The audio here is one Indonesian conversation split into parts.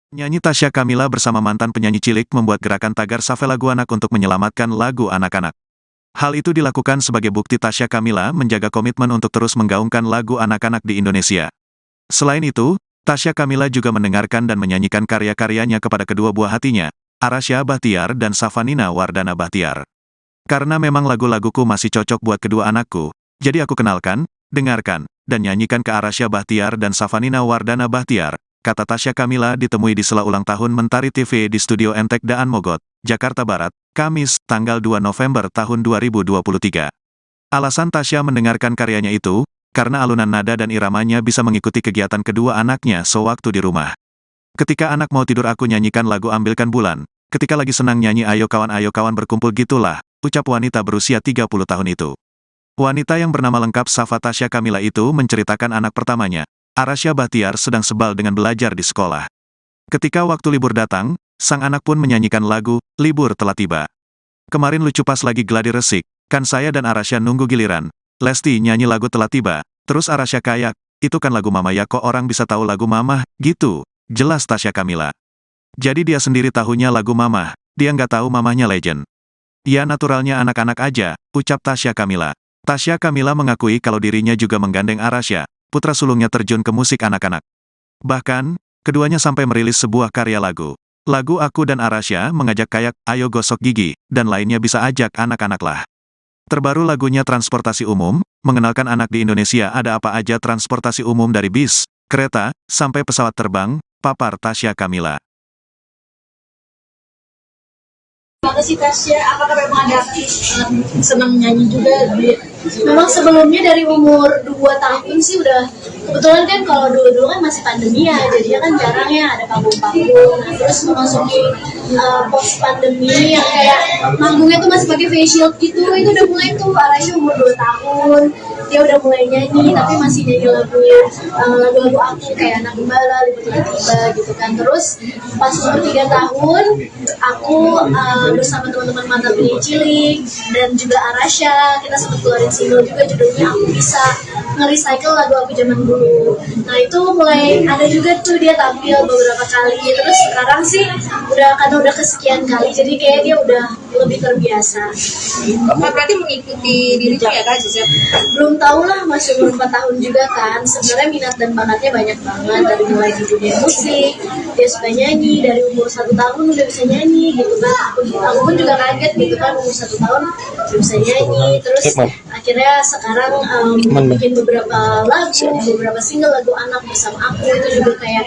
Nyanyi Tasya Kamila bersama mantan penyanyi cilik membuat gerakan tagar Save Lagu Anak untuk menyelamatkan lagu anak-anak. Hal itu dilakukan sebagai bukti Tasya Kamila menjaga komitmen untuk terus menggaungkan lagu anak-anak di Indonesia. Selain itu, Tasya Kamila juga mendengarkan dan menyanyikan karya-karyanya kepada kedua buah hatinya, Arasya Bahtiar dan Safanina Wardana Bahtiar. Karena memang lagu-laguku masih cocok buat kedua anakku, jadi aku kenalkan, dengarkan, dan nyanyikan ke Arasya Bahtiar dan Safanina Wardana Bahtiar, kata Tasya Kamila ditemui di sela ulang tahun Mentari TV di Studio Entek Daan Mogot, Jakarta Barat, Kamis, tanggal 2 November tahun 2023. Alasan Tasya mendengarkan karyanya itu, karena alunan nada dan iramanya bisa mengikuti kegiatan kedua anaknya sewaktu di rumah. Ketika anak mau tidur aku nyanyikan lagu Ambilkan Bulan, ketika lagi senang nyanyi ayo kawan berkumpul gitulah, ucap wanita berusia 30 tahun itu. Wanita yang bernama lengkap Safa Tasya Kamila itu menceritakan anak pertamanya, Arasya Bahtiar sedang sebal dengan belajar di sekolah. Ketika waktu libur datang, sang anak pun menyanyikan lagu, Libur Telah Tiba. Kemarin lucu pas lagi gladi resik, kan saya dan Arasya nunggu giliran. Lesti nyanyi lagu Telah Tiba, terus Arasya kayak, itu kan lagu mama ya kok orang bisa tahu lagu mama, gitu. Jelas Tasya Kamila. Jadi dia sendiri tahunya lagu mama, dia nggak tahu mamahnya legend. Ya naturalnya anak-anak aja, ucap Tasya Kamila. Tasya Kamila mengakui kalau dirinya juga menggandeng Arasya, putra sulungnya terjun ke musik anak-anak. Bahkan, keduanya sampai merilis sebuah karya lagu. Lagu Aku dan Arasya mengajak kayak, ayo gosok gigi, dan lainnya bisa ajak anak-anak lah. Terbaru lagunya Transportasi Umum, mengenalkan anak di Indonesia ada apa aja transportasi umum dari bis, kereta, sampai pesawat terbang, papar Tasya Kamila. Apa sih Tasya? Apakah memang ada senang nyanyi juga? Memang sebelumnya dari umur 2 tahun sih udah, kebetulan kan kalau dulu kan masih pandemi ya, jadinya kan jarang ya ada panggung-panggung. Nah, terus memasuki post pandemi yang kayak manggungnya tuh masih pakai face shield gitu, itu udah mulai tuh Arasya umur 2 tahun. Dia udah mulai nyanyi, tapi masih nyanyi lagu-lagu aku kayak Anak Gembala, Libur Telah Tiba gitu kan. Terus pas umur 3 tahun, aku bersama teman-teman mantan penyanyi cilik dan juga Arasya, kita sempat keluarin single juga judulnya Aku Bisa, nge-recycle lagu aku zaman dulu. Nah itu mulai ada juga tuh dia tampil beberapa kali. Terus sekarang sih karena udah kesekian kali, jadi kayak dia udah lebih terbiasa. Berarti mengikuti diri ya Kak Cica? Belum tahu lah, masih umur 4 tahun juga kan. Sebenarnya minat dan bakatnya banyak banget, dari mulai di dunia musik, dia suka nyanyi, dari umur 1 tahun udah bisa nyanyi gitu kan. Aku pun juga kaget gitu kan, umur 1 tahun udah bisa nyanyi. Terus akhirnya sekarang bikin beberapa lagu, beberapa single lagu anak bersama aku, itu juga kayak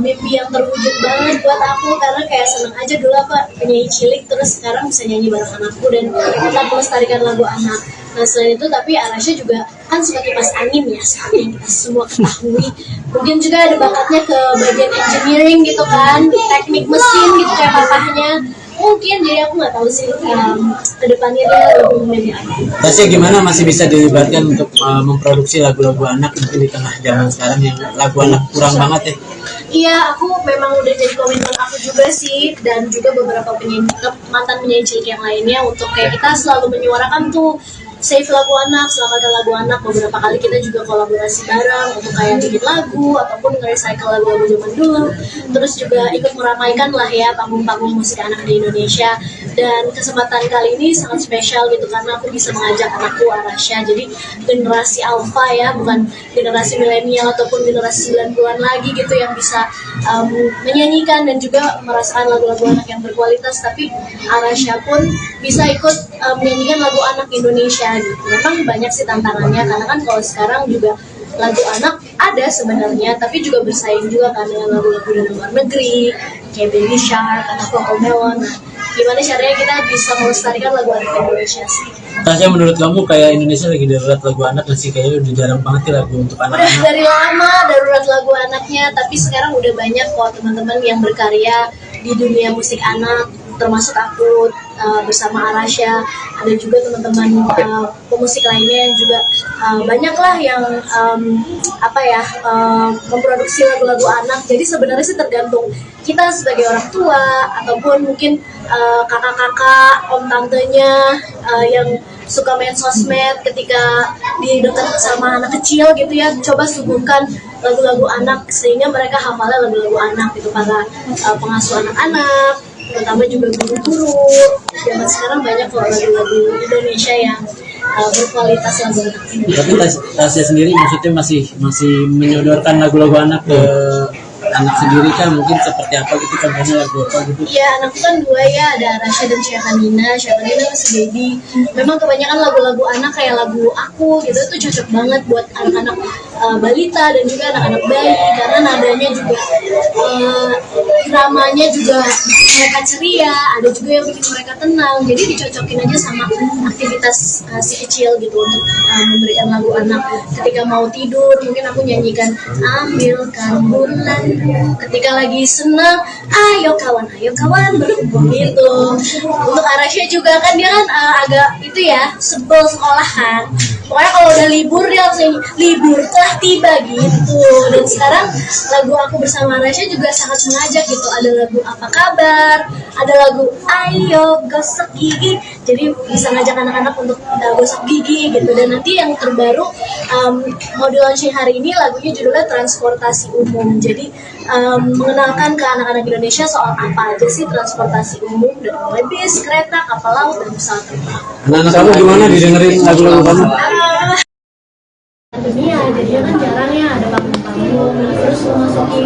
mimpi yang terwujud banget buat aku, karena kayak seneng aja dulu apa penyanyi cilik, terus sekarang bisa nyanyi bareng anakku dan tetap melestarikan lagu anak. Nah selain itu, tapi Arasya juga kan suka kipas angin ya, seperti yang kita semua ketahui. Mungkin juga ada bakatnya ke bagian engineering gitu kan, teknik mesin gitu kayak papahnya. Mungkin, jadi aku nggak tahu sih kedepannya dia lebih memilih apa. Tasya gimana masih bisa dilibatkan untuk memproduksi lagu-lagu anak mungkin di tengah zaman sekarang yang lagu anak kurang banget ya? Iya, aku memang udah jadi komitmen aku juga sih, dan juga beberapa mantan penyanyi cilik yang lainnya, untuk kayak kita selalu menyuarakan tuh save lagu anak, selamatkan lagu anak. Beberapa kali kita juga kolaborasi bareng untuk kayak bikin lagu ataupun nge-recycle lagu-lagu zaman dulu. Terus juga ikut meramaikan lah ya panggung-panggung musik anak di Indonesia. Dan kesempatan kali ini sangat spesial gitu, karena aku bisa mengajak anakku Arasya, jadi generasi alpha ya, bukan generasi milenial ataupun generasi 90-an lagi gitu yang bisa menyanyikan dan juga merasakan lagu-lagu anak yang berkualitas. Tapi Arasya pun bisa ikut menyanyikan lagu anak Indonesia gitu. Memang banyak sih tantangannya, karena kan kalau sekarang juga lagu anak ada sebenarnya, tapi juga bersaing juga kan dengan lagu-lagu dari luar negeri kayak Baby Shark atau Cocomelon. Gimana caranya kita bisa melestarikan lagu anak Indonesia sih? Tasya, menurut kamu kayak Indonesia lagi darurat lagu anak nggak sih? Kayaknya udah jarang banget ya lagu untuk anak-anak. Udah dari lama darurat lagu anaknya, tapi sekarang udah banyak kok teman-teman yang berkarya di dunia musik anak, termasuk aku bersama Arasya. Ada juga teman-teman pemusik lainnya yang juga banyak lah yang memproduksi lagu-lagu anak. Jadi sebenarnya sih tergantung kita sebagai orang tua ataupun mungkin kakak-kakak, om tantenya yang suka main sosmed ketika di dekat sama anak kecil gitu ya, coba suguhkan lagu-lagu anak sehingga mereka hafalnya lagu-lagu anak gitu, para pengasuh anak-anak, terutama juga guru-guru. Zaman sekarang banyak kok lagu-lagu Indonesia yang berkualitas lagu anak ini. Tapi Tasya sendiri maksudnya masih menyodorkan lagu-lagu anak ke anak sendiri kan, mungkin seperti apa gitu, contohnya lagu apa gitu? Iya, anakku kan dua ya, ada Rasya dan Syafanina. Syafanina masih baby. Memang kebanyakan lagu-lagu anak kayak lagu aku gitu tuh cocok banget buat anak-anak balita dan juga anak-anak bayi, karena nadanya juga dramanya juga mereka ceria, ada juga yang bikin mereka tenang. Jadi dicocokin aja sama aktivitas si kecil gitu untuk memberikan lagu anak. Ketika mau tidur mungkin aku nyanyikan ambilkan bulan, ketika lagi senang ayo kawan berkumpul gitu. Untuk Arasya juga kan dia kan agak itu ya, sebel sekolah kan, pokoknya kalau udah libur dia langsung libur telah tiba gitu. Dan sekarang lagu aku bersama Arasya juga sangat mengajak gitu, ada lagu apa kabar, ada lagu ayo gosok gigi, jadi bisa ngajak anak-anak untuk gosok gigi gitu. Dan nanti yang terbaru mau di launching hari ini, lagunya judulnya transportasi umum, jadi mengenalkan ke anak-anak Indonesia soal apa aja sih transportasi umum, dari mulai bis, kereta, kapal laut, dan pesawat terbang. Anak-anak kamu gimana didengerin lagu-lagu kamu? Dunia jadinya kan jarang ya ada panggung-panggung, terus memasuki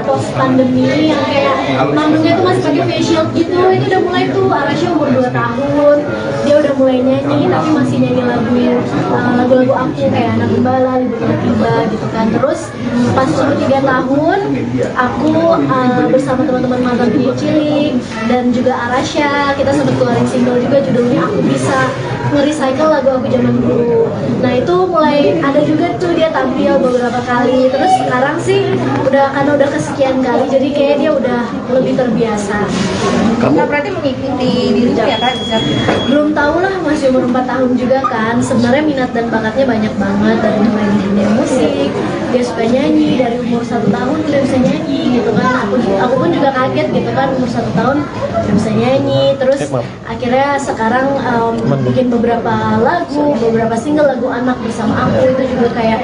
post pandemi yang kayak manggungnya tuh masih pakai face shield gitu. Itu udah mulai tuh, Arasya umur 2 tahun dia udah mulai nyanyi, tapi masih nyanyi lagu-lagu aku kayak Anak Gembala, Libur Tiba gitu kan. Terus pas umur 3 tahun aku bersama teman-teman mantan penyanyi cilik dan juga Arasya, kita sempat keluarin single juga judulnya Aku Bisa, nge-recycle lagu aku zaman dulu. Nah itu mulai ada juga tuh dia tampil beberapa kali. Terus sekarang sih karena udah kesekian kali, jadi kayak dia udah lebih terbiasa. Nah, berarti mengikuti dirimu ya Kak? Belum tahu lah, masih umur 4 tahun juga kan. Sebenarnya minat dan bakatnya banyak banget, dari mulai di dunia musik, dia suka nyanyi dari umur 1 tahun udah bisa nyanyi gitu kan. Aku pun juga kaget gitu kan, umur 1 tahun udah bisa nyanyi. Terus akhirnya sekarang bikin beberapa lagu, beberapa single lagu anak bersama aku. Itu juga kayak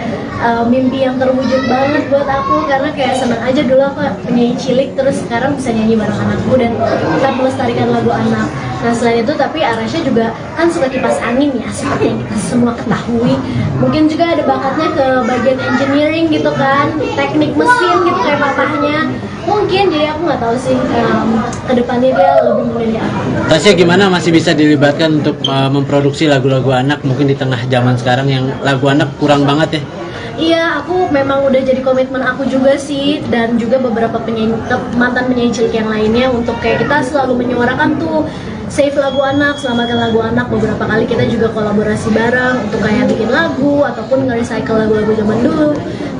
mimpi yang terwujud banget buat aku, karena kayak senang aja dulu aku penyanyi cilik, terus sekarang bisa nyanyi bareng anakku dan kita melestarikan lagu anak. Nah selain itu, tapi Arasya juga kan suka kipas angin ya, seperti yang kita semua ketahui. Mungkin juga ada bakatnya ke bagian engineering gitu kan, teknik mesin gitu kayak papahnya. Mungkin, jadi aku nggak tahu sih kedepannya dia lebih memilih apa. Tasya gimana masih bisa dilibatkan untuk memproduksi lagu-lagu anak, mungkin di tengah zaman sekarang yang lagu anak kurang banget ya? Iya, aku memang udah jadi komitmen aku juga sih, dan juga beberapa mantan penyanyi cilik yang lainnya, untuk kayak kita selalu menyuarakan tuh save lagu anak, selamatkan lagu anak. Beberapa kali kita juga kolaborasi bareng untuk kayak bikin lagu ataupun nge-recycle lagu-lagu zaman dulu.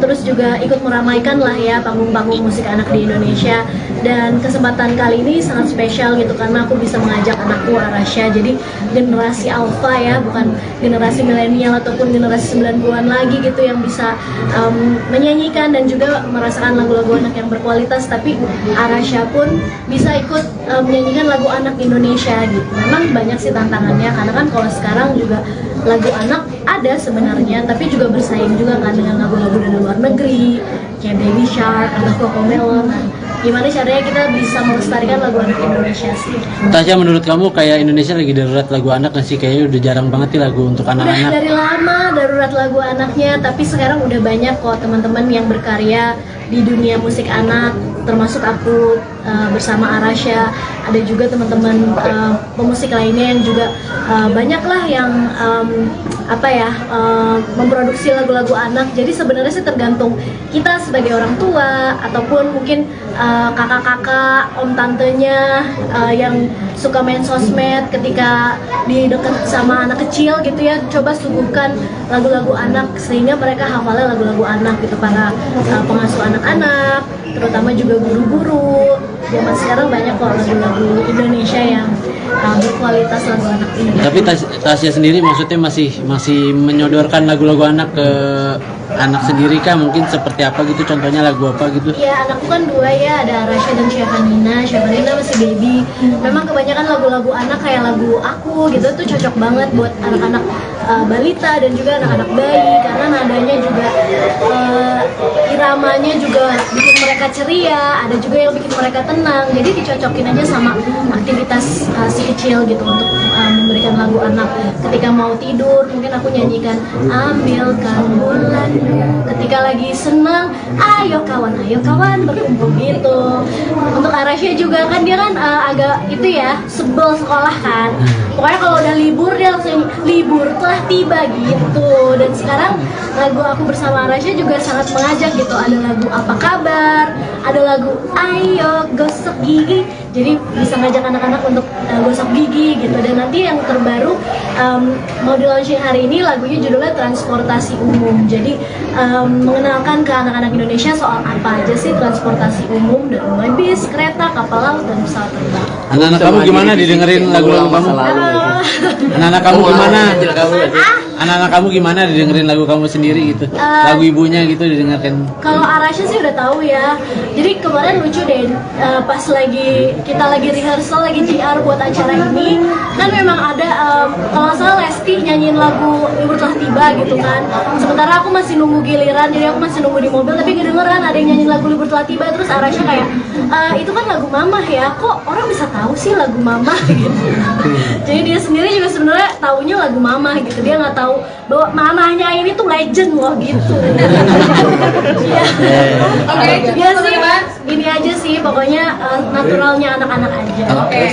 Terus juga ikut meramaikan lah ya panggung-panggung musik anak di Indonesia. Dan kesempatan kali ini sangat spesial gitu, karena aku bisa mengajak anakku Arasya, jadi generasi alpha ya, bukan generasi milenial ataupun generasi 90-an lagi gitu, yang bisa menyanyikan dan juga merasakan lagu-lagu anak yang berkualitas. Tapi Arasya pun bisa ikut menyanyikan lagu anak Indonesia gitu. Memang banyak sih tantangannya, karena kan kalau sekarang juga lagu anak ada sebenarnya, tapi juga bersaing juga kan dengan lagu-lagu dari luar negeri kayak Baby Shark atau Cocomelon. Gimana caranya kita bisa melestarikan lagu anak Indonesia sih? Tasya, menurut kamu kayak Indonesia lagi darurat lagu anak nggak sih? Kayaknya udah jarang banget nih lagu untuk Udah anak-anak. dari lama darurat lagu anaknya, tapi sekarang udah banyak kok teman-teman yang berkarya di dunia musik anak, termasuk aku bersama Arasya. Ada juga teman-teman pemusik lainnya yang juga banyak lah yang memproduksi lagu-lagu anak. Jadi sebenarnya sih tergantung kita sebagai orang tua, ataupun mungkin kakak-kakak, om tantenya yang suka main sosmed ketika di dekat sama anak kecil gitu ya, coba suguhkan lagu-lagu anak sehingga mereka hafalnya lagu-lagu anak gitu, para pengasuh anak, terutama juga guru-guru. Zaman sekarang banyak kok lagu-lagu Indonesia yang berkualitas lagu anak ini. Tapi Tasya sendiri maksudnya masih menyodorkan lagu-lagu anak ke anak sendiri kah? Mungkin seperti apa gitu, contohnya lagu apa gitu? Ya, anakku kan 2 ya, ada Rasya dan Syafanina. Syafanina masih baby. Memang kebanyakan lagu-lagu anak kayak lagu aku gitu tuh cocok banget buat anak-anak balita dan juga anak-anak bayi, karena nadanya juga iramanya juga bikin mereka ceria, ada juga yang bikin mereka tenang. Jadi dicocokin aja sama aktivitas si kecil gitu untuk memberikan lagu anak. Ketika mau tidur mungkin aku nyanyikan ambilkan bulan, ketika lagi senang ayo kawan berkumpul gitu. Untuk Arasya juga kan dia kan agak itu ya, sebel sekolah kan, pokoknya kalau udah libur dia langsung libur telah tiba gitu. Dan sekarang lagu aku bersama Arasya juga sangat mengajak gitu, ada lagu apa kabar, ada lagu ayo gosok gigi, jadi bisa ngajak anak-anak untuk gosok gigi gitu. Dan nanti yang terbaru mau di launching hari ini, lagunya judulnya transportasi umum, jadi mengenalkan ke anak-anak Indonesia soal apa aja sih transportasi umum, dari mulai bis, kereta, kapal laut, dan pesawat terbang. Anak-anak kamu gimana didengerin lagu-lagu kamu? Anak-anak kamu gimana? Anak-anak kamu gimana didengerin lagu kamu sendiri gitu? Lagu ibunya gitu didengarkan? Kalau Arasya sih udah tahu ya. Jadi kemarin lucu deh, pas kita lagi rehearsal, lagi JR buat acara ini, kan memang ada kalau nggak salah Lesti nyanyiin lagu Libur Telah Tiba gitu kan. Sementara aku masih nunggu giliran, jadi aku masih nunggu di mobil, tapi kedengeran ada yang nyanyiin lagu Libur Telah Tiba. Terus Arasya kayak, itu kan lagu Mamah ya, kok orang bisa tahu sih lagu Mamah gitu. Jadi dia sendiri juga sebenarnya taunya lagu Mamah gitu, dia nggak tahu bahwa mamahnya ini tuh legend loh gitu. Iya. Dia sih gini aja sih, pokoknya naturalnya anak-anak aja. Oke,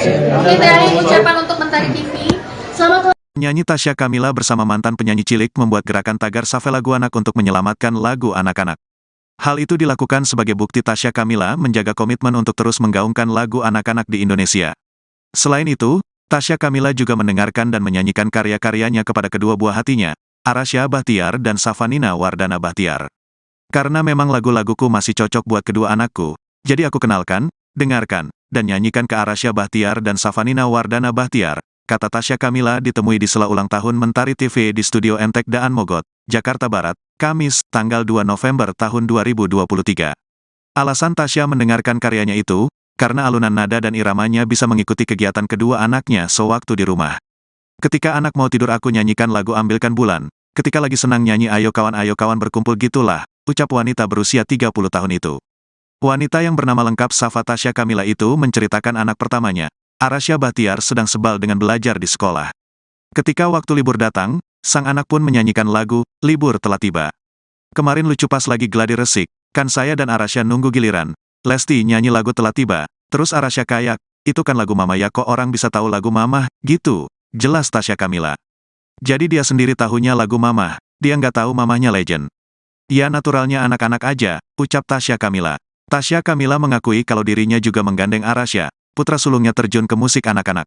dari ucapan untuk Mentari TV. Selamat Penyanyi Tasya Kamila bersama mantan penyanyi cilik membuat gerakan tagar Safe Lagu Anak untuk menyelamatkan lagu anak-anak. Hal itu dilakukan sebagai bukti Tasya Kamila menjaga komitmen untuk terus menggaungkan lagu anak-anak di Indonesia. Selain itu, Tasya Kamila juga mendengarkan dan menyanyikan karya-karyanya kepada kedua buah hatinya, Arasya Bahtiar dan Safanina Wardana Bahtiar. Karena memang lagu-laguku masih cocok buat kedua anakku, jadi aku kenalkan, dengarkan, dan nyanyikan ke Arasya Bahtiar dan Safanina Wardana Bahtiar, kata Tasya Kamila ditemui di sela ulang tahun Mentari TV di Studio Entek Daan Mogot, Jakarta Barat, Kamis, tanggal 2 November tahun 2023. Alasan Tasya mendengarkan karyanya itu, karena alunan nada dan iramanya bisa mengikuti kegiatan kedua anaknya sewaktu di rumah. Ketika anak mau tidur aku nyanyikan lagu Ambilkan Bulan, ketika lagi senang nyanyi ayo kawan berkumpul gitulah, ucap wanita berusia 30 tahun itu. Wanita yang bernama lengkap Safa Tasya Kamila itu menceritakan anak pertamanya, Arasya Bahtiar, sedang sebal dengan belajar di sekolah. Ketika waktu libur datang, sang anak pun menyanyikan lagu, Libur Telah Tiba. Kemarin lucu pas lagi gladi resik, kan saya dan Arasya nunggu giliran. Lesti nyanyi lagu Telah Tiba, terus Arasya kayak, itu kan lagu Mama ya, kok orang bisa tahu lagu Mama, gitu. Jelas Tasya Kamila. Jadi dia sendiri tahunya lagu Mama, dia nggak tahu mamahnya legend. Ya naturalnya anak-anak aja, ucap Tasya Kamila. Tasya Kamila mengakui kalau dirinya juga menggandeng Arasya, putra sulungnya terjun ke musik anak-anak.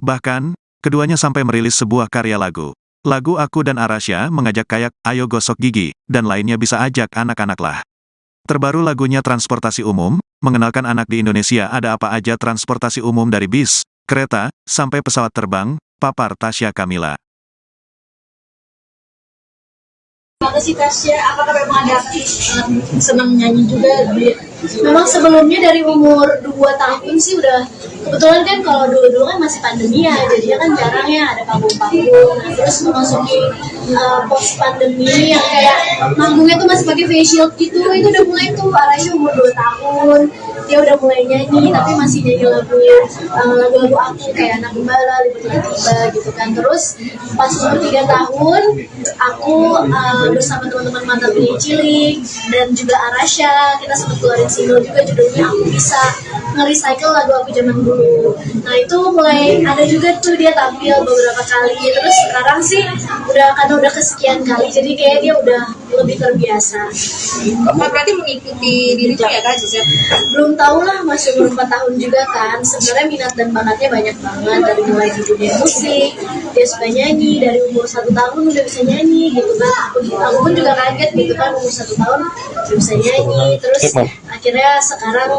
Bahkan, keduanya sampai merilis sebuah karya lagu. Lagu Aku dan Arasya mengajak kayak, ayo gosok gigi, dan lainnya bisa ajak anak-anak lah. Terbaru lagunya Transportasi Umum, mengenalkan anak di Indonesia ada apa aja transportasi umum dari bis, kereta, sampai pesawat terbang, papar Tasya Kamila. Gimana sih Tasya? Apakah memang ada senang nyanyi juga? Memang sebelumnya dari umur 2 tahun sih udah, kebetulan kan kalau dulu kan masih pandemi ya, jadinya kan jarang ya ada panggung-panggung. Nah, terus memasuki post pandemi yang kayak manggungnya tuh masih pakai face shield gitu, itu udah mulai tuh Arasya umur 2 tahun. Dia udah mulai nyanyi, tapi masih nyanyi lagu-lagu aku kayak Anak Gembala, Libur Telah Tiba gitu kan. Terus pas umur 3 tahun, aku bersama teman-teman mantan penyanyi cilik dan juga Arasya, kita sempat keluarin single juga judulnya Aku Bisa, nge-recycle lagu aku zaman dulu. Nah itu mulai ada juga tuh dia tampil beberapa kali. Terus sekarang sih karena udah kesekian kali, jadi kayak dia udah lebih terbiasa. Kamu berarti mengikuti dirinya ya Kak Gisel? Belum tahu lah, masih umur 4 tahun juga kan. Sebenarnya minat dan bakatnya banyak banget, dari mulai di dunia musik, dia suka nyanyi, dari umur 1 tahun udah bisa nyanyi gitu kan. Aku pun juga kaget gitu kan, umur 1 tahun udah bisa nyanyi. Terus akhirnya sekarang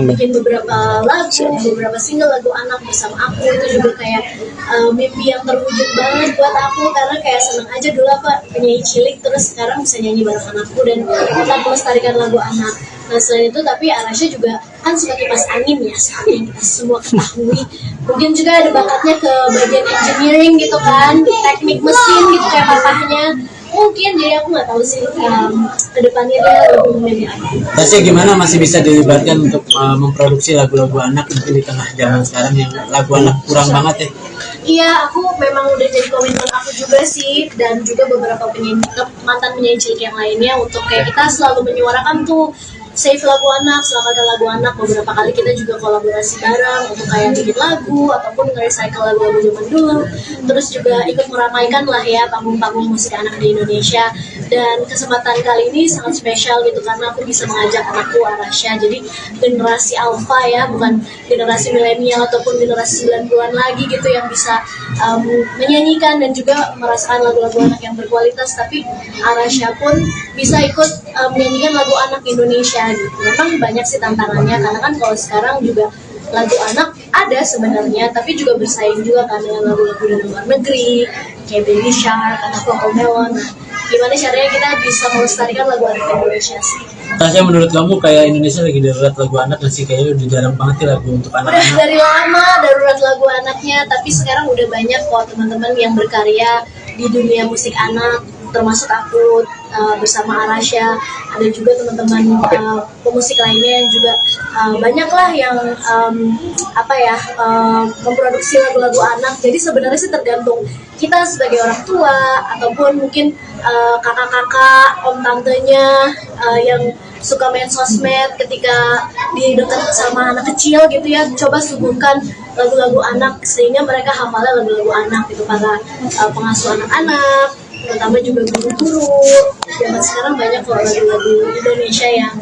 bikin beberapa lagu, beberapa single lagu anak bersama aku. Itu juga kayak mimpi yang terwujud banget buat aku, karena kayak seneng aja dulu apa penyanyi cilik, terus sekarang bisa nyanyi bareng anakku dan tetap melestarikan lagu anak. Nah selain itu, tapi Arasha juga kan suka kipas angin ya, seperti yang kita semua ketahui. Mungkin juga ada bakatnya ke bagian engineering gitu kan, teknik mesin gitu kayak papahnya. Mungkin, jadi aku nggak tahu sih ke depannya dia lebih memilih apa. Tasya gimana masih bisa dilibatkan untuk memproduksi lagu-lagu anak mungkin di tengah zaman sekarang yang lagu anak kurang banget ya? Iya, aku memang udah jadi komitmen aku juga sih, dan juga beberapa mantan penyanyi cilik yang lainnya, untuk kayak kita selalu menyuarakan tuh save lagu anak, selamatkan lagu anak. Beberapa kali kita juga kolaborasi bareng untuk kayak bikin lagu ataupun nge-recycle lagu-lagu zaman dulu. Terus juga ikut meramaikan lah ya panggung-panggung musik anak di Indonesia. Dan kesempatan kali ini sangat spesial gitu, karena aku bisa mengajak anakku Arasha, jadi generasi alpha ya, bukan generasi milenial ataupun generasi 90-an lagi gitu, yang bisa menyanyikan dan juga merasakan lagu-lagu anak yang berkualitas. Tapi Arasha pun bisa ikut menyanyikan lagu anak Indonesia gitu. Memang banyak sih tantangannya, karena kan kalau sekarang juga lagu anak ada sebenarnya, tapi juga bersaing juga kan dengan lagu-lagu dari luar negeri kayak Baby Shark atau Cocomelon. Nah, gimana caranya kita bisa melestarikan lagu anak Indonesia sih? Tasya, menurut kamu kayak Indonesia lagi darurat lagu anak nggak sih? Kayaknya udah jarang banget ya lagu untuk Udah anak-anak. dari lama darurat lagu anaknya, tapi sekarang udah banyak kok teman-teman yang berkarya di dunia musik anak, termasuk aku bersama Arasha. Ada juga teman-teman pemusik lainnya yang juga banyak lah yang memproduksi lagu-lagu anak. Jadi sebenarnya sih tergantung kita sebagai orang tua ataupun mungkin kakak-kakak, om tantenya yang suka main sosmed ketika di dekat sama anak kecil gitu ya, coba suguhkan lagu-lagu anak sehingga mereka hafalnya lagu-lagu anak gitu. Para pengasuh anak-anak, terutama juga guru-guru, zaman sekarang banyak kok lagu-lagu Indonesia yang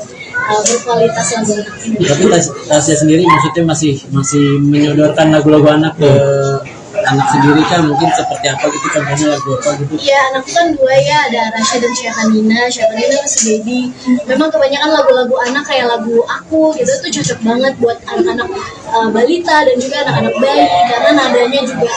berkualitas lagu anak Indonesia. Tapi Tasya sendiri maksudnya masih menyodorkan lagu-lagu anak ke anak sendiri kan, mungkin seperti apa gitu, contohnya lagu apa gitu? Iya, anakku kan 2 ya, ada Arasha dan Syakanina. Syakanina masih baby. Memang kebanyakan lagu-lagu anak kayak lagu aku gitu tuh cocok banget buat anak-anak balita dan juga anak-anak bayi, karena nadanya juga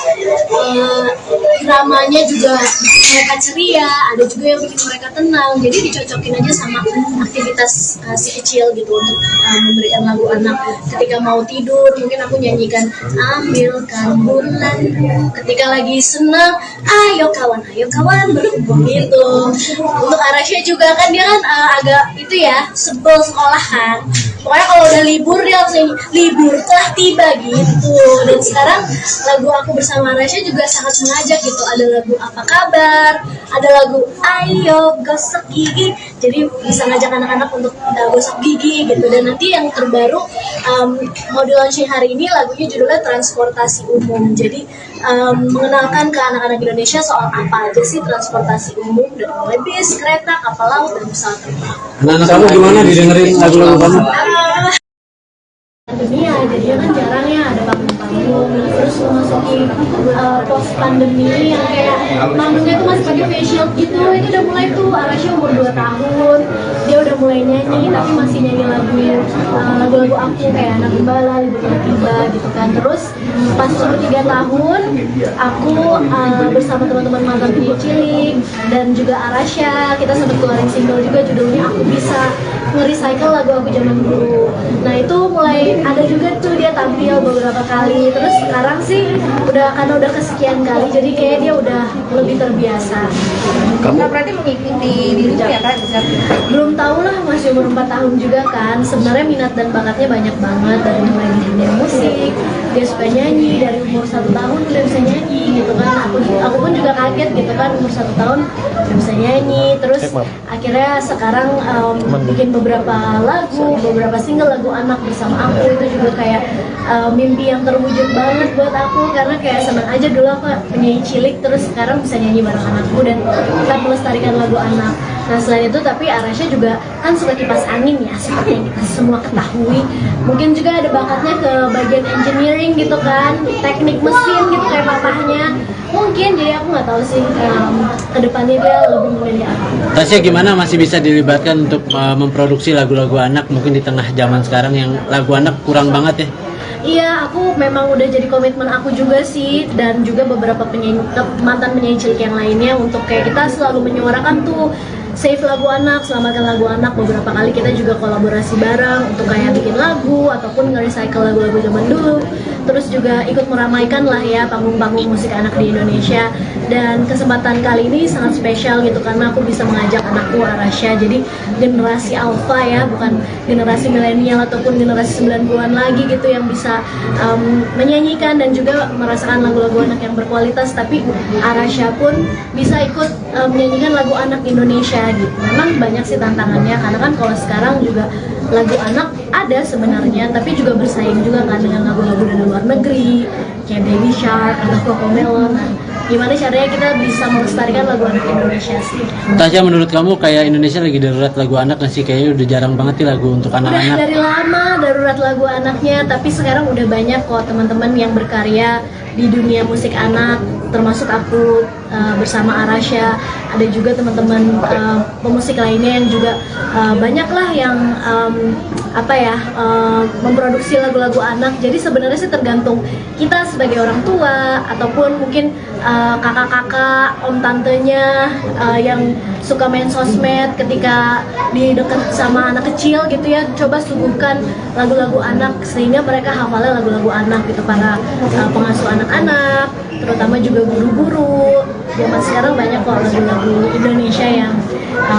dramanya juga bikin mereka ceria, ada juga yang bikin mereka tenang. Jadi dicocokin aja sama aktivitas si kecil gitu, untuk memberikan lagu anak. Ketika mau tidur mungkin aku nyanyikan ambilkan bulan, ketika lagi senang ayo kawan berkumpul gitu. Untuk Arasha juga kan dia kan agak itu ya, sebel sekolah kan, pokoknya kalau udah libur dia langsung libur telah tiba gitu. Dan sekarang lagu aku bersama Arasha juga sangat mengajak gitu, ada lagu apa kabar, ada lagu ayo gosok gigi, jadi bisa ngajak anak-anak untuk gosok gigi gitu. Dan nanti yang terbaru mau di launching hari ini, lagunya judulnya transportasi umum. Jadi mengenalkan ke anak-anak Indonesia soal apa aja sih transportasi umum, dari mulai bis, kereta, kapal laut, dan pesawat terbang. Anak-anak kamu gimana didengerin lagu-lagu kamu? Pandemi ya, jadinya kan jarang ya ada panggung-panggung. Terus memasuki post pandemi yang kayak panggungnya tuh masih pakai face shield gitu. Itu udah mulai tuh, Arasha umur 2 tahun dia udah mulai nyanyi, tapi masih nyanyi lagu-lagu aku kayak Anak Gembala, Libur Tiba gitu kan. Terus pas umur 3 tahun aku bersama teman-teman mantan penyanyi cilik dan juga Arasha, kita sempat keluarin single juga judulnya Aku Bisa, nge-recycle lagu aku zaman dulu. Nah itu mulai ada juga tuh dia tampil beberapa kali. Terus sekarang sih karena udah kesekian kali, jadi kayak dia udah lebih terbiasa. Kamu berarti mengikuti dirinya ya Kak Gisel? Belum tahu lah, masih umur 4 tahun juga kan. Sebenarnya minat dan bakatnya banyak banget, dari mulai di dunia musik, dia suka nyanyi, dari umur 1 tahun udah bisa nyanyi gitu kan. Aku pun juga kaget gitu kan, umur 1 tahun udah bisa nyanyi. Terus akhirnya sekarang bikin beberapa lagu, beberapa single lagu anak bersama aku itu juga kayak mimpi yang terwujud banget buat aku, karena kayak senang aja dulu aku penyanyi cilik terus sekarang bisa nyanyi bareng anakku dan tetap melestarikan lagu anak. Nah selain itu tapi Arasha juga kan suka kipas angin ya, seperti yang kita semua ketahui. Mungkin juga ada bakatnya ke bagian engineering gitu kan, teknik mesin gitu kayak papahnya. Mungkin jadi aku nggak tahu sih kedepannya dia lebih memilih apa. Tasya gimana masih bisa dilibatkan untuk memproduksi lagu-lagu anak mungkin di tengah zaman sekarang yang lagu anak kurang banget ya? Iya, aku memang udah jadi komitmen aku juga sih, dan juga beberapa mantan penyanyi cilik yang lainnya untuk kayak kita selalu menyuarakan tuh save lagu anak, selamatkan lagu anak. Beberapa kali kita juga kolaborasi bareng untuk kayak bikin lagu ataupun nge-recycle lagu-lagu zaman dulu. Terus juga ikut meramaikan lah ya panggung-panggung musik anak di Indonesia. Dan kesempatan kali ini sangat spesial gitu karena aku bisa mengajak anakku Arasha, jadi generasi alpha ya, bukan generasi milenial ataupun generasi 90-an lagi gitu yang bisa menyanyikan dan juga merasakan lagu-lagu anak yang berkualitas. Tapi Arasha pun bisa ikut menyanyikan lagu anak Indonesia gitu. Memang banyak sih tantangannya karena kan kalau sekarang juga lagu anak ada sebenarnya, tapi juga bersaing juga kan dengan lagu-lagu dari luar negeri kayak Baby Shark atau Cocomelon. Gimana caranya kita bisa melestarikan lagu anak Indonesia sih? Tasya, menurut kamu kayak Indonesia lagi darurat lagu anak nggak sih? Kayaknya udah jarang banget nih lagu untuk Udah anak-anak. dari lama darurat lagu anaknya, tapi sekarang udah banyak kok teman-teman yang berkarya di dunia musik anak, termasuk aku bersama Arasha. Ada juga teman-teman pemusik lainnya yang juga banyak lah yang memproduksi lagu-lagu anak. Jadi sebenarnya sih tergantung kita sebagai orang tua ataupun mungkin kakak-kakak, om tantenya yang suka main sosmed ketika di dekat sama anak kecil gitu ya, coba suguhkan lagu-lagu anak sehingga mereka hafalnya lagu-lagu anak gitu. Para pengasuh anak-anak, terutama juga guru-guru zaman sekarang banyak kok lagu-lagu Indonesia yang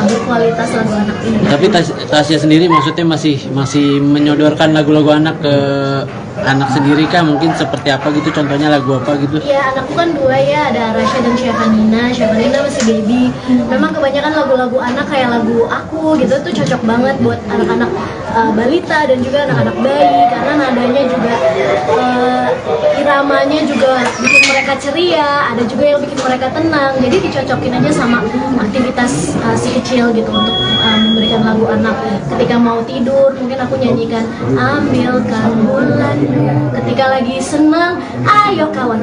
berkualitas lagu anak ini. Tapi Tasya sendiri maksudnya masih menyodorkan lagu-lagu anak ke anak sendiri kah? Mungkin seperti apa gitu? Contohnya lagu apa gitu? Iya, anakku kan dua ya, ada Arasha dan Syafanina. Syafanina masih baby. Memang kebanyakan lagu-lagu anak kayak lagu aku gitu tuh cocok banget buat anak-anak balita dan juga anak-anak bayi karena nadanya juga iramanya juga bikin mereka ceria, ada juga yang bikin mereka tenang. Jadi dicocokin aja sama aktivitas si kecil gitu untuk memberikan lagu anak. Ketika mau tidur mungkin aku nyanyikan ambilkan bulan, ketika lagi senang ayo kawan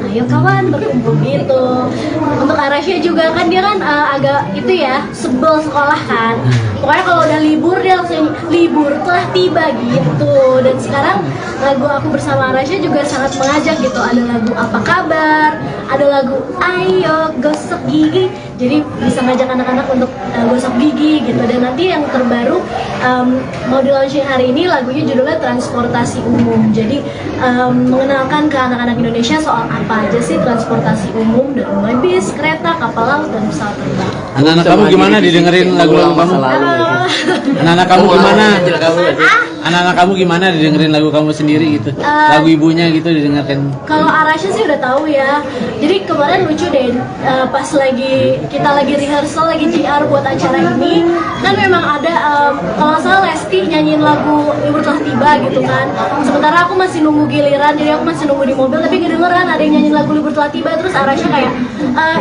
berkumpul gitu. Untuk Arasha juga kan dia kan agak itu ya, sebel sekolah kan, pokoknya kalau udah libur dia langsung libur telah tiba gitu. Dan sekarang lagu aku bersama Arasha juga sangat mengajak gitu, ada lagu apa kabar, ada lagu ayo gosok gigi, jadi bisa ngajak anak-anak untuk gosok gigi gitu. Dan nanti yang terbaru mau di launching hari ini lagunya judulnya transportasi umum, jadi mengenalkan ke anak-anak Indonesia soal apa aja sih transportasi umum, dari mulai bis, kereta, kapal laut, dan pesawat terbang. Anak-anak kamu gimana didengerin lagu-lagu kamu? Anak-anak kamu gimana? Anak-anak kamu gimana didengerin lagu kamu sendiri gitu? Lagu ibunya gitu didengarkan? Kalau Arasha sih udah tahu ya. Jadi kemarin lucu deh, pas kita lagi rehearsal, lagi JR buat acara ini, kan memang ada kalau nggak salah Lesti nyanyiin lagu Libur Telah Tiba gitu kan. Sementara aku masih nunggu giliran, jadi aku masih nunggu di mobil, tapi kedengeran ada yang nyanyiin lagu Libur Telah Tiba. Terus Arasha kayak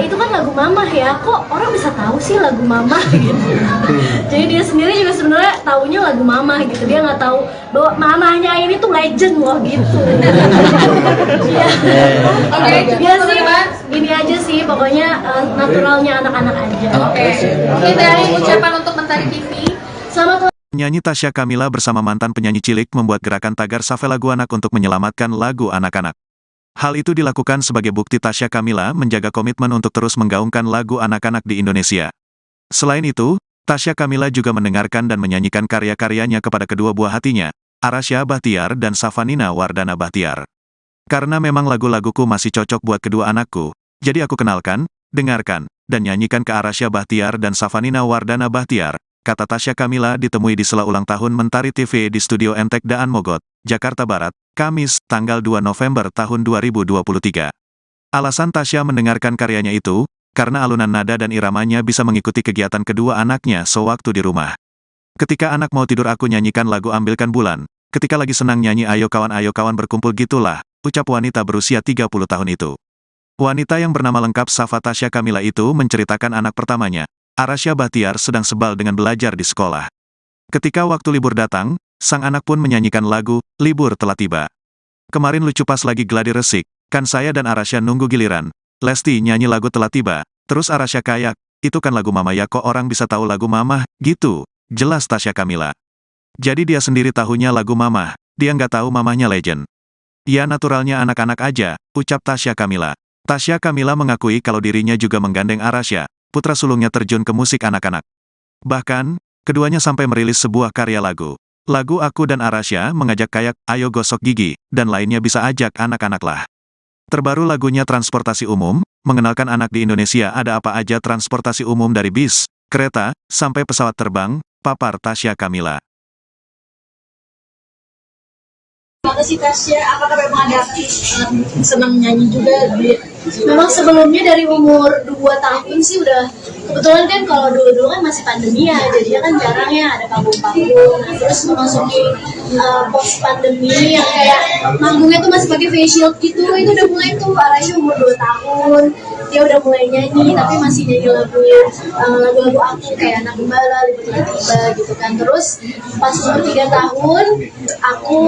itu kan lagu Mama ya, kok orang bisa tahu sih lagu Mama gitu. Jadi dia sendiri juga sebenarnya taunya lagu Mama gitu, dia nggak tahu bahwa mamanya ini tuh legend loh gitu. Oke, Ya sih, ini aja sih pokoknya naturalnya anak-anak aja. Mungkin dari ucapan untuk Mentari TV. Selamat Penyanyi Tasya Kamila bersama mantan penyanyi cilik membuat gerakan tagar Save Lagu Anak untuk menyelamatkan lagu anak-anak. Hal itu dilakukan sebagai bukti Tasya Kamila menjaga komitmen untuk terus menggaungkan lagu anak-anak di Indonesia. Selain itu, Tasya Kamila juga mendengarkan dan menyanyikan karya-karyanya kepada kedua buah hatinya, Arasha Bahtiar dan Safanina Wardana Bahtiar. Karena memang lagu-laguku masih cocok buat kedua anakku, jadi aku kenalkan, dengarkan, dan nyanyikan ke Arasha Bahtiar dan Safanina Wardana Bahtiar, kata Tasya Kamila ditemui di sela ulang tahun Mentari TV di Studio Entek Daan Mogot, Jakarta Barat, Kamis, tanggal 2 November tahun 2023. Alasan Tasya mendengarkan karyanya itu, karena alunan nada dan iramanya bisa mengikuti kegiatan kedua anaknya sewaktu di rumah. Ketika anak mau tidur aku nyanyikan lagu Ambilkan Bulan, Ketika lagi senang nyanyi ayo kawan berkumpul gitulah, ucap wanita berusia 30 tahun itu. Wanita yang bernama lengkap Safa Tasya Kamila itu menceritakan anak pertamanya, Arasya Bahtiar, sedang sebal dengan belajar di sekolah. Ketika waktu libur datang, sang anak pun menyanyikan lagu, libur telah tiba. Kemarin lucu pas lagi gladi resik, kan saya dan Arasya nunggu giliran. Lesti nyanyi lagu telah tiba, terus Arasya kayak, itu kan lagu mama ya, kok orang bisa tahu lagu mama, gitu. Jelas Tasya Kamila. Jadi dia sendiri tahunya lagu mama, dia nggak tahu mamahnya legend. Ya naturalnya anak-anak aja, ucap Tasya Kamila. Tasya Kamila mengakui kalau dirinya juga menggandeng Arasya, putra sulungnya terjun ke musik anak-anak. Bahkan, keduanya sampai merilis sebuah karya lagu. Lagu Aku dan Arasya mengajak kayak, ayo gosok gigi, dan lainnya bisa ajak anak-anak lah. Terbaru lagunya transportasi umum, mengenalkan anak di Indonesia ada apa aja transportasi umum dari bis, kereta, sampai pesawat terbang, papar Tasya Kamila. Terima kasih Tasya, apakah memang ada senang nyanyi juga? Memang sebelumnya dari umur 2 tahun sih udah, kebetulan kan kalau dulu kan masih pandemi ya, jadinya kan jarang ya ada panggung-panggung. Nah, terus memasuki post pandemi yang kayak manggungnya tuh masih pakai face shield gitu, itu udah mulai tuh Arasya umur 2 tahun. Dia udah mulai nyanyi, tapi masih nyanyi lagu-lagu aku kayak Anak Gembala, Libur Telah Tiba gitu kan. Terus pas umur 3 tahun, aku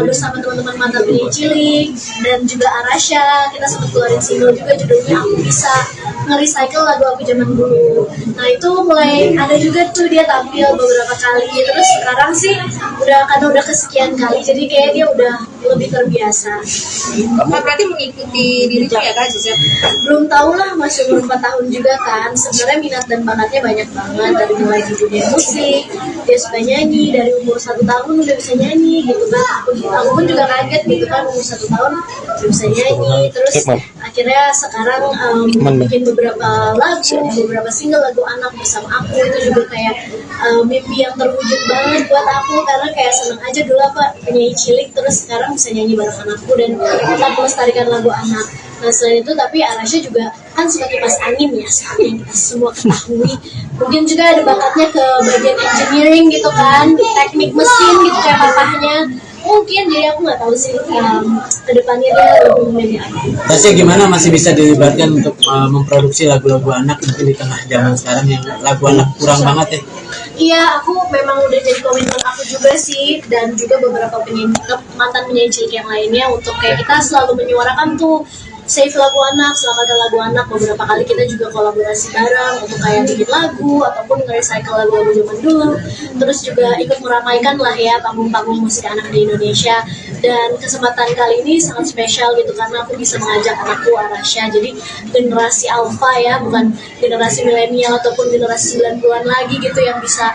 bersama teman-teman mantan penyanyi cilik dan juga Arasya, kita sempat keluarin single juga judulnya Aku Bisa, nge-recycle lagu aku zaman dulu. Nah itu mulai ada juga tuh dia tampil beberapa kali. Terus sekarang sih karena udah kesekian kali, jadi kayak dia udah lebih terbiasa. Berarti mengikuti dirinya ya Kak Gisel? Belum tahu lah, masih umur 4 tahun juga kan. Sebenarnya minat dan bakatnya banyak banget, dari mulai di dunia musik, dia suka nyanyi, dari umur 1 tahun udah bisa nyanyi gitu kan. Aku pun juga kaget gitu kan, umur 1 tahun udah bisa nyanyi. Terus akhirnya sekarang bikin beberapa lagu, beberapa single lagu anak bersama aku, itu juga kayak mimpi yang terwujud banget buat aku, karena kayak seneng aja dulu apa penyanyi cilik, terus sekarang bisa nyanyi bareng anakku dan tetap melestarikan lagu anak. Nah selain itu, tapi Arasya juga kan suka kipas angin ya, seperti yang kita semua ketahui. Mungkin juga ada bakatnya ke bagian engineering gitu kan, teknik mesin gitu kayak papahnya. Mungkin, jadi aku nggak tahu sih kedepannya dia lebih memilih apa. Tasya gimana masih bisa dilibatkan untuk memproduksi lagu-lagu anak mungkin di tengah zaman sekarang yang lagu anak kurang banget ya? Iya, aku memang udah jadi komitmen aku juga sih, dan juga beberapa mantan penyanyi cilik yang lainnya, untuk kayak kita selalu menyuarakan tuh save lagu anak, selamatkan lagu anak. Beberapa kali kita juga kolaborasi bareng untuk kayak bikin lagu ataupun nge-recycle lagu-lagu zaman dulu. Terus juga ikut meramaikan lah ya panggung-panggung musik anak di Indonesia. Dan kesempatan kali ini sangat spesial gitu, karena aku bisa mengajak anakku Arasya, jadi generasi alpha ya, bukan generasi milenial ataupun generasi 90-an lagi gitu yang bisa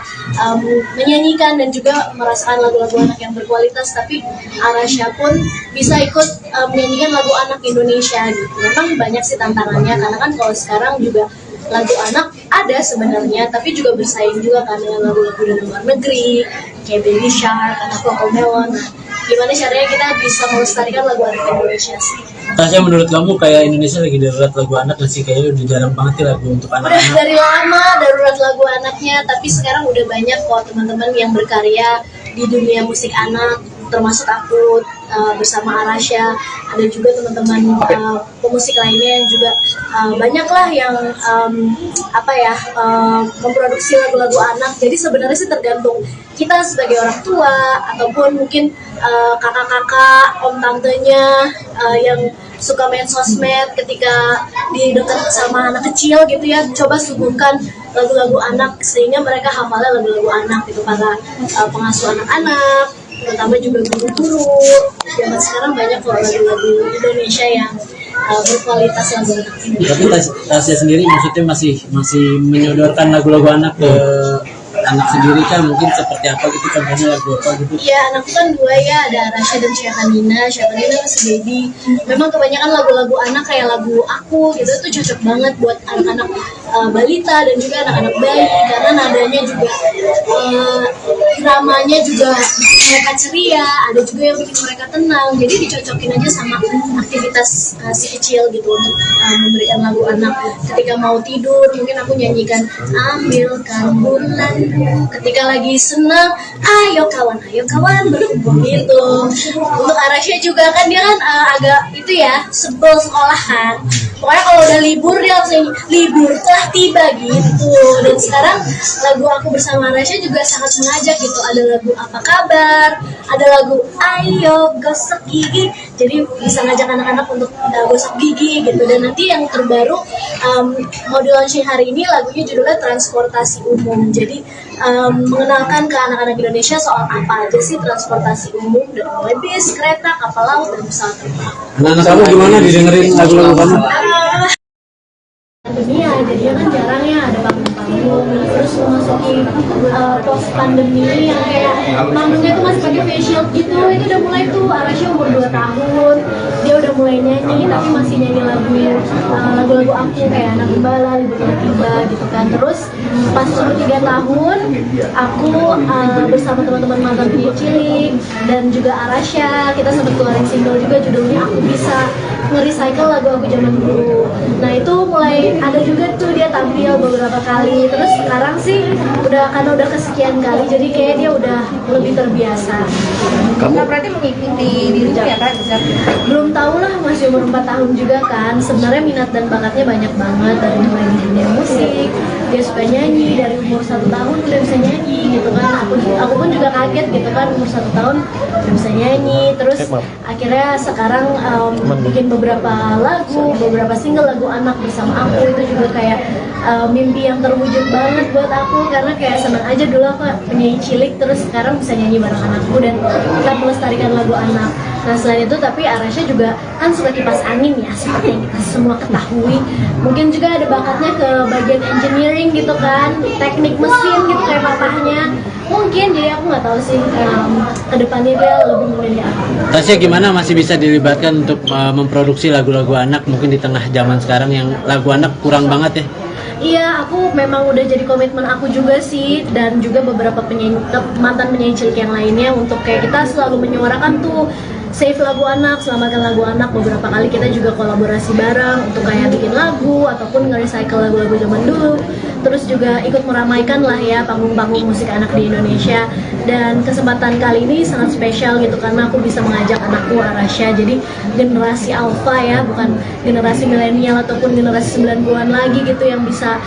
menyanyikan dan juga merasakan lagu-lagu anak yang berkualitas. Tapi Arasya pun bisa ikut menyanyikan lagu anak Indonesia gitu. Memang banyak sih tantangannya, karena kan kalau sekarang juga lagu anak ada sebenarnya, tapi juga bersaing juga kan dengan lagu-lagu dari luar negeri kayak Baby Shark atau Cocomelon. Gimana caranya kita bisa melestarikan lagu anak Indonesia sih? Tasya, menurut kamu kayak Indonesia lagi darurat lagu anak nggak sih? Kayaknya udah jarang banget ya lagu untuk Udah anak-anak. dari lama darurat lagu anaknya, tapi sekarang udah banyak kok teman-teman yang berkarya di dunia musik anak, termasuk aku bersama Arasya. Ada juga teman-teman pemusik lainnya yang juga banyak lah yang memproduksi lagu-lagu anak. Jadi sebenarnya sih tergantung kita sebagai orang tua ataupun mungkin kakak-kakak, om tantenya yang suka main sosmed ketika di dekat sama anak kecil gitu ya, coba suguhkan lagu-lagu anak sehingga mereka hafalnya lagu-lagu anak gitu. Para pengasuh anak-anak, terutama juga guru-guru zaman sekarang banyak kok lagu-lagu Indonesia yang berkualitas lagu anak ini. Tapi Tasya sendiri maksudnya masih menyodorkan lagu-lagu anak ke anak sendiri kan, mungkin seperti apa gitu, contohnya lagu apa gitu? Iya, anakku kan 2 ya, ada Arasya dan Syafanina. Syafanina masih baby. Memang kebanyakan lagu-lagu anak kayak lagu aku gitu, itu cocok banget buat anak-anak balita dan juga anak-anak bayi, karena nadanya juga dramanya juga bikin mereka ceria, ada juga yang bikin mereka tenang. Jadi dicocokin aja sama aktivitas si kecil gitu untuk memberikan lagu anak. Ketika mau tidur mungkin aku nyanyikan ambilkan bulan, ketika lagi senang ayo kawan berkumpul gitu. Untuk Arasha juga kan dia kan agak itu ya, sebel sekolah kan, pokoknya kalau udah libur dia langsung libur telah tiba gitu. Dan sekarang lagu aku bersama Arasha juga sangat mengajak gitu, ada lagu apa kabar, ada lagu ayo gosok gigi, jadi bisa ngajak anak-anak untuk gosok gigi gitu. Dan nanti yang terbaru mau di launching hari ini, lagunya judulnya transportasi umum, jadi mengenalkan ke anak-anak Indonesia soal apa aja sih transportasi umum, dari mulai bis, kereta, kapal laut, dan pesawat terbang. Anak-anak kamu gimana didengerin lagu-lagu kamu? Pandemi ya, jadinya kan jarang ya ada panggung-panggung, terus memasuki post pandemi yang kayak panggungnya tuh masih pakai face shield gitu. Itu udah mulai tuh, Arasha umur 2 tahun dia udah mulai nyanyi, tapi masih nyanyi lagu-lagu aku kayak Anak Gembala, Libur Telah Tiba gitu kan. Terus pas umur 3 tahun aku bersama teman-teman mantan penyanyi cilik dan juga Arasha, kita sempat keluarin single juga judulnya Aku Bisa, nge-recycle lagu aku zaman dulu. Nah itu mulai ada juga tuh dia tampil beberapa kali. Terus sekarang sih karena udah kesekian kali, jadi kayak dia udah lebih terbiasa. Nah, berarti mengikuti dirimu ya Kak Zat? Belum tahu lah, masih umur 4 tahun juga kan. Sebenarnya minat dan bakatnya banyak banget, dari mulai di dunia musik, dia suka nyanyi dari umur 1 tahun udah bisa nyanyi gitu kan. Aku pun juga kaget gitu kan, umur 1 tahun udah bisa nyanyi. Terus akhirnya sekarang bikin beberapa lagu, beberapa single lagu anak bersama aku. Itu juga kayak mimpi yang terwujud banget buat aku, karena kayak senang aja dulu aku penyanyi cilik, terus sekarang bisa nyanyi bareng anakku dan kita melestarikan lagu anak. Nah selain itu, tapi Arasha juga kan suka kipas angin ya, seperti yang kita semua ketahui. Mungkin juga ada bakatnya ke bagian engineering gitu kan, teknik mesin gitu kayak papahnya. Mungkin, jadi aku nggak tahu sih kedepannya dia lebih memilih apa. Tasya gimana masih bisa dilibatkan untuk memproduksi lagu-lagu anak mungkin di tengah zaman sekarang yang lagu anak kurang banget ya? Iya, aku memang udah jadi komitmen aku juga sih, dan juga beberapa mantan penyanyi cilik yang lainnya, untuk kayak kita selalu menyuarakan tuh save lagu anak, selamatkan lagu anak. Beberapa kali kita juga kolaborasi bareng untuk kayak bikin lagu ataupun nge-recycle lagu-lagu zaman dulu. Terus juga ikut meramaikan lah ya panggung-panggung musik anak di Indonesia. Dan kesempatan kali ini sangat spesial gitu, karena aku bisa mengajak anakku Arasha, jadi generasi alpha ya, bukan generasi milenial ataupun generasi 90-an lagi gitu, yang bisa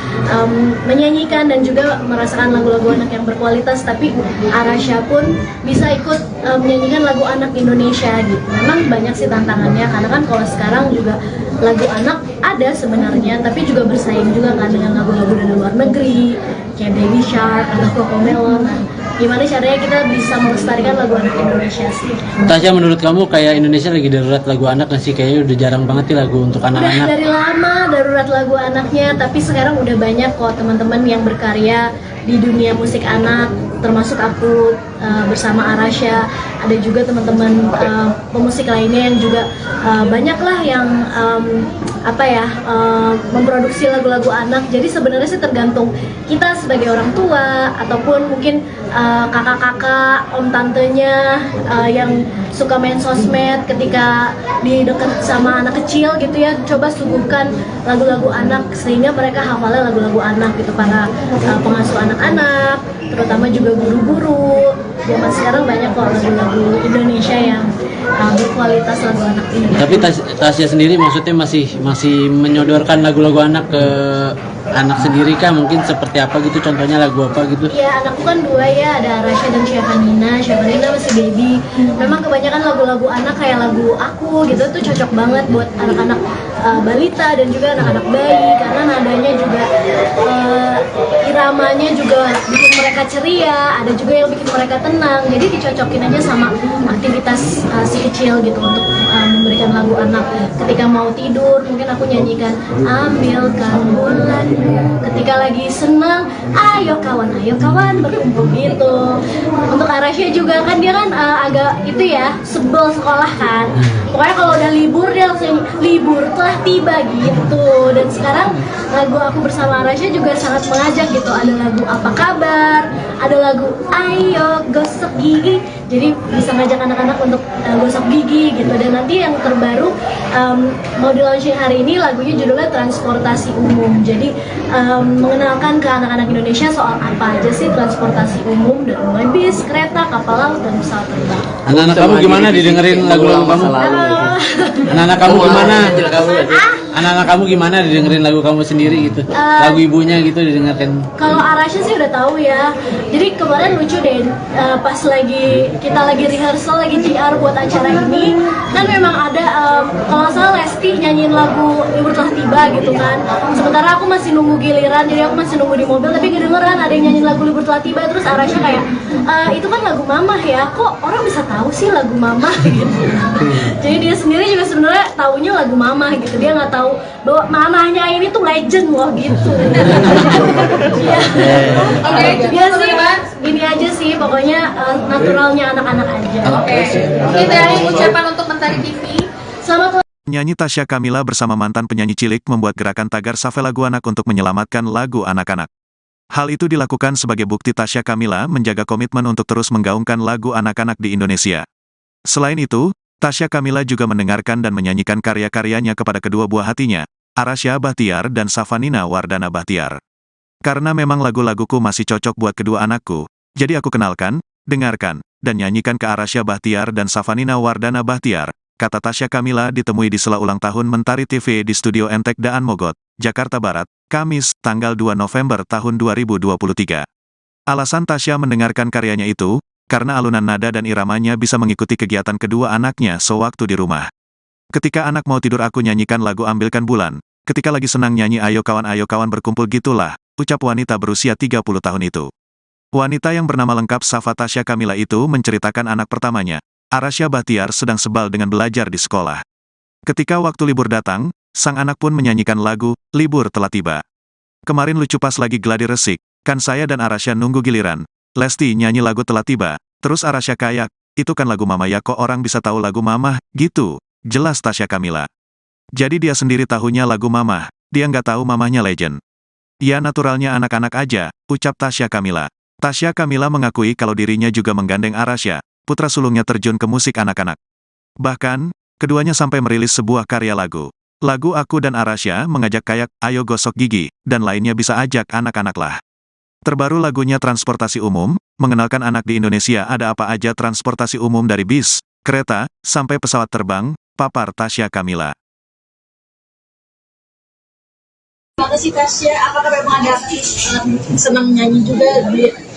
menyanyikan dan juga merasakan lagu-lagu anak yang berkualitas. Tapi Arasha pun bisa ikut menyanyikan lagu anak Indonesia gitu. Memang banyak sih tantangannya, karena kan kalau sekarang juga lagu anak ada sebenarnya, tapi juga bersaing juga kan dengan lagu-lagu dari luar negeri kayak Baby Shark atau Cocomelon. Gimana caranya kita bisa melestarikan lagu anak Indonesia sih? Tasya, menurut kamu kayak Indonesia lagi darurat lagu anak nggak sih? Kayaknya udah jarang banget nih lagu untuk Udah anak-anak. dari lama darurat lagu anaknya, tapi sekarang udah banyak kok teman-teman yang berkarya di dunia musik anak, termasuk aku bersama Arasha. Ada juga teman-teman pemusik lainnya yang juga banyak lah yang memproduksi lagu-lagu anak. Jadi sebenarnya sih tergantung kita sebagai orang tua, ataupun mungkin kakak-kakak, om tantenya yang suka main sosmed, ketika di dekat sama anak kecil gitu ya, coba suguhkan lagu-lagu anak sehingga mereka hafalnya lagu-lagu anak gitu. Para pengasuh anak-anak, terutama juga guru-guru, zaman sekarang banyak kok lagu-lagu Indonesia yang berkualitas lagu anak ini. Tapi Tasya sendiri maksudnya masih menyodorkan lagu-lagu anak ke anak sendiri kah? Mungkin seperti apa gitu, contohnya lagu apa gitu? Iya, anakku kan 2 ya, ada Arasha dan Syafanina. Syafanina masih baby. Memang kebanyakan lagu-lagu anak kayak lagu aku gitu tuh cocok banget buat anak-anak balita dan juga anak-anak bayi, karena nadanya juga iramanya juga bikin mereka ceria, ada juga yang bikin mereka tenang. Jadi dicocokin aja sama aktivitas si kecil gitu untuk memberikan lagu anak. Ketika mau tidur mungkin aku nyanyikan ambilkan bulan, ketika lagi senang ayo kawan berkumpul gitu. Untuk Arasya juga kan dia kan agak itu ya, sebel sekolah kan, pokoknya kalau udah libur dia langsung libur telah tiba gitu. Dan sekarang lagu aku bersama Arasya juga sangat mengajak gitu, ada lagu apa kabar, ada lagu ayo gosok gigi, jadi bisa ngajak anak-anak untuk gosok gigi gitu. Dan nanti yang terbaru mau di launching hari ini, lagunya judulnya transportasi umum, jadi mengenalkan ke anak-anak Indonesia soal apa aja sih transportasi umum, dari mulai bis, kereta, kapal laut, dan pesawat terbang. Anak-anak kamu gimana didengerin lagu-lagu kamu? Anak-anak kamu gimana? Anak-anak kamu gimana didengerin lagu kamu sendiri gitu? Lagu ibunya gitu didengarkan? Kalau Arasya sih udah tahu ya. Jadi kemarin lucu deh, pas kita lagi rehearsal, lagi JR buat acara ini, kan memang ada kalau nggak salah Lesti nyanyiin lagu Libur Telah Tiba gitu kan. Sementara aku masih nunggu giliran, jadi aku masih nunggu di mobil, tapi kedengeran ada yang nyanyiin lagu Libur Telah Tiba. Terus Arasya kayak, itu kan lagu Mamah ya, kok orang bisa tahu sih lagu Mamah gitu. Jadi dia sendiri juga sebenarnya taunya lagu Mamah gitu, dia nggak tahu bahwa mamahnya ini tuh legend loh gitu. Iya. Oke, dia sih gini aja sih, pokoknya naturalnya anak-anak aja. Oke, dari ucapan untuk Mentari TV. Selamat Penyanyi Tasya Kamila bersama mantan penyanyi cilik membuat gerakan tagar Safe Lagu Anak untuk menyelamatkan lagu anak-anak. Hal itu dilakukan sebagai bukti Tasya Kamila menjaga komitmen untuk terus menggaungkan lagu anak-anak di Indonesia. Selain itu, Tasya Kamila juga mendengarkan dan menyanyikan karya-karyanya kepada kedua buah hatinya, Arasya Bahtiar dan Safanina Wardana Bahtiar. Karena memang lagu-laguku masih cocok buat kedua anakku, jadi aku kenalkan, dengarkan, dan nyanyikan ke Arasya Bahtiar dan Safanina Wardana Bahtiar, kata Tasya Kamila ditemui di sela ulang tahun Mentari TV di Studio Entek Daan Mogot, Jakarta Barat, Kamis, tanggal 2 November tahun 2023. Alasan Tasya mendengarkan karyanya itu, karena alunan nada dan iramanya bisa mengikuti kegiatan kedua anaknya sewaktu di rumah. Ketika anak mau tidur aku nyanyikan lagu Ambilkan Bulan, ketika lagi senang nyanyi ayo kawan berkumpul gitulah, ucap wanita berusia 30 tahun itu. Wanita yang bernama lengkap Safa Tasya Kamila itu menceritakan anak pertamanya, Arasya Bahtiar, sedang sebal dengan belajar di sekolah. Ketika waktu libur datang, sang anak pun menyanyikan lagu, Libur Telah Tiba. Kemarin lucu pas lagi gladi resik, kan saya dan Arasya nunggu giliran, Lesti nyanyi lagu Telah Tiba, terus Arasya kayak, itu kan lagu Mama ya, kok orang bisa tahu lagu Mama, gitu, jelas Tasya Kamila. Jadi dia sendiri tahunya lagu Mama, dia nggak tahu mamahnya legend. Ya naturalnya anak-anak aja, ucap Tasya Kamila. Tasya Kamila mengakui kalau dirinya juga menggandeng Arasya, putra sulungnya terjun ke musik anak-anak. Bahkan, keduanya sampai merilis sebuah karya lagu. Lagu Aku dan Arasya mengajak kayak, ayo gosok gigi, dan lainnya bisa ajak anak-anak lah. Terbaru lagunya Transportasi Umum, mengenalkan anak di Indonesia ada apa aja transportasi umum dari bis, kereta, sampai pesawat terbang, papar Tasya Kamila. Gimana sih Tasya? Apakah memang ada senang nyanyi juga?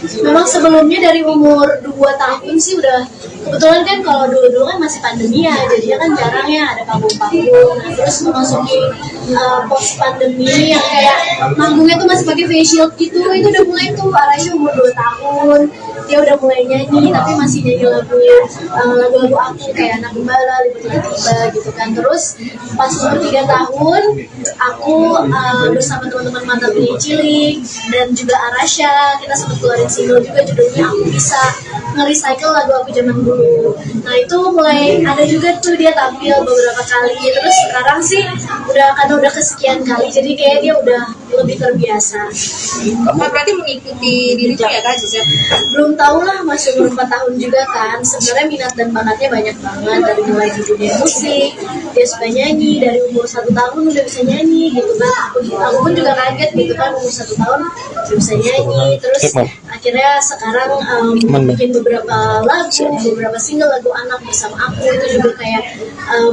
Memang sebelumnya dari umur 2 tahun sih udah, kebetulan kan kalau dulu kan masih pandemi ya, jadinya kan jarang ya ada panggung-panggung. Nah, terus memasuki post pandemi yang kayak manggungnya tuh masih pakai face shield gitu, itu udah mulai tuh Arasya umur 2 tahun dia udah mulai nyanyi, tapi masih nyanyi lagu-lagu aku kayak Anak Gembala, Libur Telah Tiba gitu kan. Terus pas umur 3 tahun aku bersama teman-teman mantan penyanyi cilik dan juga Arasya, kita sempat keluarin single juga judulnya Aku Bisa, nge-recycle lagu aku zaman dulu. Nah itu mulai ada juga tuh dia tampil beberapa kali. Terus sekarang sih karena udah kesekian kali, jadi kayak dia udah lebih terbiasa. Kamu berarti mengikuti dirinya ya Kak Gisel? Belum tahu lah, masih umur 4 tahun juga kan. Sebenarnya minat dan bakatnya banyak banget, dari mulai di dunia musik, dia suka nyanyi, dari umur 1 tahun udah bisa nyanyi gitu kan. Aku pun juga kaget gitu kan, umur 1 tahun udah bisa nyanyi. Terus akhirnya sekarang bikin beberapa lagu, beberapa single lagu anak bersama aku. Itu juga kayak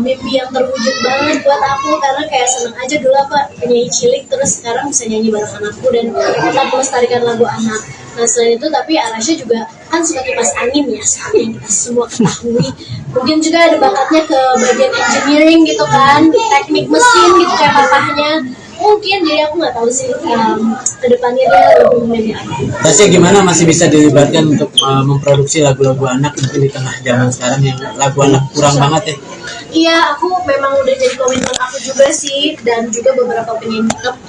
mimpi yang terwujud banget buat aku, karena kayak seneng aja dulu apa penyanyi cilik, terus sekarang bisa nyanyi bareng anakku dan tetap melestarikan lagu anak. Nah selain itu, tapi Arasya juga kan suka kipas angin ya, seperti yang kita semua ketahui. Mungkin juga ada bakatnya ke bagian engineering gitu kan, teknik mesin gitu kayak papahnya. mungkin, jadi aku nggak tahu sih kedepannya dia lebih memilih apa. Tasya gimana masih bisa dilibatkan untuk memproduksi lagu-lagu anak mungkin di tengah zaman sekarang yang lagu anak kurang banget ya? Iya, aku memang udah jadi komitmen aku juga sih, dan juga beberapa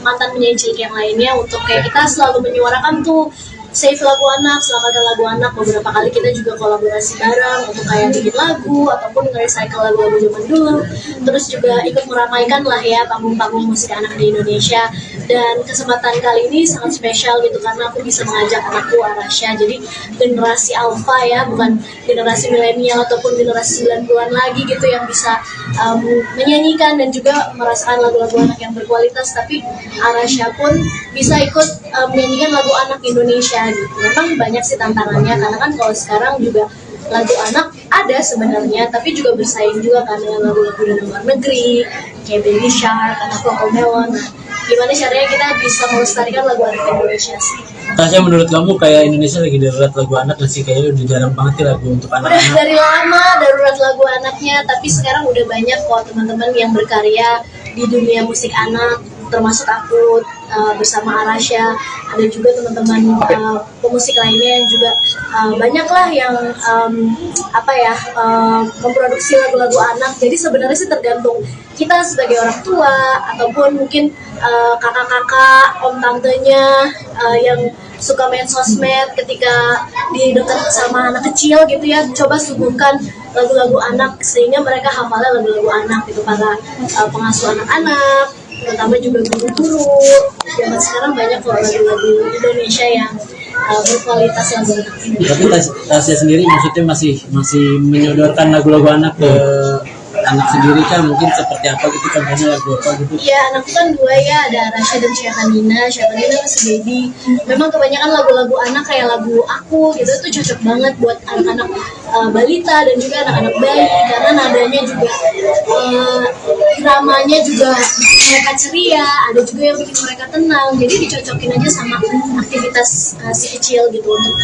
mantan penyanyi cilik yang lainnya untuk kayak kita selalu menyuarakan tuh save lagu anak, selamatkan lagu anak. Beberapa kali kita juga kolaborasi bareng untuk kayak bikin lagu ataupun nge-recycle lagu-lagu zaman dulu. Terus juga ikut meramaikan lah ya panggung-panggung musik anak di Indonesia. Dan kesempatan kali ini sangat spesial gitu karena aku bisa mengajak anakku Arasha. Jadi generasi alpha ya, bukan generasi milenial ataupun generasi 90-an lagi gitu yang bisa menyanyikan dan juga merasakan lagu-lagu anak yang berkualitas. Tapi Arasha pun bisa ikut menyanyikan lagu anak Indonesia gitu. Memang banyak sih tantangannya karena kan kalau sekarang juga lagu anak ada sebenarnya, tapi juga bersaing juga kan dengan lagu-lagu dari luar negeri kayak Baby Shark atau Cocomelon. Nah, gimana caranya kita bisa melestarikan lagu anak Indonesia sih? Tasya, menurut kamu kayak Indonesia lagi darurat lagu anak nggak sih? Kayaknya udah jarang banget ya lagu untuk Udah anak-anak. dari lama darurat lagu anaknya, tapi sekarang udah banyak kok teman-teman yang berkarya di dunia musik anak, termasuk aku bersama Arasha. Ada juga teman-teman pemusik lainnya yang juga banyak lah yang memproduksi lagu-lagu anak. Jadi sebenarnya sih tergantung kita sebagai orang tua ataupun mungkin kakak-kakak, om tantenya yang suka main sosmed ketika di dekat sama anak kecil gitu ya, coba suguhkan lagu-lagu anak sehingga mereka hafalnya lagu-lagu anak gitu. Para pengasuh anak-anak, terutama juga guru-guru zaman sekarang banyak kok lagu-lagu Indonesia yang berkualitas lagu anak ini. Tapi Tasya sendiri maksudnya masih menyodorkan lagu-lagu anak ke anak sendiri kan, mungkin seperti apa gitu, contohnya lagu apa gitu? Iya, anakku kan dua ya, ada Arasha dan Syakanina. Syakanina masih baby. Memang kebanyakan lagu-lagu anak kayak lagu aku gitu itu cocok banget buat anak-anak balita dan juga anak-anak bayi karena nadanya juga dramanya juga mereka ceria, ada juga yang bikin mereka tenang. Jadi dicocokin aja sama aktivitas si kecil gitu untuk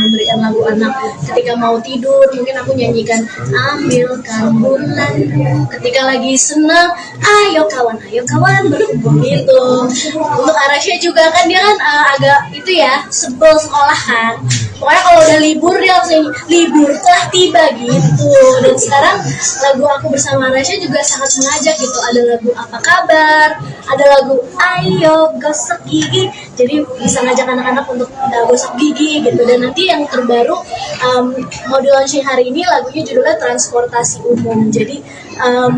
memberikan lagu anak. Ketika mau tidur mungkin aku nyanyikan ambilkan bulan, ketika lagi senang ayo kawan berkumpul gitu. Untuk Arasha juga kan dia kan agak itu ya, sebel sekolah kan, pokoknya kalau udah libur dia langsung libur telah tiba gitu. Dan sekarang lagu aku bersama Arasha juga sangat mengajak gitu, ada lagu apa kabar, ada lagu ayo gosok gigi, jadi bisa ngajak anak-anak untuk gosok gigi gitu. Dan nanti yang terbaru mau di launching hari ini, lagunya judulnya transportasi umum. Jadi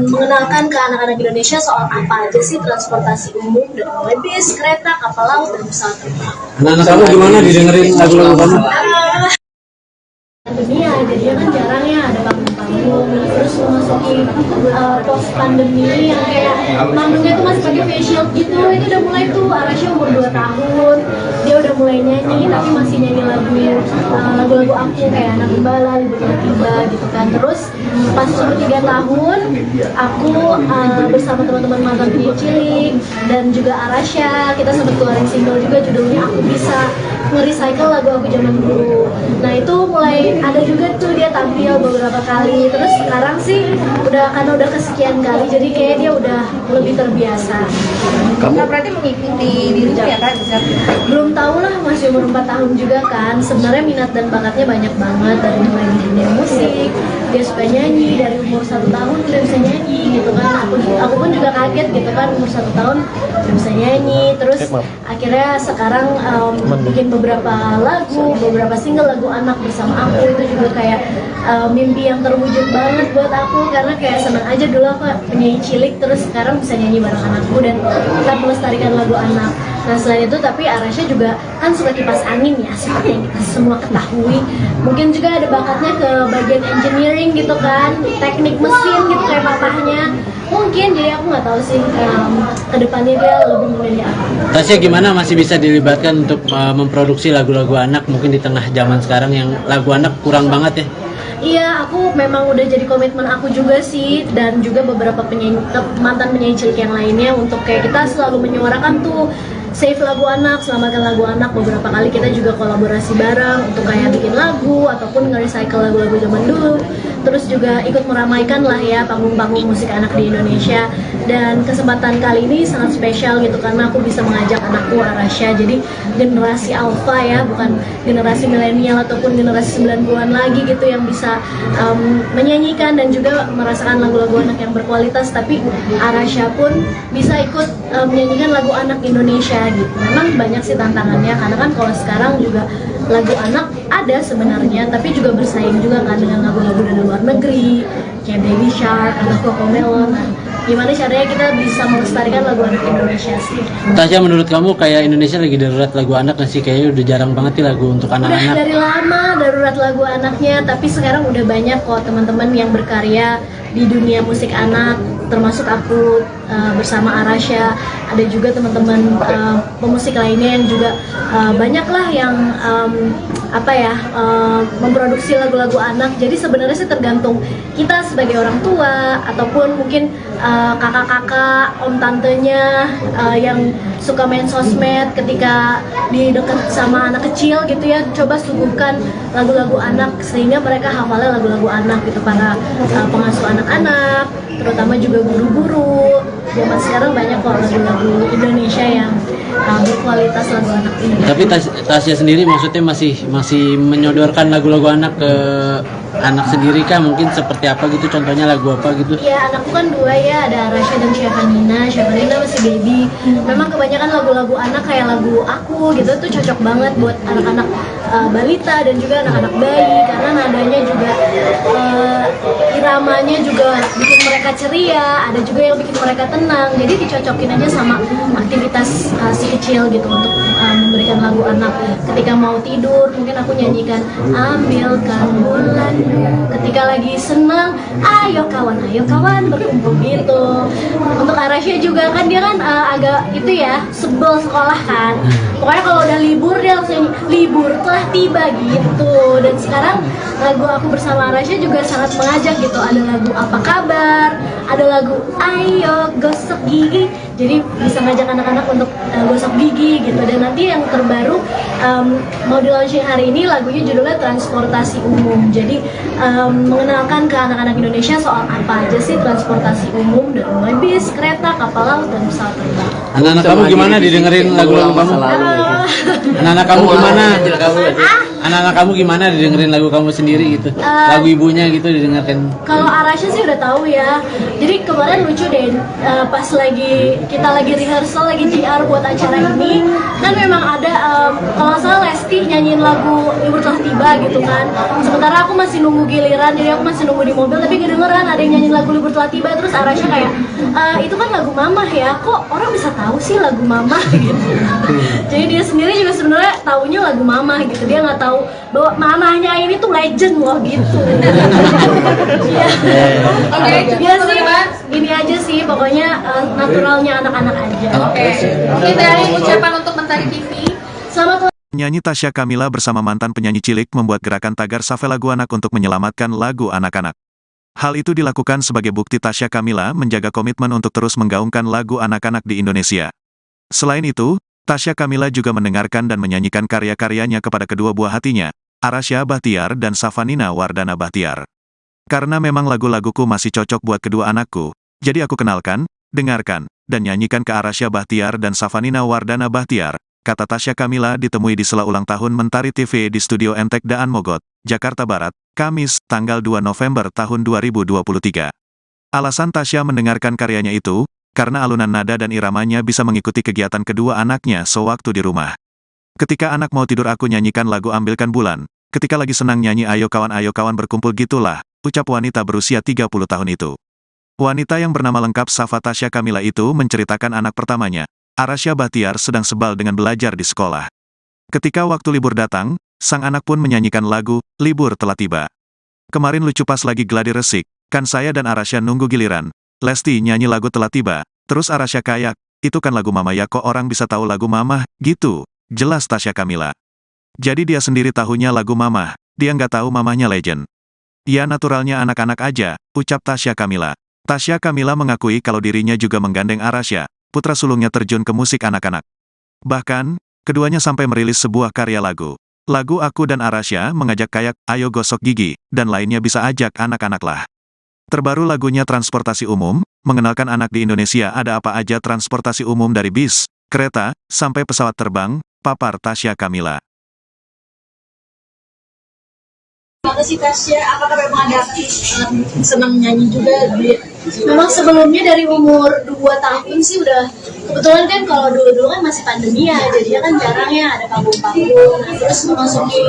mengenalkan ke anak-anak Indonesia soal apa aja sih transportasi umum, dari mulai bis, kereta, kapal laut, dan pesawat terbang. Anak-anak kamu gimana didengerin lagu-lagu kamu? Pandemi ya, jadinya kan jarang ya ada panggung-panggung. Terus memasuki post pandemi yang kayak panggungnya tuh masih pakai face shield gitu. Itu udah mulai tuh, Arasha umur 2 tahun dia udah mulai nyanyi, tapi masih nyanyi lagu-lagu aku kayak Anak Gembala, Libur Tiba gitu kan. Terus pas umur 3 tahun aku bersama teman-teman mantan penyanyi cilik dan juga Arasha, kita sempat keluarin single juga judulnya Aku Bisa, nge-recycle lagu aku zaman dulu. Nah itu mulai ada juga tuh dia tampil beberapa kali. Terus sekarang sih karena udah kesekian kali, jadi kayak dia udah lebih terbiasa. Nah, berarti mengikuti dirimu ya Kak? Belum tahu lah, masih umur 4 tahun juga kan. Sebenarnya minat dan bakatnya banyak banget, dari mulai di dunia musik, dia suka nyanyi, dari umur 1 tahun udah bisa nyanyi gitu kan. Aku pun juga kaget gitu kan, umur 1 tahun udah bisa nyanyi. Terus akhirnya sekarang bikin beberapa lagu, beberapa single lagu anak bersama aku. Itu juga kayak mimpi yang terwujud banget buat aku, karena kayak senang aja dulu aku penyanyi cilik, terus sekarang bisa nyanyi bareng anakku dan tetap melestarikan lagu anak. Nah selain itu, tapi Arasha juga kan suka kipas angin ya, seperti yang kita semua ketahui. Mungkin juga ada bakatnya ke bagian engineering gitu kan, teknik mesin gitu kayak papahnya. Mungkin, jadi aku nggak tahu sih kedepannya dia lebih memilih apa. Tasya gimana masih bisa dilibatkan untuk memproduksi lagu-lagu anak mungkin di tengah zaman sekarang yang lagu anak kurang banget ya? Iya, aku memang udah jadi komitmen aku juga sih, dan juga beberapa mantan penyanyi cilik yang lainnya untuk kayak kita selalu menyuarakan tuh save lagu anak, selamatkan lagu anak. Beberapa kali kita juga kolaborasi bareng untuk kayak bikin lagu ataupun nge-recycle lagu-lagu zaman dulu. Terus juga ikut meramaikan lah ya panggung-panggung musik anak di Indonesia. Dan kesempatan kali ini sangat spesial gitu karena aku bisa mengajak anakku Arasha, jadi generasi alpha ya, bukan generasi milenial ataupun generasi 90-an lagi gitu yang bisa menyanyikan dan juga merasakan lagu-lagu anak yang berkualitas, tapi Arasha pun bisa ikut menyanyikan lagu anak Indonesia gitu. Memang banyak sih tantangannya karena kan kalau sekarang juga lagu anak ada sebenarnya, tapi juga bersaing juga kan dengan lagu-lagu dari luar negeri kayak Baby Shark atau Cocomelon. Gimana caranya kita bisa melestarikan lagu anak Indonesia sih? Tasya, menurut kamu kayak Indonesia lagi darurat lagu anak nggak sih? Kayaknya udah jarang banget nih lagu untuk Udah anak-anak. dari lama darurat lagu anaknya, tapi sekarang udah banyak kok teman-teman yang berkarya di dunia musik anak, termasuk aku bersama Arasha. Ada juga teman-teman pemusik lainnya yang juga banyak lah yang memproduksi lagu-lagu anak. Jadi sebenarnya sih tergantung kita sebagai orang tua ataupun mungkin kakak-kakak, om tantenya yang suka main sosmed ketika di dekat sama anak kecil gitu ya, coba suguhkan lagu-lagu anak sehingga mereka hafalnya lagu-lagu anak gitu. Para pengasuh anak-anak, terutama juga guru-guru zaman sekarang banyak kok lagu-lagu Indonesia yang berkualitas lagu anak ini. Tapi Tasya sendiri maksudnya masih menyodorkan lagu-lagu anak ke anak sendiri kah? Mungkin seperti apa gitu? Contohnya lagu apa gitu? Iya, anakku kan dua ya, ada Arasha dan Syafanina. Syafanina masih baby. Memang kebanyakan lagu-lagu anak kayak lagu aku gitu tuh cocok banget buat anak-anak balita dan juga anak-anak bayi karena nadanya juga iramanya juga bikin mereka ceria, ada juga yang bikin mereka tenang. Jadi dicocokin aja sama aktivitas si kecil gitu untuk memberikan lagu anak. Ketika mau tidur mungkin aku nyanyikan ambilkan bulan, ketika lagi senang ayo kawan berkumpul gitu. Untuk Arasha juga kan dia kan agak itu ya, sebel sekolah kan, pokoknya kalau udah libur dia langsung libur telah tiba gitu. Dan sekarang lagu aku bersama Arasha juga sangat mengajak gitu, ada lagu apa kabar, ada lagu ayo gosok gigi, jadi bisa ngajak anak-anak untuk gosok gigi gitu. Dan nanti yang terbaru mau di launching hari ini, lagunya judulnya transportasi umum, jadi mengenalkan ke anak-anak Indonesia soal apa aja sih transportasi umum, dari mulai bis, kereta, kapal laut, dan pesawat terbang. Anak-anak kamu gimana didengerin lagu-lagu kamu? Anak-anak kamu gimana? Anak-anak kamu gimana didengerin lagu kamu sendiri gitu? Lagu ibunya gitu didengarkan? Kalau Arasha sih udah tahu ya. Jadi kemarin lucu deh, pas kita lagi rehearsal, lagi JR buat acara ini, kan memang ada kalau nggak salah Lesti nyanyiin lagu Libur Telah Tiba gitu kan. Sementara aku masih nunggu giliran, jadi aku masih nunggu di mobil, tapi kedengeran ada yang nyanyiin lagu Libur Telah Tiba. Terus Arasha kayak, itu kan lagu Mama ya, kok orang bisa tahu sih lagu Mama gitu. Jadi dia sendiri juga sebenarnya taunya lagu Mama gitu, dia nggak tahu bahwa mamanya ini tuh legend loh gitu. Oke, Ya sih, ini aja sih pokoknya naturalnya anak-anak aja. Mungkin dari ucapan untuk Mentari TV. Selamat Penyanyi Tasya Kamila bersama mantan penyanyi cilik membuat gerakan tagar Save Lagu Anak untuk menyelamatkan lagu anak-anak. Hal itu dilakukan sebagai bukti Tasya Kamila menjaga komitmen untuk terus menggaungkan lagu anak-anak di Indonesia. Selain itu, Tasya Kamila juga mendengarkan dan menyanyikan karya-karyanya kepada kedua buah hatinya, Arasha Bahtiar dan Safanina Wardana Bahtiar. Karena memang lagu-laguku masih cocok buat kedua anakku, jadi aku kenalkan, dengarkan, dan nyanyikan ke Arasha Bahtiar dan Safanina Wardana Bahtiar, kata Tasya Kamila ditemui di sela ulang tahun Mentari TV di Studio Entek Daan Mogot, Jakarta Barat, Kamis, tanggal 2 November tahun 2023. Alasan Tasya mendengarkan karyanya itu, karena alunan nada dan iramanya bisa mengikuti kegiatan kedua anaknya sewaktu di rumah. Ketika anak mau tidur aku nyanyikan lagu Ambilkan Bulan, ketika lagi senang nyanyi ayo kawan berkumpul gitulah, ucap wanita berusia 30 tahun itu. Wanita yang bernama lengkap Safa Tasya Kamila itu menceritakan anak pertamanya, Arasha Bahtiar sedang sebal dengan belajar di sekolah. Ketika waktu libur datang, sang anak pun menyanyikan lagu, Libur Telah Tiba. Kemarin lucu pas lagi gladi resik, kan saya dan Arasha nunggu giliran, Lesti nyanyi lagu Telah Tiba, terus Arasha kayak, itu kan lagu Mama ya kok orang bisa tahu lagu Mama, gitu, jelas Tasya Kamila. Jadi dia sendiri tahunya lagu Mama, dia nggak tahu mamanya legend. Ya naturalnya anak-anak aja, ucap Tasya Kamila. Tasya Kamila mengakui kalau dirinya juga menggandeng Arasha, putra sulungnya terjun ke musik anak-anak. Bahkan, keduanya sampai merilis sebuah karya lagu. Lagu Aku dan Arasya mengajak kayak Ayo Gosok Gigi, dan lainnya bisa ajak anak-anak lah. Terbaru lagunya Transportasi Umum, mengenalkan anak di Indonesia ada apa aja transportasi umum dari bis, kereta, sampai pesawat terbang, papar Tasya Kamila. Apa sih Tasya? Apakah memang ada senang nyanyi juga? Memang sebelumnya dari umur 2 tahun sih udah, kebetulan kan kalau dulu kan masih pandemi ya, jadinya kan jarang ya ada panggung-panggung. Nah, terus memasuki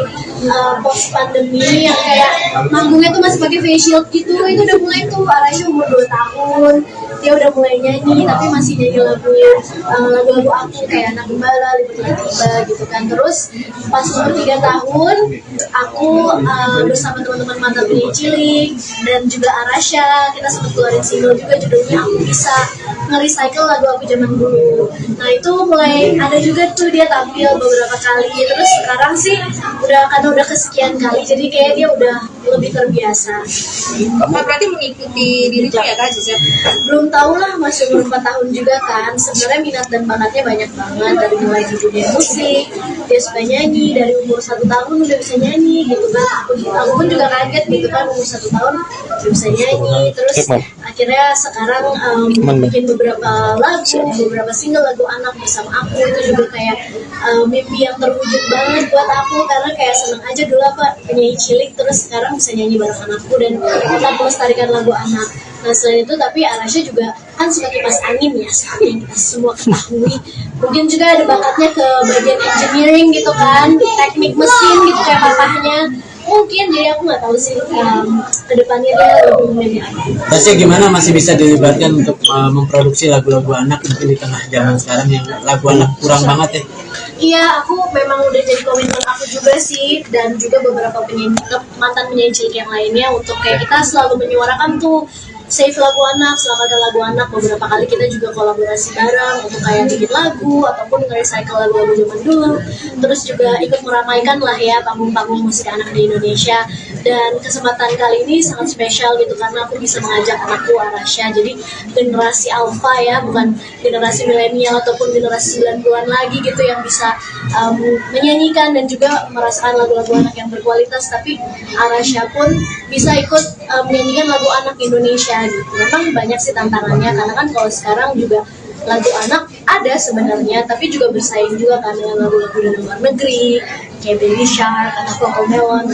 post pandemi yang kayak manggungnya tuh masih pakai face shield gitu, itu udah mulai tuh Arasya umur 2 tahun. Dia udah mulai nyanyi, tapi masih nyanyi lagu-lagu aku kayak Anak Gembala, Libu Tiba-Tiba gitu kan. Terus pas umur 3 tahun, aku bersama teman-teman mantan penyanyi cilik dan juga Arasya, kita sempat keluarin single juga judulnya Aku Bisa, nge-recycle lagu aku zaman dulu. Nah itu mulai ada juga tuh dia tampil beberapa kali. Terus sekarang sih karena udah kesekian kali, jadi kayak dia udah lebih terbiasa. Berarti mengikuti dirinya ya Kak Ziza? Belum tahu lah, masih umur 4 tahun juga kan. Sebenarnya minat dan bakatnya banyak banget, dari mulai di dunia musik, dia suka nyanyi, dari umur 1 tahun udah bisa nyanyi gitu kan. Aku pun juga kaget gitu kan, umur 1 tahun udah bisa nyanyi. Terus akhirnya sekarang bikin beberapa lagu, beberapa single lagu anak bersama aku, itu juga kayak mimpi yang terwujud banget buat aku, karena kayak seneng aja dulu apa penyanyi cilik, terus sekarang bisa nyanyi bareng anakku dan tetap melestarikan lagu anak. Nah selain itu, tapi Arasya juga kan suka kipas angin ya, seperti yang kita semua ketahui. Mungkin juga ada bakatnya ke bagian engineering gitu kan, teknik mesin gitu kayak papahnya. Mungkin, jadi aku nggak tahu sih kedepannya dia lebih memilih apa. Tasya gimana masih bisa dilibatkan untuk memproduksi lagu-lagu anak mungkin di tengah zaman sekarang yang lagu anak kurang banget ya? Iya, aku memang udah jadi komitmen aku juga sih, dan juga beberapa mantan penyanyi cilik yang lainnya, untuk kayak kita selalu menyuarakan tuh save lagu anak, selamatkan lagu anak. Beberapa kali kita juga kolaborasi bareng untuk kayak bikin lagu ataupun nge-recycle lagu-lagu zaman dulu. Terus juga ikut meramaikan lah ya panggung-panggung musik anak di Indonesia. Dan kesempatan kali ini sangat spesial gitu, karena aku bisa mengajak anakku Arasya, jadi generasi alpha ya, bukan generasi milenial ataupun generasi 90-an lagi gitu yang bisa menyanyikan dan juga merasakan lagu-lagu anak yang berkualitas. Tapi Arasya pun bisa ikut menyanyikan lagu anak Indonesia gitu. Memang banyak sih tantangannya, karena kan kalau sekarang juga lagu anak ada sebenarnya, tapi juga bersaing juga kan dengan lagu-lagu dari luar negeri kayak Baby Shark atau Cocomelon.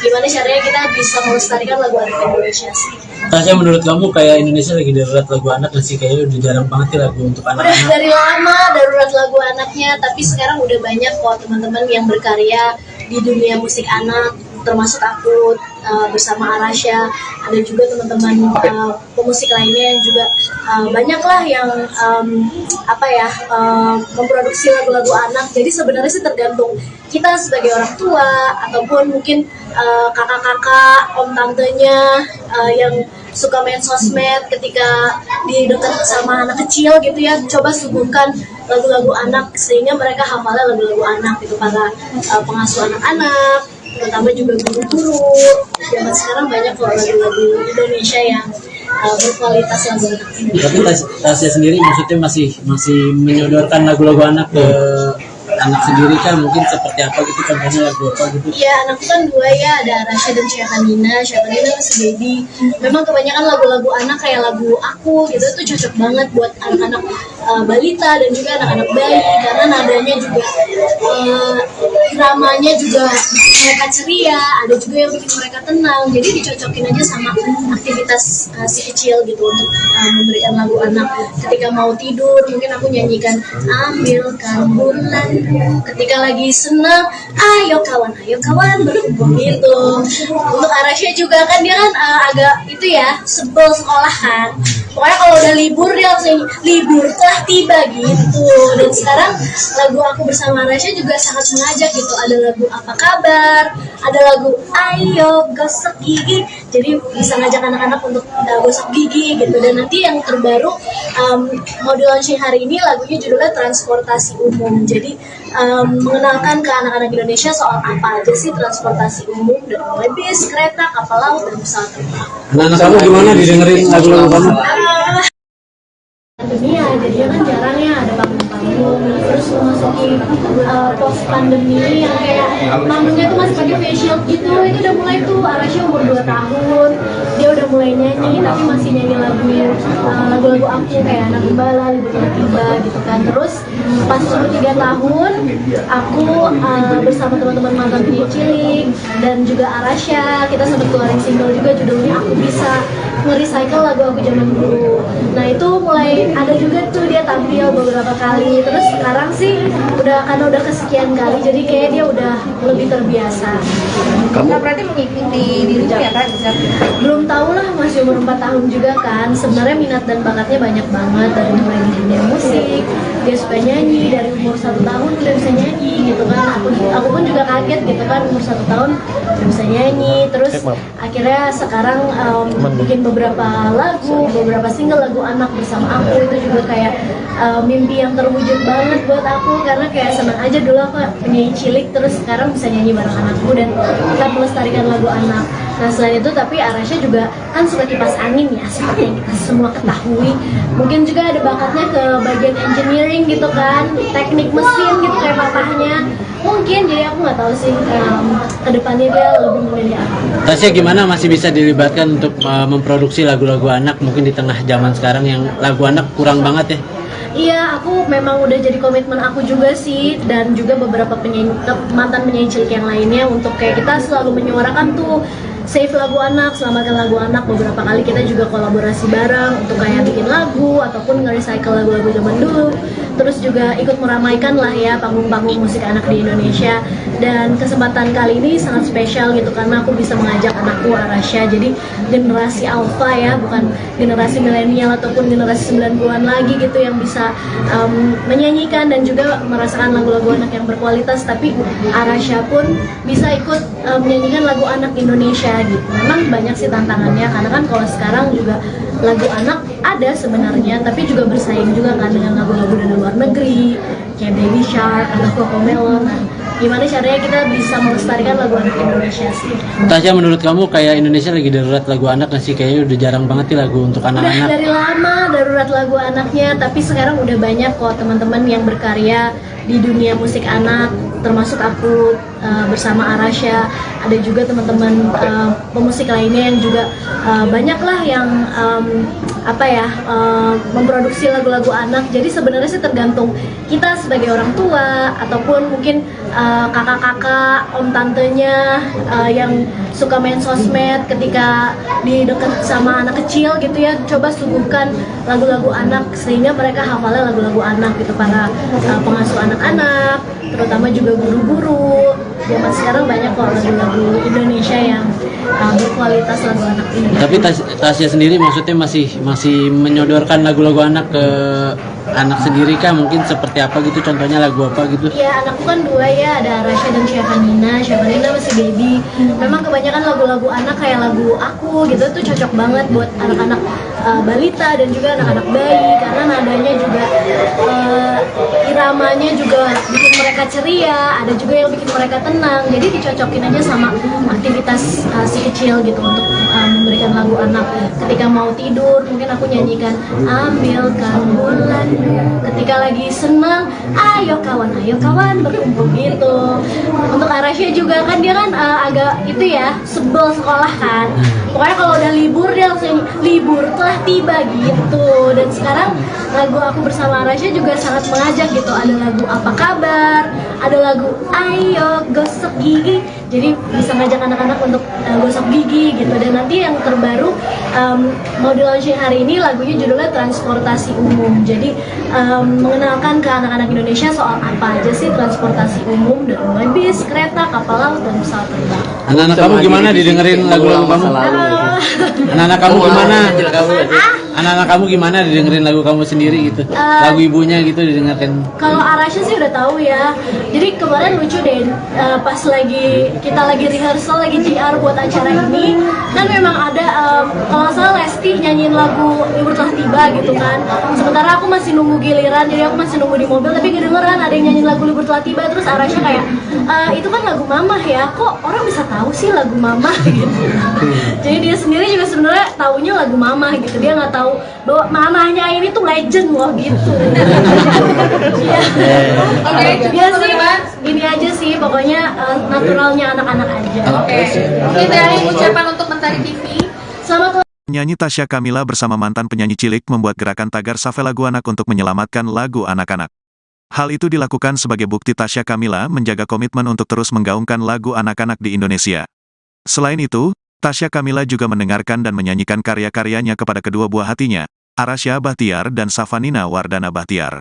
Gimana caranya kita bisa melestarikan lagu anak Indonesia sih? Tasya, menurut kamu kayak Indonesia lagi darurat lagu anak nggak sih? Kayaknya udah jarang banget ya lagu untuk Udah anak-anak. dari lama darurat lagu anaknya, tapi sekarang udah banyak kok teman-teman yang berkarya di dunia musik anak, termasuk aku bersama Arasya. Ada juga teman-teman pemusik lainnya yang juga banyak lah yang memproduksi lagu-lagu anak. Jadi sebenarnya sih tergantung kita sebagai orang tua ataupun mungkin kakak-kakak, om tantenya yang suka main sosmed ketika di dekat sama anak kecil gitu ya, coba suguhkan lagu-lagu anak sehingga mereka hafalnya lagu-lagu anak gitu. Para pengasuh anak-anak, terutama juga guru-guru zaman sekarang banyak kok lagu-lagu Indonesia yang berkualitas lagu anak ini. Tapi Tasya sendiri maksudnya masih menyodorkan lagu-lagu anak ke anak sendiri kan, mungkin seperti apa gitu, contohnya lagu apa gitu? Iya, anakku kan 2 ya, ada Arasya dan Syafanina. Syafanina masih baby. Memang kebanyakan lagu-lagu anak kayak lagu aku gitu tuh cocok banget buat anak-anak balita dan juga anak-anak bayi, karena nadanya juga dramanya juga bikin mereka ceria, ada juga yang bikin mereka tenang. Jadi dicocokin aja sama aktivitas si kecil gitu untuk memberikan lagu anak. Ketika mau tidur mungkin aku nyanyikan Ambilkan Bulan, ketika lagi senang ayo kawan berkumpul gitu. Untuk Arasya juga kan dia kan agak itu ya, sebel sekolah kan, pokoknya kalau udah libur dia langsung libur telah tiba gitu. Dan sekarang lagu aku bersama Arasya juga sangat mengajak gitu, ada lagu Apa Kabar, ada lagu Ayo Gosok Gigi, jadi bisa ngajak anak-anak untuk gosok gigi gitu. Dan nanti yang terbaru mau di launching hari ini, lagunya judulnya Transportasi Umum. Jadi mengenalkan ke anak-anak Indonesia soal apa aja sih transportasi umum, dari mulai bis, kereta, kapal laut, dan pesawat terbang. Anak-anak kamu gimana didengerin lagu-lagu kamu? Pandemi ya, jadinya kan jarang ya ada panggung-panggung bingung, terus memasuki post pandemi yang kayak manggungnya tuh masih pakai face shield gitu. Itu udah mulai tuh Arasha umur 2 tahun, dia udah mulai nyanyi tapi masih nyanyi lagu-lagu aku kayak Anak Gembala, Libur Telah Tiba gitu kan. Terus pas umur 3 tahun aku bersama teman-teman mantan penyanyi cilik dan juga Arasha, kita sempat keluarin single juga judulnya Aku Bisa, nge-recycle lagu aku zaman dulu. Nah itu mulai ada juga tuh dia tampil beberapa kali. Terus sekarang sih karena udah kesekian kali jadi kayak dia udah lebih terbiasa. Nah, berarti mengikuti dirimu ya Kak Zat? Belum tahu lah, masih umur 4 tahun juga kan. Sebenarnya minat dan bakatnya banyak banget dari mulai di dunia musik. Dia suka nyanyi dari umur 1 tahun udah bisa nyanyi gitu kan. Aku pun juga kaget gitu kan, umur 1 tahun udah bisa nyanyi. Terus akhirnya sekarang bikin beberapa lagu, beberapa single lagu anak bersama aku. Itu juga kayak mimpi yang terwujud banget buat aku karena kayak senang aja dulu aku penyanyi cilik terus sekarang bisa nyanyi bareng anakku dan kita melestarikan lagu anak. Nah selain itu tapi Arasha juga kan suka kipas angin ya seperti yang kita semua ketahui. Mungkin juga ada bakatnya ke bagian engineering gitu kan, teknik mesin gitu kayak papahnya. Mungkin jadi aku nggak tahu sih kedepannya dia lebih memilih apa. Tasya gimana masih bisa dilibatkan untuk memproduksi lagu-lagu anak mungkin di tengah zaman sekarang yang lagu anak kurang banget ya? Iya, aku memang udah jadi komitmen aku juga sih dan juga beberapa mantan penyanyi cilik yang lainnya untuk kayak kita selalu menyuarakan tuh save lagu anak, selamatkan lagu anak. Beberapa kali kita juga kolaborasi bareng untuk kayak bikin lagu ataupun nge-recycle lagu-lagu zaman dulu. Terus juga ikut meramaikan lah ya panggung-panggung musik anak di Indonesia. Dan kesempatan kali ini sangat spesial gitu karena aku bisa mengajak anakku Arasha. Jadi generasi alpha ya, bukan generasi milenial ataupun generasi 90-an lagi gitu yang bisa menyanyikan dan juga merasakan lagu-lagu anak yang berkualitas. Tapi Arasha pun bisa ikut menyanyikan lagu anak Indonesia gitu. Memang banyak sih tantangannya karena kan kalau sekarang juga lagu anak ada sebenarnya tapi juga bersaing juga kan dengan lagu-lagu dari luar negeri kayak Baby Shark atau Cocomelon. Nah, gimana caranya kita bisa melestarikan lagu anak Indonesia sih? Tasya menurut kamu kayak Indonesia lagi darurat lagu anak nggak sih? Kayaknya udah jarang banget nih lagu untuk Udah anak-anak. dari lama darurat lagu anaknya, tapi sekarang udah banyak kok teman-teman yang berkarya di dunia musik anak, termasuk aku bersama Arasha. Ada juga teman-teman pemusik lainnya yang juga banyaklah yang memproduksi lagu-lagu anak. Jadi sebenarnya sih tergantung kita sebagai orang tua ataupun mungkin kakak-kakak, om tantenya yang suka main sosmed ketika di dekat sama anak kecil gitu ya, coba suguhkan lagu-lagu anak sehingga mereka hafalnya lagu-lagu anak gitu. Para pengasuh anak-anak, terutama juga guru-guru. Zaman sekarang banyak kok lagu-lagu Indonesia yang berkualitas lagu anak ini. Tapi Tasya sendiri maksudnya masih menyodorkan lagu-lagu anak ke anak sendiri kah? Mungkin seperti apa gitu? Contohnya lagu apa gitu? Ya anakku kan 2 ya, ada Arasha dan Syafanina. Syafanina masih baby. Memang kebanyakan lagu-lagu anak kayak lagu aku gitu tuh cocok banget buat anak-anak balita dan juga anak-anak bayi karena nadanya juga iramanya juga bikin mereka ceria, ada juga yang bikin mereka tenang. Jadi dicocokin aja sama aktivitas si kecil gitu untuk memberikan lagu anak. Ketika mau tidur mungkin aku nyanyikan Ambilkan Bulan. Ketika lagi senang ayo kawan berkumpul gitu. Untuk Arasha juga kan dia kan agak itu ya sebel sekolah kan. Pokoknya kalau udah libur dia langsung libur telah tiba gitu. Dan sekarang lagu aku bersama Arasha juga sangat mengajak gitu. Ada lagu Apa Kabar, ada lagu Ayo Gosok Gigi. Jadi bisa ngajak anak-anak untuk gosok gigi gitu. Dan nanti yang terbaru mau di launching hari ini lagunya judulnya Transportasi Umum. Jadi mengenalkan ke anak-anak Indonesia soal apa aja sih transportasi umum dari mulai bis, kereta, kapal laut dan pesawat terbang. Anak-anak kamu gimana didengerin lagu-lagu kamu? Anak-anak kamu gimana? Anak-anak kamu gimana didengerin lagu kamu sendiri gitu? Lagu ibunya gitu didengarkan? Kalau Arasha sih udah tahu ya. Jadi kemarin lucu deh, pas kita lagi rehearsal, lagi JR buat acara ini, kan memang ada kalau nggak salah Lesti nyanyiin lagu Libur Telah Tiba gitu kan. Sementara aku masih nunggu giliran, jadi aku masih nunggu di mobil, tapi kedengeran ada yang nyanyiin lagu Libur Telah Tiba. Terus Arasha kayak, itu kan lagu Mama ya, kok orang bisa tahu sih lagu Mama gitu. Jadi dia sendiri juga sebenarnya taunya lagu Mama gitu, dia nggak tahu bahwa mamanya ini tuh legend loh gitu. Iya. Dia sih gini aja sih, pokoknya naturalnya anak-anak aja. Oke, terakhir ucapan untuk Mentari TV. Selamat Penyanyi Tasya Kamila bersama mantan penyanyi cilik membuat gerakan tagar Safe Lagu Anak untuk menyelamatkan lagu anak-anak. Hal itu dilakukan sebagai bukti Tasya Kamila menjaga komitmen untuk terus menggaungkan lagu anak-anak di Indonesia. Selain itu, Tasya Kamila juga mendengarkan dan menyanyikan karya-karyanya kepada kedua buah hatinya, Arasya Bahtiar dan Safanina Wardana Bahtiar.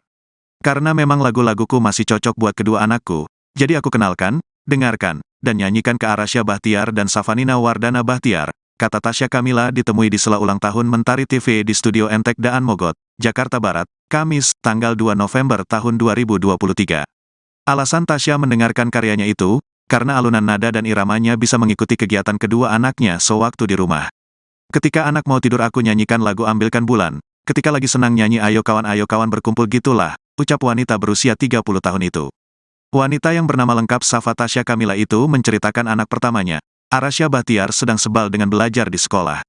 Karena memang lagu-laguku masih cocok buat kedua anakku, jadi aku kenalkan, dengarkan, dan nyanyikan ke Arasya Bahtiar dan Safanina Wardana Bahtiar, kata Tasya Kamila ditemui di sela ulang tahun Mentari TV di Studio Entek Daan Mogot, Jakarta Barat, Kamis, tanggal 2 November tahun 2023. Alasan Tasya mendengarkan karyanya itu, karena alunan nada dan iramanya bisa mengikuti kegiatan kedua anaknya sewaktu di rumah. Ketika anak mau tidur aku nyanyikan lagu Ambilkan Bulan, ketika lagi senang nyanyi ayo kawan berkumpul gitulah, ucap wanita berusia 30 tahun itu. Wanita yang bernama lengkap Safa Tasya Kamila itu menceritakan anak pertamanya, Arasya Bahtiar sedang sebal dengan belajar di sekolah.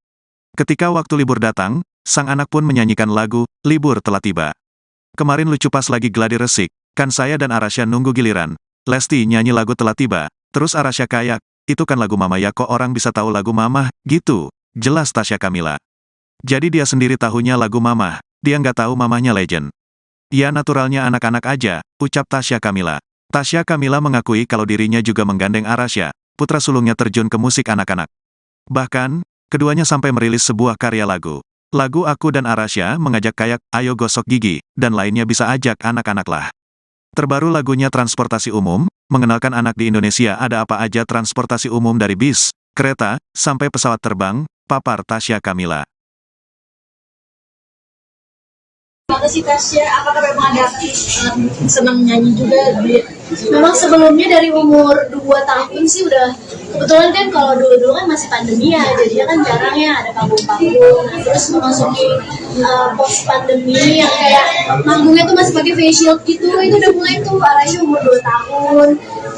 Ketika waktu libur datang, sang anak pun menyanyikan lagu, Libur Telah Tiba. Kemarin lucu pas lagi gladi resik, kan saya dan Arasya nunggu giliran. Lesti nyanyi lagu Telah Tiba, terus Arasya kayak, itu kan lagu Mama ya kok orang bisa tahu lagu Mama, gitu. Jelas Tasya Kamila. Jadi dia sendiri tahunya lagu Mama, dia nggak tahu mamanya legend. Ya naturalnya anak-anak aja, ucap Tasya Kamila. Tasya Kamila mengakui kalau dirinya juga menggandeng Arasya, putra sulungnya terjun ke musik anak-anak. Bahkan, keduanya sampai merilis sebuah karya lagu. Lagu Aku dan Arasya mengajak kayak, ayo gosok gigi, dan lainnya bisa ajak anak-anak lah. Terbaru lagunya Transportasi Umum, mengenalkan anak di Indonesia ada apa aja transportasi umum dari bis, kereta, sampai pesawat terbang, papar Tasya Kamila. Gimana sih Tasya? Apakah memang ada senang nyanyi juga? Memang sebelumnya dari umur 2 tahun sih udah, kebetulan kan kalau dulu kan masih pandemi ya, jadinya kan jarang ya ada panggung-panggung. Nah, terus memasuki post pandemi yang kayak manggungnya tuh masih pakai face shield gitu, itu udah mulai tuh Arasya umur 2 tahun,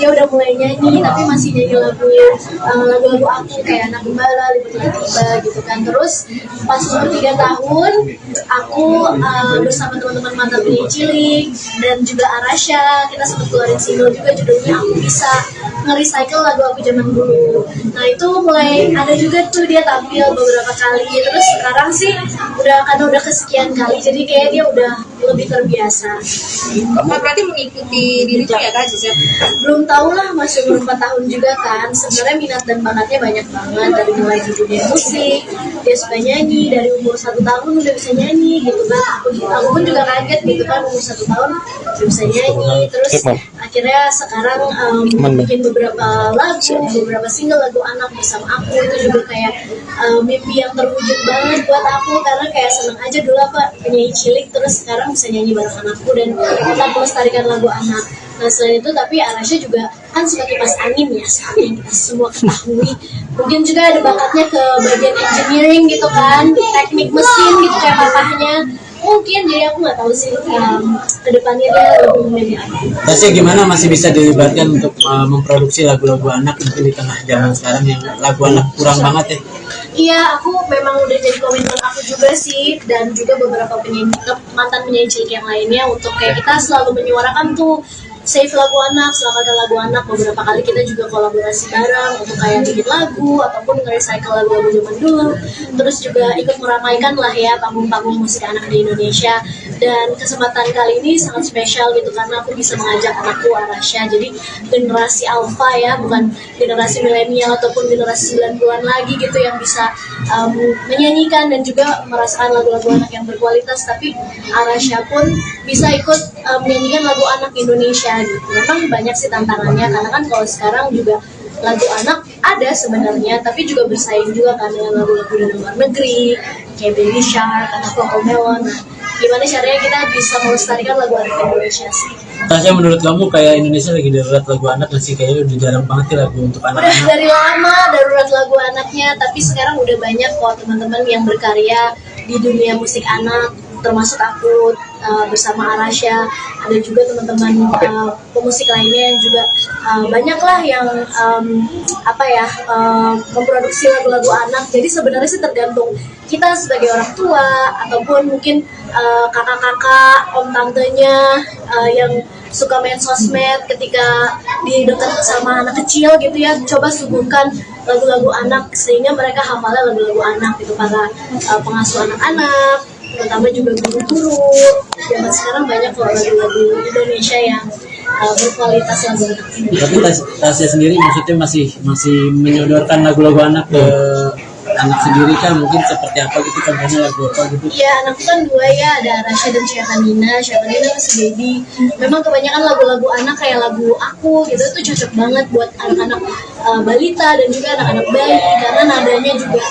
dia udah mulai nyanyi tapi masih nyanyi lagunya, lagu-lagu aku kayak Anak Gembala, Libur Telah Tiba gitu kan. Terus pas umur 3 tahun, aku bersama teman-teman mantan penyanyi cilik dan juga Arasya, kita sempat keluarin single juga judulnya Aku Bisa, nge-recycle lagu aku zaman dulu. Nah itu mulai ada juga tuh dia tampil beberapa kali. Terus sekarang sih karena udah kesekian kali, jadi kayak dia udah lebih terbiasa. Berarti mengikuti diri ya Kak Gisel? Belum tahu lah, masih umur 4 tahun juga kan. Sebenarnya minat dan bakatnya banyak banget, dari mulai di dunia musik, dia suka nyanyi, dari umur 1 tahun udah bisa nyanyi gitu kan. Aku pun juga kaget gitu kan, umur 1 tahun udah bisa nyanyi. Terus akhirnya sekarang bikin beberapa lagu, beberapa single lagu anak bersama aku, itu juga kayak mimpi yang terwujud banget buat aku, karena kayak seneng aja dulu apa penyanyi cilik, terus sekarang bisa nyanyi bareng anakku dan tetap melestarikan lagu anak. Nah selain itu, tapi Arasya juga kan suka kipas angin ya, seperti yang kita semua ketahui. Mungkin juga ada bakatnya ke bagian engineering gitu kan, teknik mesin gitu kayak papahnya. Mungkin, jadi aku nggak tahu sih ke depannya dia lebih memilih apa. Tasya gimana masih bisa dilibatkan untuk memproduksi lagu-lagu anak mungkin di tengah zaman sekarang yang lagu anak kurang banget ya? Iya, aku memang udah jadi komitmen aku juga sih, dan juga beberapa mantan penyanyi cilik yang lainnya untuk kayak kita selalu menyuarakan tuh save lagu anak, selamatkan lagu anak. Beberapa kali kita juga kolaborasi bareng untuk kayak bikin lagu ataupun nge-recycle lagu-lagu zaman dulu. Terus juga ikut meramaikan lah ya panggung-panggung musik anak di Indonesia. Dan kesempatan kali ini sangat spesial gitu karena aku bisa mengajak anakku Arasya, jadi generasi alpha ya, bukan generasi milenial ataupun generasi 90-an lagi gitu yang bisa menyanyikan dan juga merasakan lagu-lagu anak yang berkualitas. Tapi Arasya pun bisa ikut menyanyikan lagu anak Indonesia gitu. Memang banyak sih tantangannya, karena kan kalau sekarang juga lagu anak ada sebenarnya, tapi juga bersaing juga kan dengan lagu-lagu dari luar negeri kayak Baby Shark atau Cocomelon. Nah, gimana caranya kita bisa melestarikan lagu anak Indonesia sih? Tasya, menurut kamu kayak Indonesia lagi darurat lagu anak nggak sih? Kayaknya udah jarang banget ya lagu untuk Udah anak-anak. dari lama darurat lagu anaknya, tapi sekarang udah banyak kok teman-teman yang berkarya di dunia musik anak. termasuk aku bersama Arasha, ada juga teman-teman pemusik lainnya yang juga banyak lah yang memproduksi lagu-lagu anak. Jadi sebenarnya sih tergantung kita sebagai orang tua ataupun mungkin kakak-kakak, om tantenya yang suka main sosmed ketika di dekat sama anak kecil gitu ya, coba suguhkan lagu-lagu anak sehingga mereka hafalnya lagu-lagu anak gitu. Para pengasuh anak-anak, terutama juga guru-guru zaman sekarang banyak loh lagu-lagu Indonesia yang berkualitas lagu anak ini. Tapi Tasya sendiri maksudnya masih menyodorkan lagu-lagu anak ke anak sendiri kan, mungkin seperti apa gitu, contohnya lagu apa gitu? Iya, anakku kan dua ya, ada Arasha dan Syafanina. Syafanina masih baby. Memang kebanyakan lagu-lagu anak kayak lagu aku gitu tuh cocok banget buat anak-anak balita dan juga anak-anak bayi, karena nadanya juga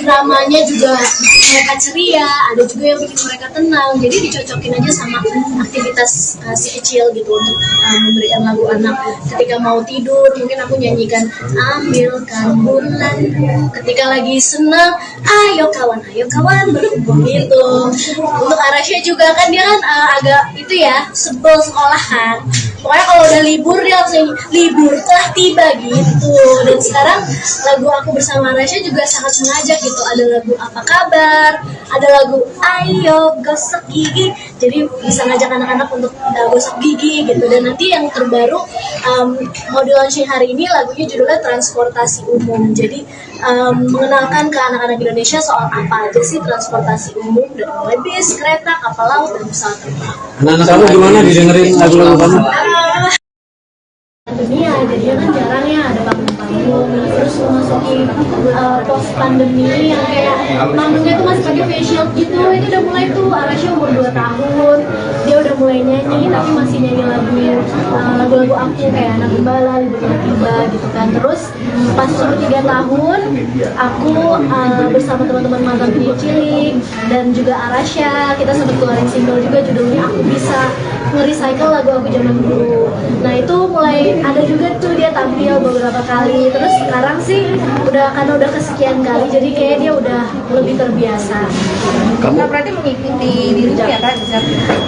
dramanya juga bikin mereka ceria, ada juga yang bikin mereka tenang. Jadi dicocokin aja sama aktivitas si kecil gitu untuk memberikan lagu anak. Ketika mau tidur mungkin aku nyanyikan ambilkan bulan, ketika lagi senang ayo kawan berkumpul gitu. Untuk Arasha juga kan dia kan agak itu ya, sebel sekolah kan, pokoknya kalau udah libur dia langsung libur telah tiba gitu. Dan sekarang lagu aku bersama Arasha juga sangat mengajak gitu, ada lagu apa kabar, ada lagu ayo gosok gigi, jadi bisa ngajak anak-anak untuk gosok gigi gitu. Dan nanti yang terbaru mau di launching hari ini, lagunya judulnya transportasi umum. Jadi mengenalkan ke anak-anak Indonesia soal apa aja sih transportasi umum, dari mulai bis, kereta, kapal laut, dan pesawat terbang. Anak-anak kamu gimana didengerin lagu-lagu kamu? Pandemi ya, jadinya kan jarang ya ada panggung-panggung. Terus memasuki post pandemi yang kayak panggungnya tuh masih pakai face shield gitu, itu udah mulai tuh. Arasha umur 2 tahun, dia udah mulai nyanyi, tapi masih nyanyi lagu-lagu aku kayak Anak Gembala, Libur Tiba gitu kan. Terus pas umur 3 tahun, aku bersama teman-teman mantan penyanyi cilik dan juga Arasha, kita sempat keluarin single juga judulnya Aku Bisa, nge-recycle lagu aku zaman dulu. Nah itu mulai ada juga tuh dia tampil beberapa kali. Terus sekarang sih karena udah kesekian kali, jadi kayak dia udah lebih terbiasa. Nah, berarti mengikuti dirimu ya Kak?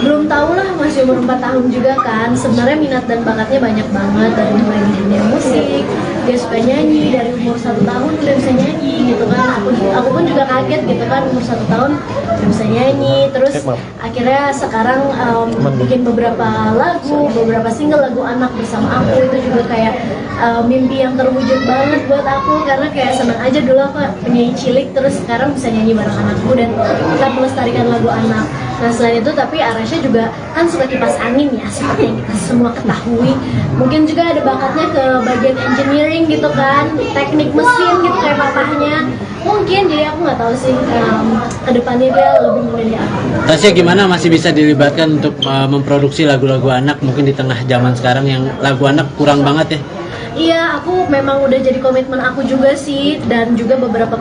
Belum tahu lah, masih umur 4 tahun juga kan. Sebenarnya minat dan bakatnya banyak banget, dari mulai di dunia musik, dia suka nyanyi, dari umur 1 tahun udah bisa nyanyi gitu kan. Aku pun juga kaget gitu kan, umur 1 tahun udah bisa nyanyi. Terus akhirnya sekarang bikin beberapa lagu, beberapa single lagu anak bersama aku. Itu juga kayak mimpi yang terwujud banget buat aku, karena kayak senang aja dulu aku penyanyi cilik, terus sekarang bisa nyanyi bareng anakku dan kita melestarikan lagu anak. Nah selain itu, tapi Arasha juga kan suka kipas angin ya, seperti yang kita semua ketahui. Mungkin juga ada bakatnya ke bagian engineering gitu kan, teknik mesin gitu kayak papahnya. Mungkin, jadi aku nggak tahu sih kedepannya dia lebih memilih apa. Tasya gimana masih bisa dilibatkan untuk memproduksi lagu-lagu anak mungkin di tengah zaman sekarang yang lagu anak kurang banget ya? Iya, aku memang udah jadi komitmen aku juga sih, dan juga beberapa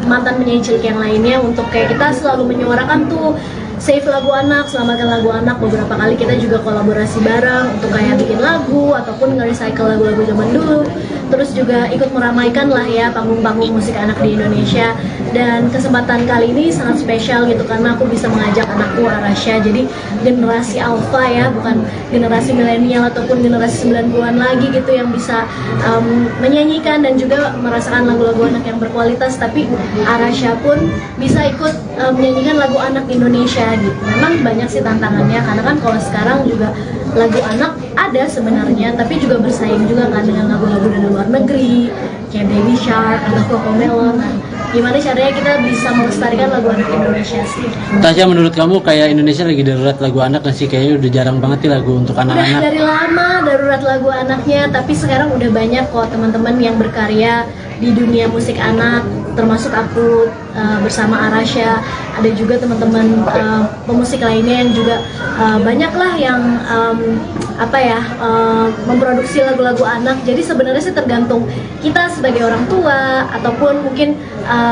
mantan penyanyi cilik yang lainnya, untuk kayak kita selalu menyuarakan tuh save lagu anak, selamatkan lagu anak. Beberapa kali kita juga kolaborasi bareng untuk kayak bikin lagu ataupun nge-recycle lagu-lagu zaman dulu. Terus juga ikut meramaikan lah ya panggung-panggung musik anak di Indonesia. Dan kesempatan kali ini sangat spesial gitu, karena aku bisa mengajak anakku Arasha, jadi generasi alpha ya, bukan generasi milenial ataupun generasi 90-an lagi gitu, yang bisa menyanyikan dan juga merasakan lagu-lagu anak yang berkualitas. Tapi Arasha pun bisa ikut menyanyikan lagu anak Indonesia gitu. Memang banyak sih tantangannya, karena kan kalau sekarang juga lagu anak ada sebenarnya, tapi juga bersaing juga kan dengan lagu-lagu dari luar negeri kayak Baby Shark atau Cocomelon. Gimana caranya kita bisa melestarikan lagu anak Indonesia sih? Tasya, menurut kamu kayak Indonesia lagi darurat lagu anak nggak sih? Kayaknya udah jarang banget nih lagu untuk anak-anak. Udah dari lama darurat lagu anaknya, tapi sekarang udah banyak kok teman-teman yang berkarya di dunia musik anak, termasuk aku bersama Arasha. Ada juga teman-teman pemusik lainnya yang juga banyak lah yang memproduksi lagu-lagu anak. Jadi sebenarnya sih tergantung kita sebagai orang tua ataupun mungkin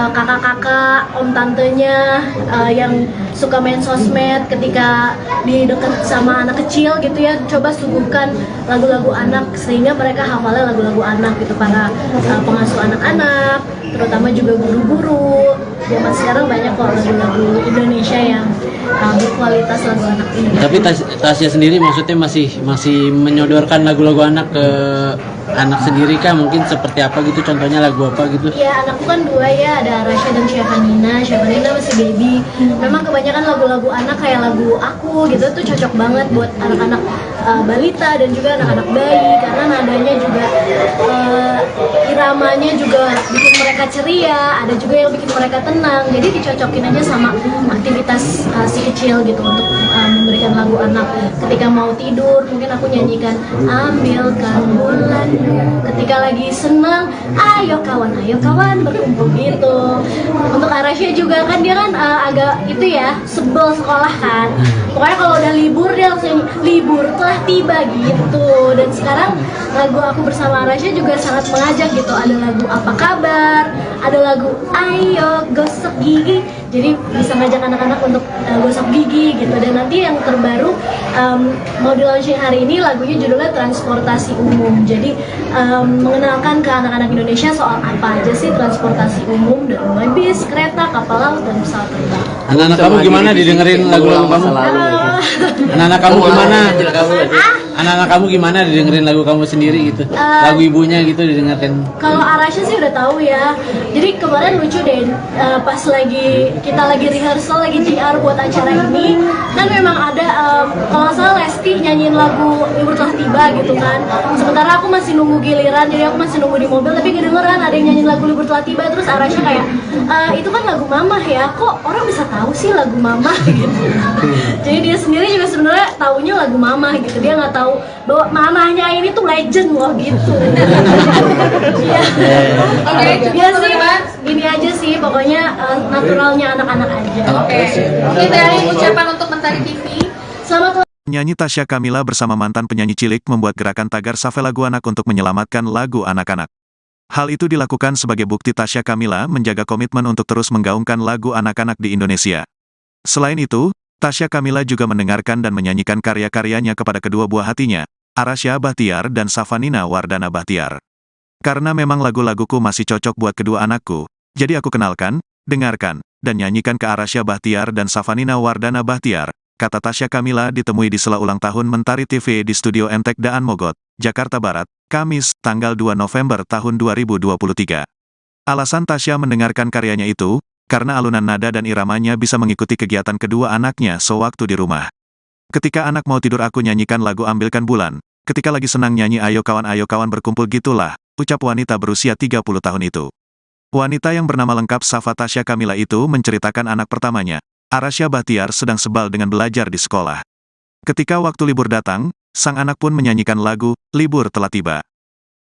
kakak-kakak, om tantenya yang suka main sosmed ketika di dekat sama anak kecil gitu ya, coba suguhkan lagu-lagu anak sehingga mereka hafalnya lagu-lagu anak gitu. Para pengasuh anak-anak, terutama juga guru-guru zaman sekarang banyak kok lagu-lagu Indonesia yang berkualitas lagu anak ini. Tapi Tasya sendiri maksudnya masih menyodorkan lagu-lagu anak ke anak sendiri kah? Mungkin seperti apa gitu, contohnya lagu apa gitu? Iya, anakku kan 2 ya, ada Arasha dan Syafanina. Syafanina masih baby. Memang kebanyakan lagu-lagu anak kayak lagu aku gitu tuh cocok banget buat anak-anak balita dan juga anak-anak bayi, karena nadanya juga iramanya juga bikin mereka ceria, ada juga yang bikin mereka tenang. Jadi dicocokin aja sama aktivitas si kecil gitu untuk memberikan lagu anak. Ketika mau tidur mungkin aku nyanyikan ambilkan bulan, ketika lagi senang ayo kawan berkumpul gitu. Untuk Arasha juga kan dia kan agak itu ya, sebel sekolah kan, pokoknya kalau udah libur dia langsung libur telah tiba gitu. Dan sekarang lagu aku bersama Arasha juga sangat mengajak gitu, ada lagu apa kabar, ada lagu ayo gosok gigi, jadi bisa ngajak anak-anak untuk gosok gigi gitu. Dan nanti yang terbaru mau di launching hari ini, lagunya judulnya transportasi umum, jadi mengenalkan ke anak-anak Indonesia soal apa aja sih transportasi umum, dari mulai bis, kereta, kapal laut, dan pesawat terbang. Anak-anak kamu gimana didengerin lagu-lagu kamu? Anak-anak kamu gimana? Anak-anak kamu gimana didengerin lagu kamu sendiri gitu? Lagu ibunya gitu didengarkan? Kalau Arasha sih udah tahu ya. Jadi kemarin lucu deh, pas kita lagi rehearsal, lagi JR buat acara ini, kan memang ada kalau nggak salah Lesti nyanyiin lagu Libur Telah Tiba gitu kan. Sementara aku masih nunggu giliran, jadi aku masih nunggu di mobil, tapi kedengeran ada yang nyanyiin lagu Libur Telah Tiba. Terus Arasha kayak, itu kan lagu Mama ya, kok orang bisa tahu sih lagu Mama gitu. Jadi dia sendiri juga sebenarnya taunya lagu Mama gitu, dia nggak tahu bahwa mamanya ini tuh legend loh gitu. Ya sih, ini aja sih pokoknya naturalnya anak-anak aja. Mungkin dari ucapan untuk Mentari TV. Selamat Penyanyi Tasya Kamila bersama mantan penyanyi cilik membuat gerakan tagar Safe Lagu Anak untuk menyelamatkan lagu anak-anak. Hal itu dilakukan sebagai bukti Tasya Kamila menjaga komitmen untuk terus menggaungkan lagu anak-anak di Indonesia. Selain itu, Tasya Kamila juga mendengarkan dan menyanyikan karya-karyanya kepada kedua buah hatinya, Arasha Bahtiar dan Safanina Wardana Bahtiar. Karena memang lagu-laguku masih cocok buat kedua anakku, jadi aku kenalkan, dengarkan, dan nyanyikan ke Arasha Bahtiar dan Safanina Wardana Bahtiar, kata Tasya Kamila ditemui di sela ulang tahun Mentari TV di Studio MTek Daan Mogot, Jakarta Barat, Kamis, tanggal 2 November tahun 2023. Alasan Tasya mendengarkan karyanya itu, karena alunan nada dan iramanya bisa mengikuti kegiatan kedua anaknya sewaktu di rumah. Ketika anak mau tidur aku nyanyikan lagu Ambilkan Bulan, ketika lagi senang nyanyi ayo kawan berkumpul gitulah, ucap wanita berusia 30 tahun itu. Wanita yang bernama lengkap Safa Tasya Kamila itu menceritakan anak pertamanya, Arasha Bahtiar, sedang sebal dengan belajar di sekolah. Ketika waktu libur datang, sang anak pun menyanyikan lagu Libur Telah Tiba.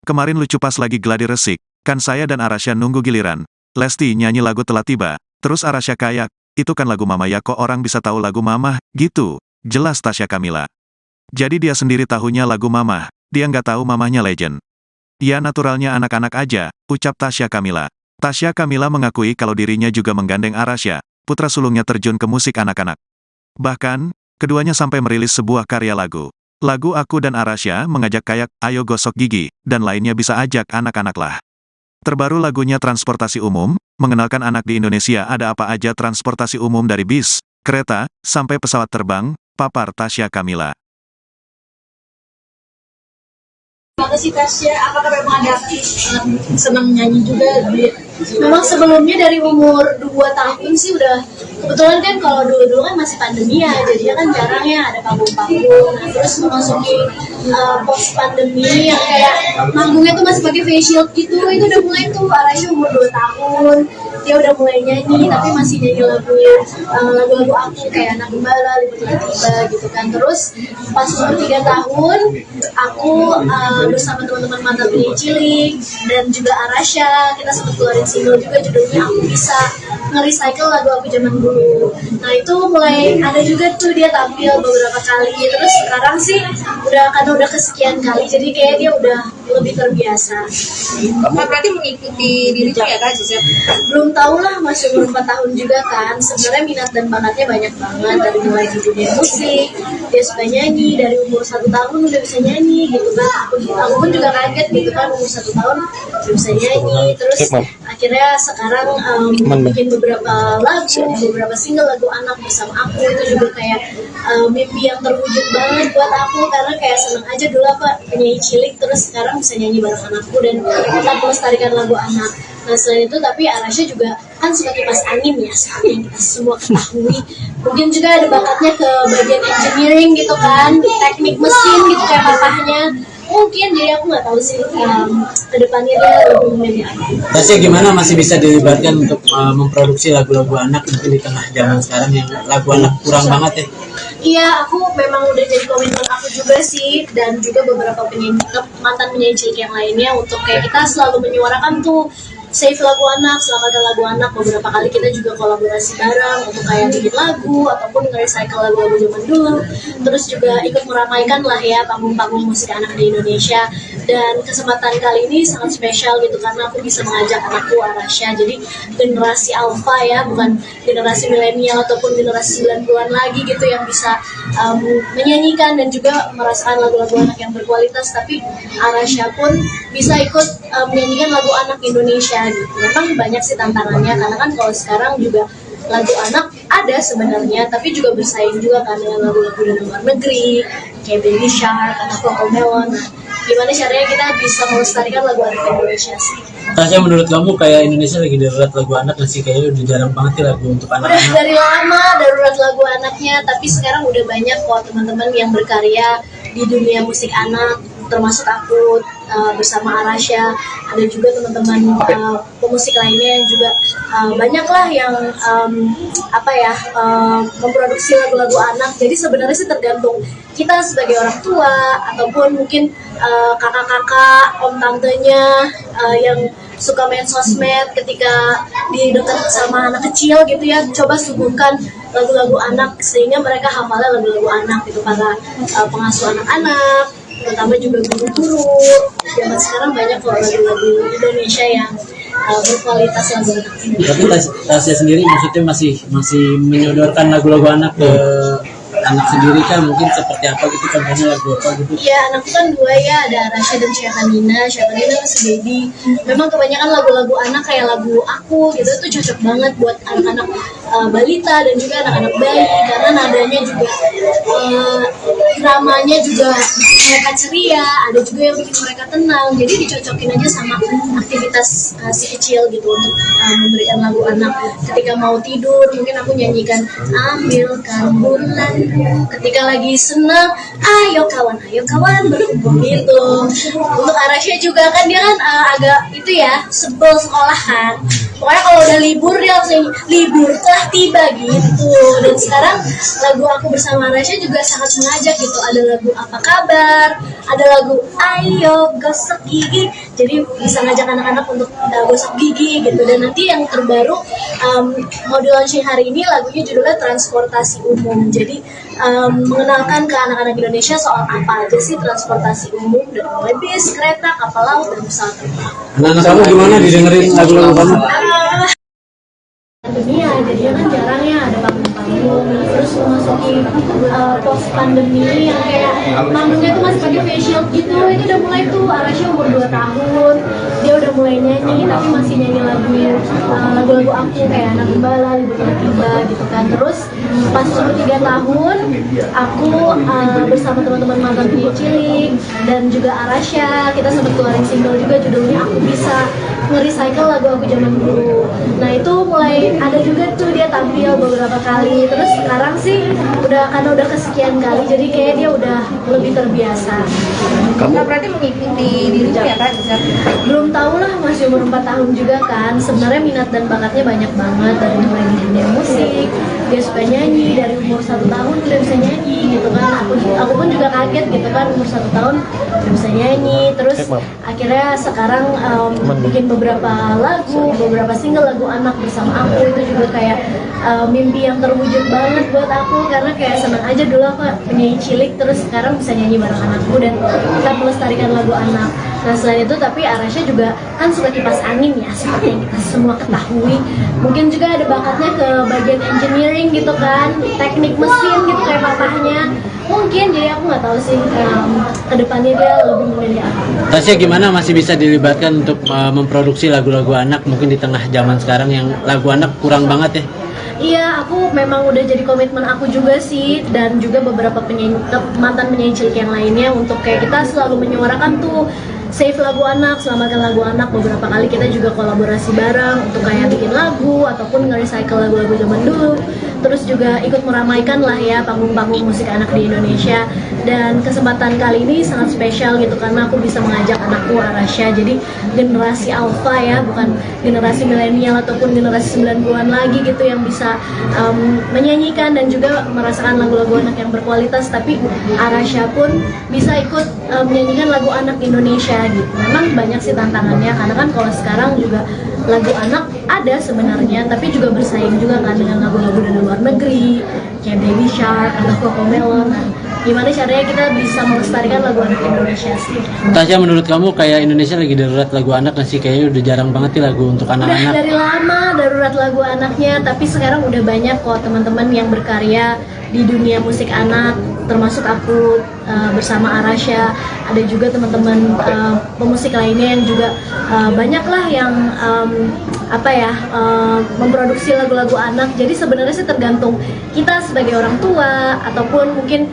Kemarin lucu pas lagi gladi resik, kan saya dan Arasha nunggu giliran. Lesti nyanyi lagu Telah Tiba, terus Arasha kayak, itu kan lagu Mama ya, kok orang bisa tahu lagu Mama, gitu, jelas Tasya Kamila. Jadi dia sendiri tahunya lagu Mama, dia nggak tahu mamahnya legend. Ya naturalnya anak-anak aja, ucap Tasya Kamila. Tasya Kamila mengakui kalau dirinya juga menggandeng Arasha, putra sulungnya terjun ke musik anak-anak. Bahkan, keduanya sampai merilis sebuah karya lagu. Lagu Aku dan Arasha mengajak kayak, ayo gosok gigi, dan lainnya bisa ajak anak-anak lah. Terbaru lagunya Transportasi Umum, mengenalkan anak di Indonesia ada apa aja transportasi umum dari bis, kereta, sampai pesawat terbang, papar Tasya Kamila. Terima kasih Tasya, apakah memang ada senang nyanyi juga? Memang sebelumnya dari umur 2 tahun sih udah, kebetulan kan kalau dulu kan masih pandemi ya, jadinya kan jarang ya ada panggung-panggung. Nah, terus memasuki post pandemi yang kayak manggungnya tuh masih pakai face shield gitu, itu udah mulai tuh Arasha umur 2 tahun. Dia udah mulai nyanyi, tapi masih nyanyi lagu-lagu aku kayak Anak Gembala, Libur Telah Tiba gitu kan. Terus pas umur 3 tahun, aku bersama teman-teman mantan penyanyi cilik dan juga Arasha, kita sempat keluarin single juga judulnya Aku Bisa, nge-recycle lagu aku zaman dulu. Nah itu mulai ada juga tuh dia tampil beberapa kali. Terus sekarang sih karena udah kesekian kali, jadi kayak dia udah lebih terbiasa. Kak berarti mengikuti dirimu ya Kak Zizat? Belum tahu lah, masih umur 4 tahun juga kan. Sebenarnya minat dan bakatnya banyak banget, dari mulai di dunia musik, dia suka nyanyi, dari umur 1 tahun udah bisa nyanyi gitu kan. Aku pun juga kaget gitu kan, umur 1 tahun udah bisa nyanyi. Terus akhirnya sekarang bikin beberapa lagu, beberapa single lagu anak bersama aku. Itu juga kayak mimpi yang terwujud banget buat aku, karena kayak seneng aja dulu apa penyanyi cilik, terus sekarang bisa nyanyi bareng anakku dan tetap melestarikan lagu anak. Nah selain itu, tapi Arasha juga kan suka kipas angin ya, seperti yang kita semua ketahui. Mungkin juga ada bakatnya ke bagian engineering gitu kan, teknik mesin gitu kayak papahnya. Mungkin, jadi aku nggak tahu sih kedepannya dia lebih memilih apa. Tasya gimana masih bisa dilibatkan untuk memproduksi lagu-lagu anak mungkin di tengah zaman sekarang yang lagu anak kurang banget ya? Iya, aku memang udah jadi komitmen aku juga sih, dan juga beberapa mantan penyanyi cilik yang lainnya, untuk kayak kita selalu menyuarakan tuh save lagu anak, selamatkan lagu anak. Beberapa kali kita juga kolaborasi bareng untuk kayak bikin lagu ataupun nge-recycle lagu-lagu zaman dulu. Terus juga ikut meramaikan lah ya panggung-panggung musik anak di Indonesia. Dan kesempatan kali ini sangat spesial gitu, karena aku bisa mengajak anakku Arasha, jadi generasi alpha ya, bukan generasi milenial ataupun generasi 90-an lagi gitu, yang bisa menyanyikan dan juga merasakan lagu-lagu anak yang berkualitas. Tapi Arasha pun bisa ikut menyanyikan lagu anak Indonesia gitu. Memang banyak sih tantangannya, karena kan kalau sekarang juga lagu anak ada sebenarnya, tapi juga bersaing juga kan dengan lagu-lagu dari luar negeri kayak Baby Shark atau Cocomelon. Gimana caranya kita bisa melestarikan lagu anak Indonesia sih? Tasya, menurut kamu kayak Indonesia lagi darurat lagu anak nggak sih? Kayaknya udah jarang banget ya lagu untuk Udah anak-anak. dari lama darurat lagu anaknya, tapi sekarang udah banyak kok teman-teman yang berkarya di dunia musik anak, termasuk aku bersama Arasha. Ada juga teman-teman pemusik lainnya yang juga banyak lah yang memproduksi lagu-lagu anak. Jadi sebenarnya sih tergantung kita sebagai orang tua, ataupun mungkin kakak-kakak, om tantenya yang suka main sosmed ketika di dekat sama anak kecil gitu ya, coba suguhkan lagu-lagu anak sehingga mereka hafalnya lagu-lagu anak gitu. Para pengasuh anak-anak, terutama juga guru-guru zaman sekarang banyak kok lagu-lagu Indonesia yang berkualitas lagu anak ini. Tapi Tasya sendiri maksudnya masih menyodorkan lagu-lagu anak ke anak sendiri kan, mungkin seperti apa gitu, contohnya lagu apa gitu? Iya, anakku kan 2 ya, ada Arasha dan Syafanina. Syafanina masih baby. Memang kebanyakan lagu-lagu anak kayak lagu aku gitu, itu cocok banget buat anak-anak balita dan juga anak-anak bayi, karena nadanya juga dramanya juga bikin mereka ceria, ada juga yang bikin mereka tenang. Jadi dicocokin aja sama aktivitas si kecil gitu, untuk memberikan lagu anak. Ketika mau tidur mungkin aku nyanyikan ambilkan bulan, ketika lagi senang ayo kawan berkumpul gitu. Untuk Arasha juga kan dia kan agak itu ya, sebel sekolah kan, pokoknya kalau udah libur dia langsung libur telah tiba gitu. Dan sekarang lagu aku bersama Arasha juga sangat mengajak gitu, ada lagu apa kabar, ada lagu ayo gosok gigi, jadi bisa ngajak anak-anak untuk gosok gigi gitu. Dan nanti yang terbaru mau di launching hari ini, lagunya judulnya transportasi umum. Jadi mengenalkan ke anak-anak Indonesia soal apa aja sih transportasi umum, dari mulai bis, kereta, kapal laut, dan pesawat terbang. Anak-anak kamu gimana didengerin lagu-lagu kamu? Pandemi ya, jadinya kan jarang ya ada panggung-panggung. Terus memasuki post pandemi yang kayak panggungnya tuh masih pakai face shield gitu, itu udah mulai tuh. Arasha umur 2 tahun, dia udah mulai nyanyi, tapi masih nyanyi lagu-lagu aku kayak Anak Gembala, Libur Telah Tiba gitu kan. Terus pas umur 3 tahun, aku bersama teman-teman mantan penyanyi cilik dan juga Arasha, kita sempat keluarin single juga judulnya Aku Bisa, nge-recycle lagu aku zaman dulu. Nah itu mulai ada juga tuh dia tampil beberapa kali. Terus sekarang sih karena udah kesekian kali, jadi kayak dia udah lebih terbiasa. Kak berarti mengikuti dirimu ya Kak Zizat? Belum tahu lah, masih umur 4 tahun juga kan. Sebenarnya minat dan bakatnya banyak banget, dari mulai di dunia musik, dia suka nyanyi, dari umur 1 tahun udah bisa nyanyi gitu kan. Aku pun juga kaget gitu kan, umur 1 tahun udah bisa nyanyi. Terus akhirnya sekarang bikin beberapa lagu, beberapa single lagu anak bersama aku. Itu juga kayak mimpi yang terwujud banget buat aku, karena kayak seneng aja dulu aku penyanyi cilik, terus sekarang bisa nyanyi bareng anakku dan tetap melestarikan lagu anak. Nah selain itu tapi Arasha juga kan suka kipas angin ya, seperti yang kita semua ketahui. Mungkin juga ada bakatnya ke bagian engineering gitu kan, teknik mesin gitu kayak papahnya. Mungkin jadi aku nggak tahu sih kedepannya dia lebih memilih apa. Tasya gimana masih bisa dilibatkan untuk memproduksi lagu-lagu anak mungkin di tengah zaman sekarang yang lagu anak kurang banget ya? Iya, aku memang udah jadi komitmen aku juga sih, dan juga beberapa mantan penyanyi cilik yang lainnya untuk kayak kita selalu menyuarakan tuh save lagu anak, selamatkan lagu anak. Beberapa kali kita juga kolaborasi bareng untuk kayak bikin lagu ataupun nge-recycle lagu-lagu zaman dulu. Terus juga ikut meramaikan lah ya panggung-panggung musik anak di Indonesia. Dan kesempatan kali ini sangat spesial gitu karena aku bisa mengajak anakku Arasha, jadi generasi alpha ya, bukan generasi milenial ataupun generasi 90-an lagi gitu yang bisa menyanyikan dan juga merasakan lagu-lagu anak yang berkualitas. Tapi Arasha pun bisa ikut menyanyikan lagu anak Indonesia gitu. Memang banyak sih tantangannya karena kan kalau sekarang juga lagu anak ada sebenarnya, tapi juga bersaing juga kan dengan lagu-lagu dari luar negeri kayak Baby Shark atau Cocomelon. Nah, gimana caranya kita bisa melestarikan lagu anak Indonesia sih? Tasya, menurut kamu kayak Indonesia lagi darurat lagu anak nggak sih? Kayaknya udah jarang banget nih lagu untuk Udah anak-anak. dari lama darurat lagu anaknya, tapi sekarang udah banyak kok teman-teman yang berkarya di dunia musik anak, termasuk aku bersama Arasha. Ada juga teman-teman pemusik lainnya yang juga banyaklah yang memproduksi lagu-lagu anak. Jadi sebenarnya sih tergantung kita sebagai orang tua ataupun mungkin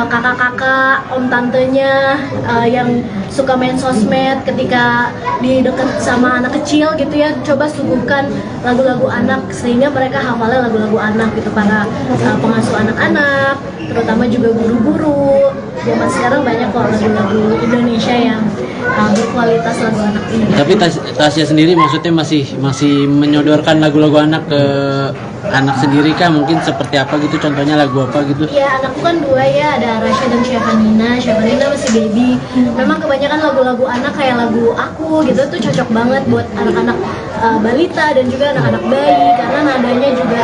kakak-kakak, om tantenya yang suka main sosmed ketika di dekat sama anak kecil gitu ya, coba suguhkan lagu-lagu anak sehingga mereka hafalnya lagu-lagu anak gitu. Para pengasuh anak-anak, terutama juga guru-guru zaman sekarang banyak kok lagu-lagu Indonesia yang berkualitas lagu anak ini. Tapi Tasya sendiri maksudnya masih menyodorkan lagu-lagu anak ke anak sendiri kah? Mungkin seperti apa gitu, contohnya lagu apa gitu? Ya, anakku kan dua ya, ada Arasha dan Syafanina. Syafanina masih baby. Memang kebanyakan lagu-lagu anak kayak lagu aku gitu tuh cocok banget buat anak-anak balita dan juga anak-anak bayi karena nadanya juga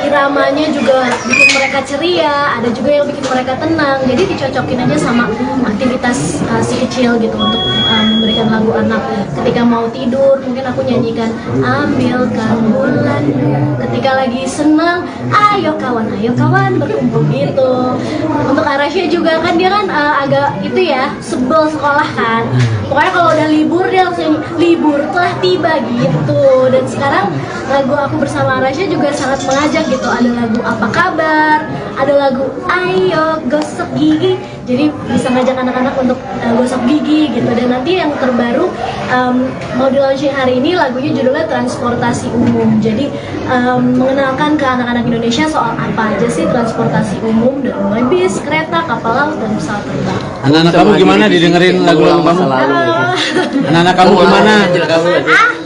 iramanya juga bikin mereka ceria, ada juga yang bikin mereka tenang. Jadi dicocokin aja sama aktivitas si kecil gitu untuk memberikan lagu anak. Ketika mau tidur mungkin aku nyanyikan ambilkan bulan, ketika lagi senang ayo kawan berkumpul gitu. Untuk Arasha juga kan dia kan agak itu ya, sebel sekolah kan, pokoknya kalau udah libur dia langsung libur telah tiba gitu. Dan sekarang lagu aku bersama Arasha juga sangat mengajak gitu, ada lagu apa kabar, ada lagu ayo gosok gigi, jadi bisa ngajak anak-anak untuk gosok gigi gitu. Dan nanti yang terbaru mau di launching hari ini, lagunya judulnya transportasi umum, jadi mengenalkan ke anak-anak Indonesia soal apa aja sih transportasi umum, dari mulai bis, kereta, kapal laut, dan pesawat terbang. Anak-anak kamu gimana didengerin lagu-lagu kamu? Anak-anak kamu gimana?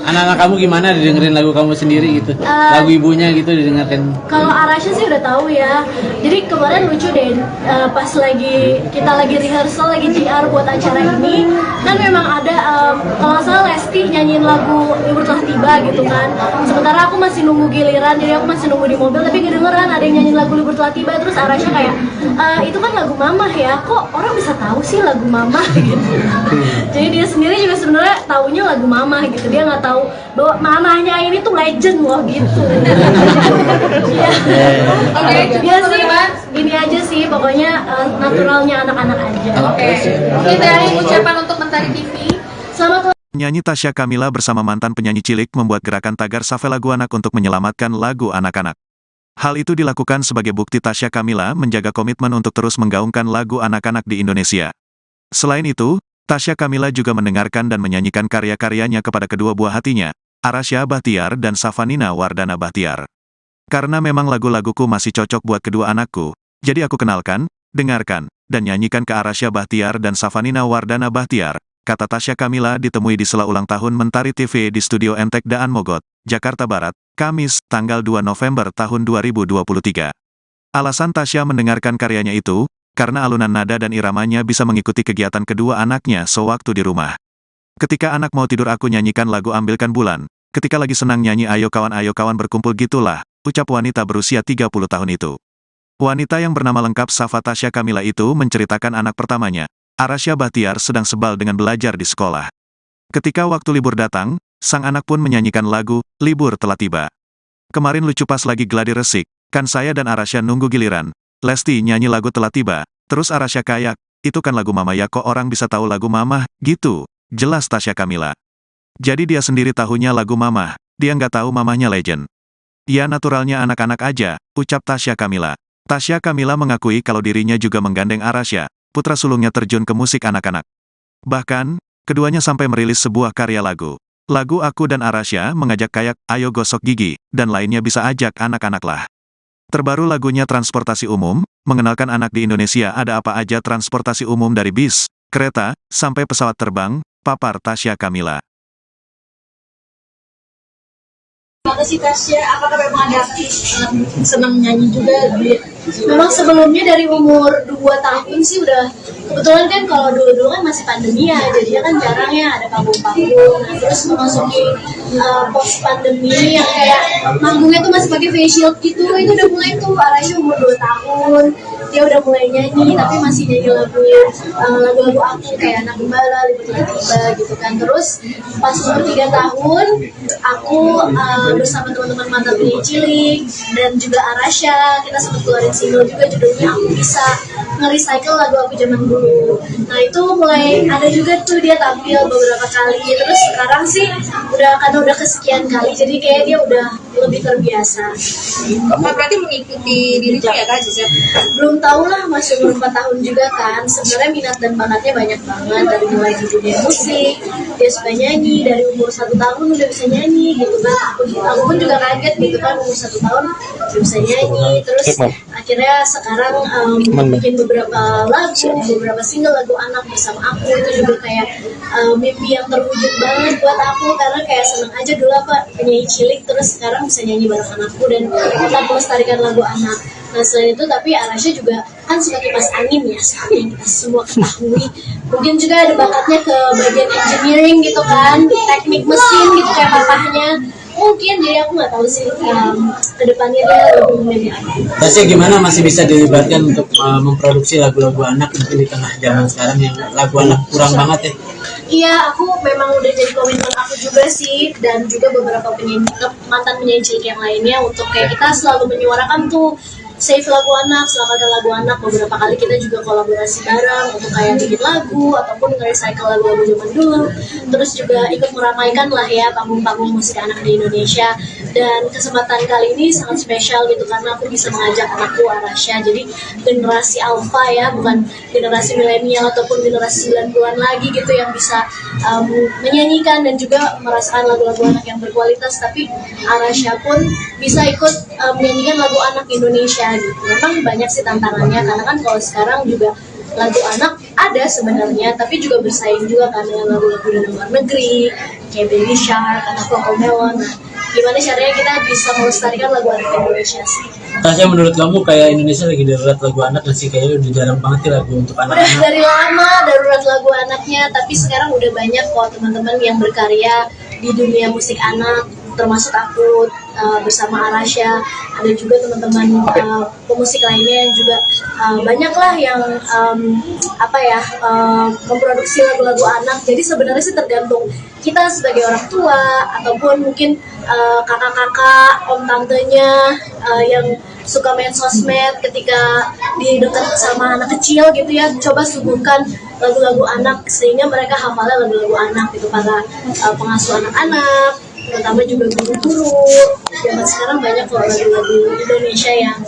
Anak-anak kamu gimana didengerin lagu kamu sendiri gitu? Lagu ibunya gitu didengarkan? Kalau Arasha sih udah tahu ya. Jadi kemarin lucu deh, pas kita lagi rehearsal, lagi JR buat acara ini, kan memang ada kalau nggak salah Lesti nyanyiin lagu Libur Telah Tiba gitu kan. Sementara aku masih nunggu giliran, jadi aku masih nunggu di mobil, tapi kedengeran ada yang nyanyiin lagu Libur Telah Tiba. Terus Arasha kayak, itu kan lagu Mamah ya, kok orang bisa tahu sih lagu Mamah gitu. Jadi dia sendiri juga sebenarnya taunya lagu Mamah gitu, dia nggak tahu bahwa mamahnya ini tuh legend loh gitu. Iya. Dia sih gini aja sih, pokoknya naturalnya anak-anak aja. Oke, dari ucapan untuk Mentari TV. Selamat Penyanyi Tasya Kamila bersama mantan penyanyi cilik membuat gerakan tagar Save Lagu Anak untuk menyelamatkan lagu anak-anak. Hal itu dilakukan sebagai bukti Tasya Kamila menjaga komitmen untuk terus menggaungkan lagu anak-anak di Indonesia. Selain itu, Tasya Kamila juga mendengarkan dan menyanyikan karya-karyanya kepada kedua buah hatinya, Arasha Bahtiar dan Safanina Wardana Bahtiar. Karena memang lagu-laguku masih cocok buat kedua anakku, jadi aku kenalkan, dengarkan, dan nyanyikan ke Arasha Bahtiar dan Safanina Wardana Bahtiar, kata Tasya Kamila ditemui di sela ulang tahun Mentari TV di Studio Entek Daan Mogot, Jakarta Barat, Kamis, tanggal 2 November tahun 2023. Alasan Tasya mendengarkan karyanya itu, karena alunan nada dan iramanya bisa mengikuti kegiatan kedua anaknya sewaktu di rumah. Ketika anak mau tidur aku nyanyikan lagu Ambilkan Bulan, ketika lagi senang nyanyi ayo kawan berkumpul gitulah, ucap wanita berusia 30 tahun itu. Wanita yang bernama lengkap Safa Tasya Kamila itu menceritakan anak pertamanya, Arasya Bahtiar sedang sebal dengan belajar di sekolah. Ketika waktu libur datang, sang anak pun menyanyikan lagu, "Libur Telah Tiba." Kemarin lucu pas lagi gladi resik, kan saya dan Arasya nunggu giliran. Lesti nyanyi lagu Telah Tiba, terus Arasya kayak, "Itu kan lagu mama ya, kok orang bisa tahu lagu mama?" Gitu. Jelas Tasya Kamila. Jadi dia sendiri tahunya lagu mama, dia nggak tahu mamahnya legend. Ya naturalnya anak-anak aja, ucap Tasya Kamila. Tasya Kamila mengakui kalau dirinya juga menggandeng Arasya, putra sulungnya terjun ke musik anak-anak. Bahkan, keduanya sampai merilis sebuah karya lagu. Lagu Aku dan Arasya mengajak kayak Ayo Gosok Gigi, dan lainnya bisa ajak anak-anak lah. Terbaru lagunya Transportasi Umum, mengenalkan anak di Indonesia ada apa aja transportasi umum dari bis, kereta, sampai pesawat terbang, papar Tasya Kamila. Terima kasih Tasya, apakah memang ada senang nyanyi juga? Memang sebelumnya dari umur 2 tahun sih udah, kebetulan kan kalau dulu-dulu kan masih pandemi ya, jadinya kan jarang ya ada panggung-panggung. Nah, terus memasuki post pandemi yang kayak manggungnya tuh masih pakai face shield gitu, itu udah mulai tuh Arasya umur 2 tahun, dia udah mulai nyanyi tapi masih nyanyi lagu-lagu aku kayak Anak Gembala, Libur Telah Tiba gitu kan. Terus pas umur 3 tahun aku bersama teman-teman mantan penyanyi cilik dan juga Arasya, kita sempat keluarin single juga judulnya Aku Bisa, nge-recycle lagu aku zaman dulu. Nah itu mulai ada juga tuh dia tampil beberapa kali. Terus sekarang sih karena udah kesekian kali, jadi kayak dia udah lebih terbiasa. Berarti mengikuti diri ya Kak Ziza? Belum tahu lah, masih umur 4 tahun juga kan. Sebenarnya minat dan bakatnya banyak banget, dari mulai di dunia musik, dia suka nyanyi, dari umur 1 tahun udah bisa nyanyi gitu kan. Aku pun juga kaget gitu kan, umur 1 tahun udah bisa nyanyi. Terus akhirnya sekarang bikin beberapa lagu, beberapa single lagu anak bersama aku, itu juga kayak mimpi yang terwujud banget buat aku, karena kayak seneng aja dulu apa penyanyi cilik, terus sekarang bisa nyanyi bareng anakku dan tetap melestarikan lagu anak. Nah selain itu tapi Arasya juga kan suka kipas angin ya, seperti yang kita semua ketahui. Mungkin juga ada bakatnya ke bagian engineering gitu kan, teknik mesin gitu kayak papahnya. Mungkin, jadi aku nggak tahu sih kedepannya dia lebih memilih apa. Tasya gimana masih bisa dilibatkan untuk memproduksi lagu-lagu anak mungkin di tengah zaman sekarang yang lagu anak kurang banget ya? Iya, aku memang udah jadi komitmen aku juga sih, dan juga beberapa mantan penyanyi cilik yang lainnya untuk kayak kita selalu menyuarakan tuh save lagu anak, selamatkan lagu anak. Beberapa kali kita juga kolaborasi bareng untuk kayak bikin lagu ataupun nge-recycle lagu-lagu zaman dulu. Terus juga ikut meramaikan lah ya panggung-panggung musik anak di Indonesia. Dan kesempatan kali ini sangat spesial gitu karena aku bisa mengajak anakku Arasya, jadi generasi alpha ya, bukan generasi milenial ataupun generasi 90-an lagi gitu yang bisa menyanyikan dan juga merasakan lagu-lagu anak yang berkualitas. Tapi Arasya pun bisa ikut menyanyikan lagu anak Indonesia gitu. Memang banyak sih tantangannya karena kan kalau sekarang juga lagu anak ada sebenarnya, tapi juga bersaing juga kan dengan lagu-lagu dari luar negeri kayak Baby Shark atau Cocomelon. Gimana caranya kita bisa melestarikan lagu anak Indonesia sih? Tasya, menurut kamu kayak Indonesia lagi darurat lagu anak nggak sih? Kayaknya udah jarang banget ya lagu untuk anak-anak. Udah dari lama darurat lagu anaknya, tapi sekarang udah banyak kok teman-teman yang berkarya di dunia musik anak, termasuk aku bersama Arasya. Ada juga teman-teman pemusik lainnya yang juga banyak lah yang memproduksi lagu-lagu anak. Jadi sebenarnya sih tergantung kita sebagai orang tua ataupun mungkin kakak-kakak, om tantenya yang suka main sosmed ketika di dekat sama anak kecil gitu ya, coba suguhkan lagu-lagu anak sehingga mereka hafalnya lagu-lagu anak gitu. Para pengasuh anak-anak, terutama juga guru-guru zaman sekarang banyak kok lagu-lagu Indonesia yang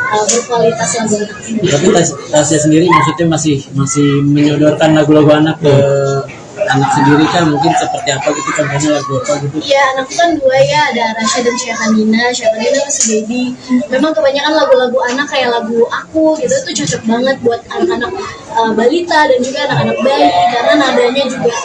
berkualitas lagu anak ini. Tapi Tasya sendiri maksudnya masih menyodorkan lagu-lagu anak ke anak sendiri kan, mungkin seperti apa gitu, contohnya lagu apa gitu? Iya, anakku kan 2 ya, ada Arasya dan Syafanina. Syafanina masih baby. Memang kebanyakan lagu-lagu anak kayak lagu aku gitu tuh cocok banget buat anak-anak balita dan juga anak-anak bayi, karena nadanya juga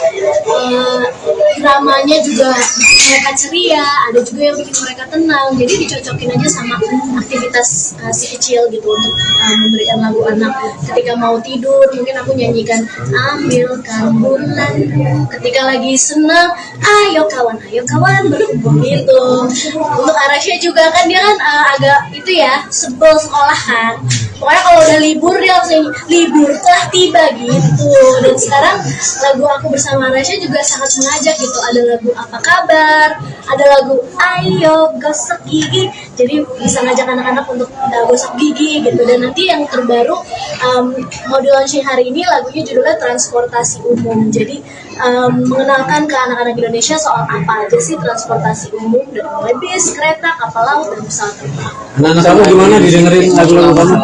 dramanya juga bikin mereka ceria, ada juga yang bikin mereka tenang. Jadi dicocokin aja sama aktivitas berkualitas si kecil gitu untuk memberikan lagu anak. Ketika mau tidur mungkin aku nyanyikan ambilkan bulan, ketika lagi senang ayo kawan berkumpul gitu. Untuk Arasha juga kan dia kan agak itu ya, sebel sekolah kan, pokoknya kalau udah libur dia langsung libur telah tiba gitu. Dan sekarang lagu aku bersama Arasha juga sangat mengajak gitu, ada lagu apa kabar, ada lagu ayo gosok gigi, jadi bisa ngajak anak-anak untuk gosok gigi gitu. Dan nanti yang terbaru mau di launching hari ini, lagunya judulnya transportasi umum, jadi mengenalkan ke anak-anak Indonesia soal apa aja sih transportasi umum, dari mulai bis, kereta, kapal laut, dan pesawat terbang. Anak-anak kamu gimana didengerin lagu-lagu kamu?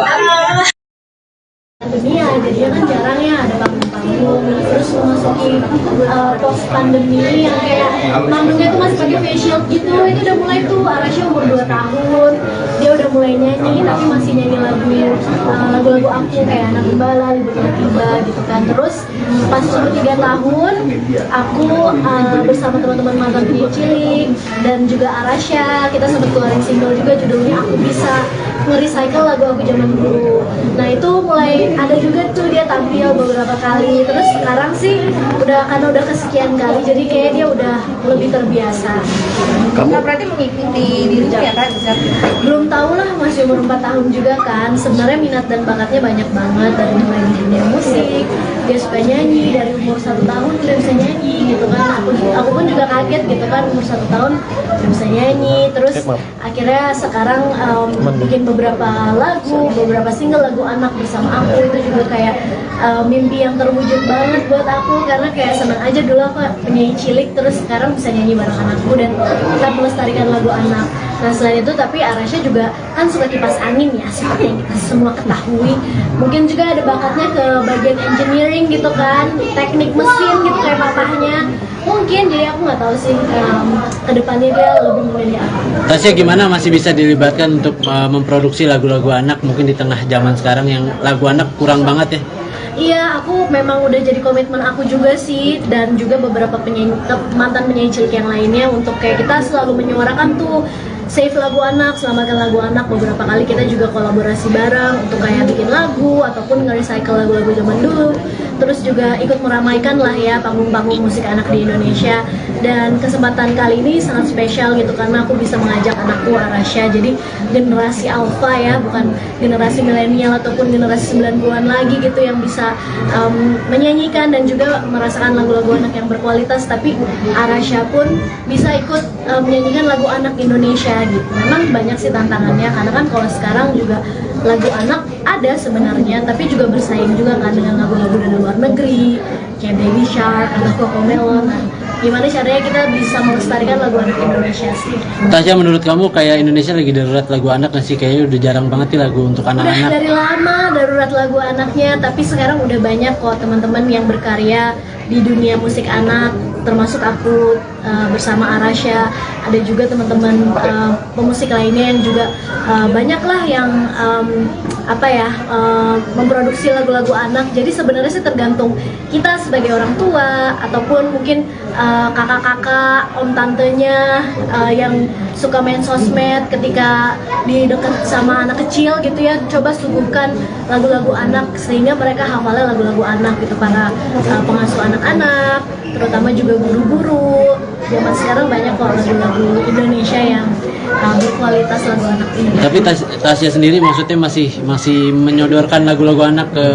Dunia jadinya kan jarang ya ada panggung-panggung, terus memasuki post pandemi yang kayak manggungnya tuh masih pakai face shield gitu. Itu udah mulai tuh, Arasha umur 2 tahun dia udah mulai nyanyi, tapi masih nyanyi lagu-lagu aku kayak Anak Gembala, Libur Tiba gitu kan. Terus pas umur 3 tahun aku bersama teman-teman mantan penyanyi cilik dan juga Arasha, kita sempat keluarin single juga judulnya Aku Bisa, nge-recycle lagu aku zaman dulu. Nah itu mulai ada juga tuh dia tampil beberapa kali. Terus sekarang sih karena udah kesekian kali, jadi kayak dia udah lebih terbiasa. Nah, berarti mengikuti dirimu ya Kak Zat? Belum tahu lah, masih umur 4 tahun juga kan. Sebenarnya minat dan bakatnya banyak banget, dari mulai di dunia musik dia suka nyanyi, dari umur 1 tahun udah bisa nyanyi gitu kan. Aku pun juga kaget gitu kan, umur 1 tahun udah bisa nyanyi. Terus akhirnya sekarang bikin beberapa lagu, beberapa single lagu anak bersama aku. Itu juga kayak mimpi yang terwujud banget buat aku, karena kayak senang aja dulu aku penyanyi cilik, terus sekarang bisa nyanyi bareng anakku dan kita melestarikan lagu anak. Nah selain itu, tapi Arasha juga kan suka kipas angin ya, seperti yang kita semua ketahui. Mungkin juga ada bakatnya ke bagian engineering gitu kan, teknik mesin gitu kayak papahnya. Mungkin, jadi aku nggak tahu sih kedepannya dia lebih memilih apa. Tasya gimana masih bisa dilibatkan untuk memproduksi lagu-lagu anak, mungkin di tengah zaman sekarang yang lagu anak kurang banget ya? Iya, aku memang udah jadi komitmen aku juga sih, dan juga beberapa mantan penyanyi cilik yang lainnya, untuk kayak kita selalu menyuarakan tuh save lagu anak, selamatkan lagu anak. Beberapa kali kita juga kolaborasi bareng untuk kayak bikin lagu ataupun nge-recycle lagu-lagu zaman dulu. Terus juga ikut meramaikan lah ya panggung-panggung musik anak di Indonesia. Dan kesempatan kali ini sangat spesial gitu, karena aku bisa mengajak anakku Arasha, jadi generasi alpha ya, bukan generasi milenial ataupun generasi 90-an lagi gitu, yang bisa menyanyikan dan juga merasakan lagu-lagu anak yang berkualitas. Tapi Arasha pun bisa ikut menyanyikan lagu anak Indonesia gitu. Memang banyak sih tantangannya, karena kan kalau sekarang juga lagu anak ada sebenarnya, tapi juga bersaing juga kan dengan lagu-lagu dari luar negeri kayak Baby Shark atau Cocomelon. Gimana caranya kita bisa melestarikan lagu anak Indonesia sih? Tasya, menurut kamu kayak Indonesia lagi darurat lagu anak nggak sih? Kayaknya udah jarang banget nih lagu untuk Udah anak-anak. dari lama darurat lagu anaknya, tapi sekarang udah banyak kok teman-teman yang berkarya di dunia musik anak, termasuk aku bersama Arasha. Ada juga teman-teman pemusik lainnya yang juga banyak lah yang memproduksi lagu-lagu anak. Jadi sebenarnya sih tergantung kita sebagai orang tua, ataupun mungkin kakak-kakak, om tantenya yang suka main sosmed, ketika di dekat sama anak kecil gitu ya, coba suguhkan lagu-lagu anak sehingga mereka hafalnya lagu-lagu anak gitu. Para pengasuh anak-anak, terutama juga guru-guru, zaman sekarang banyak kok lagu-lagu Indonesia yang berkualitas lagu anak ini. Tapi Tasya sendiri maksudnya masih menyodorkan lagu-lagu anak ke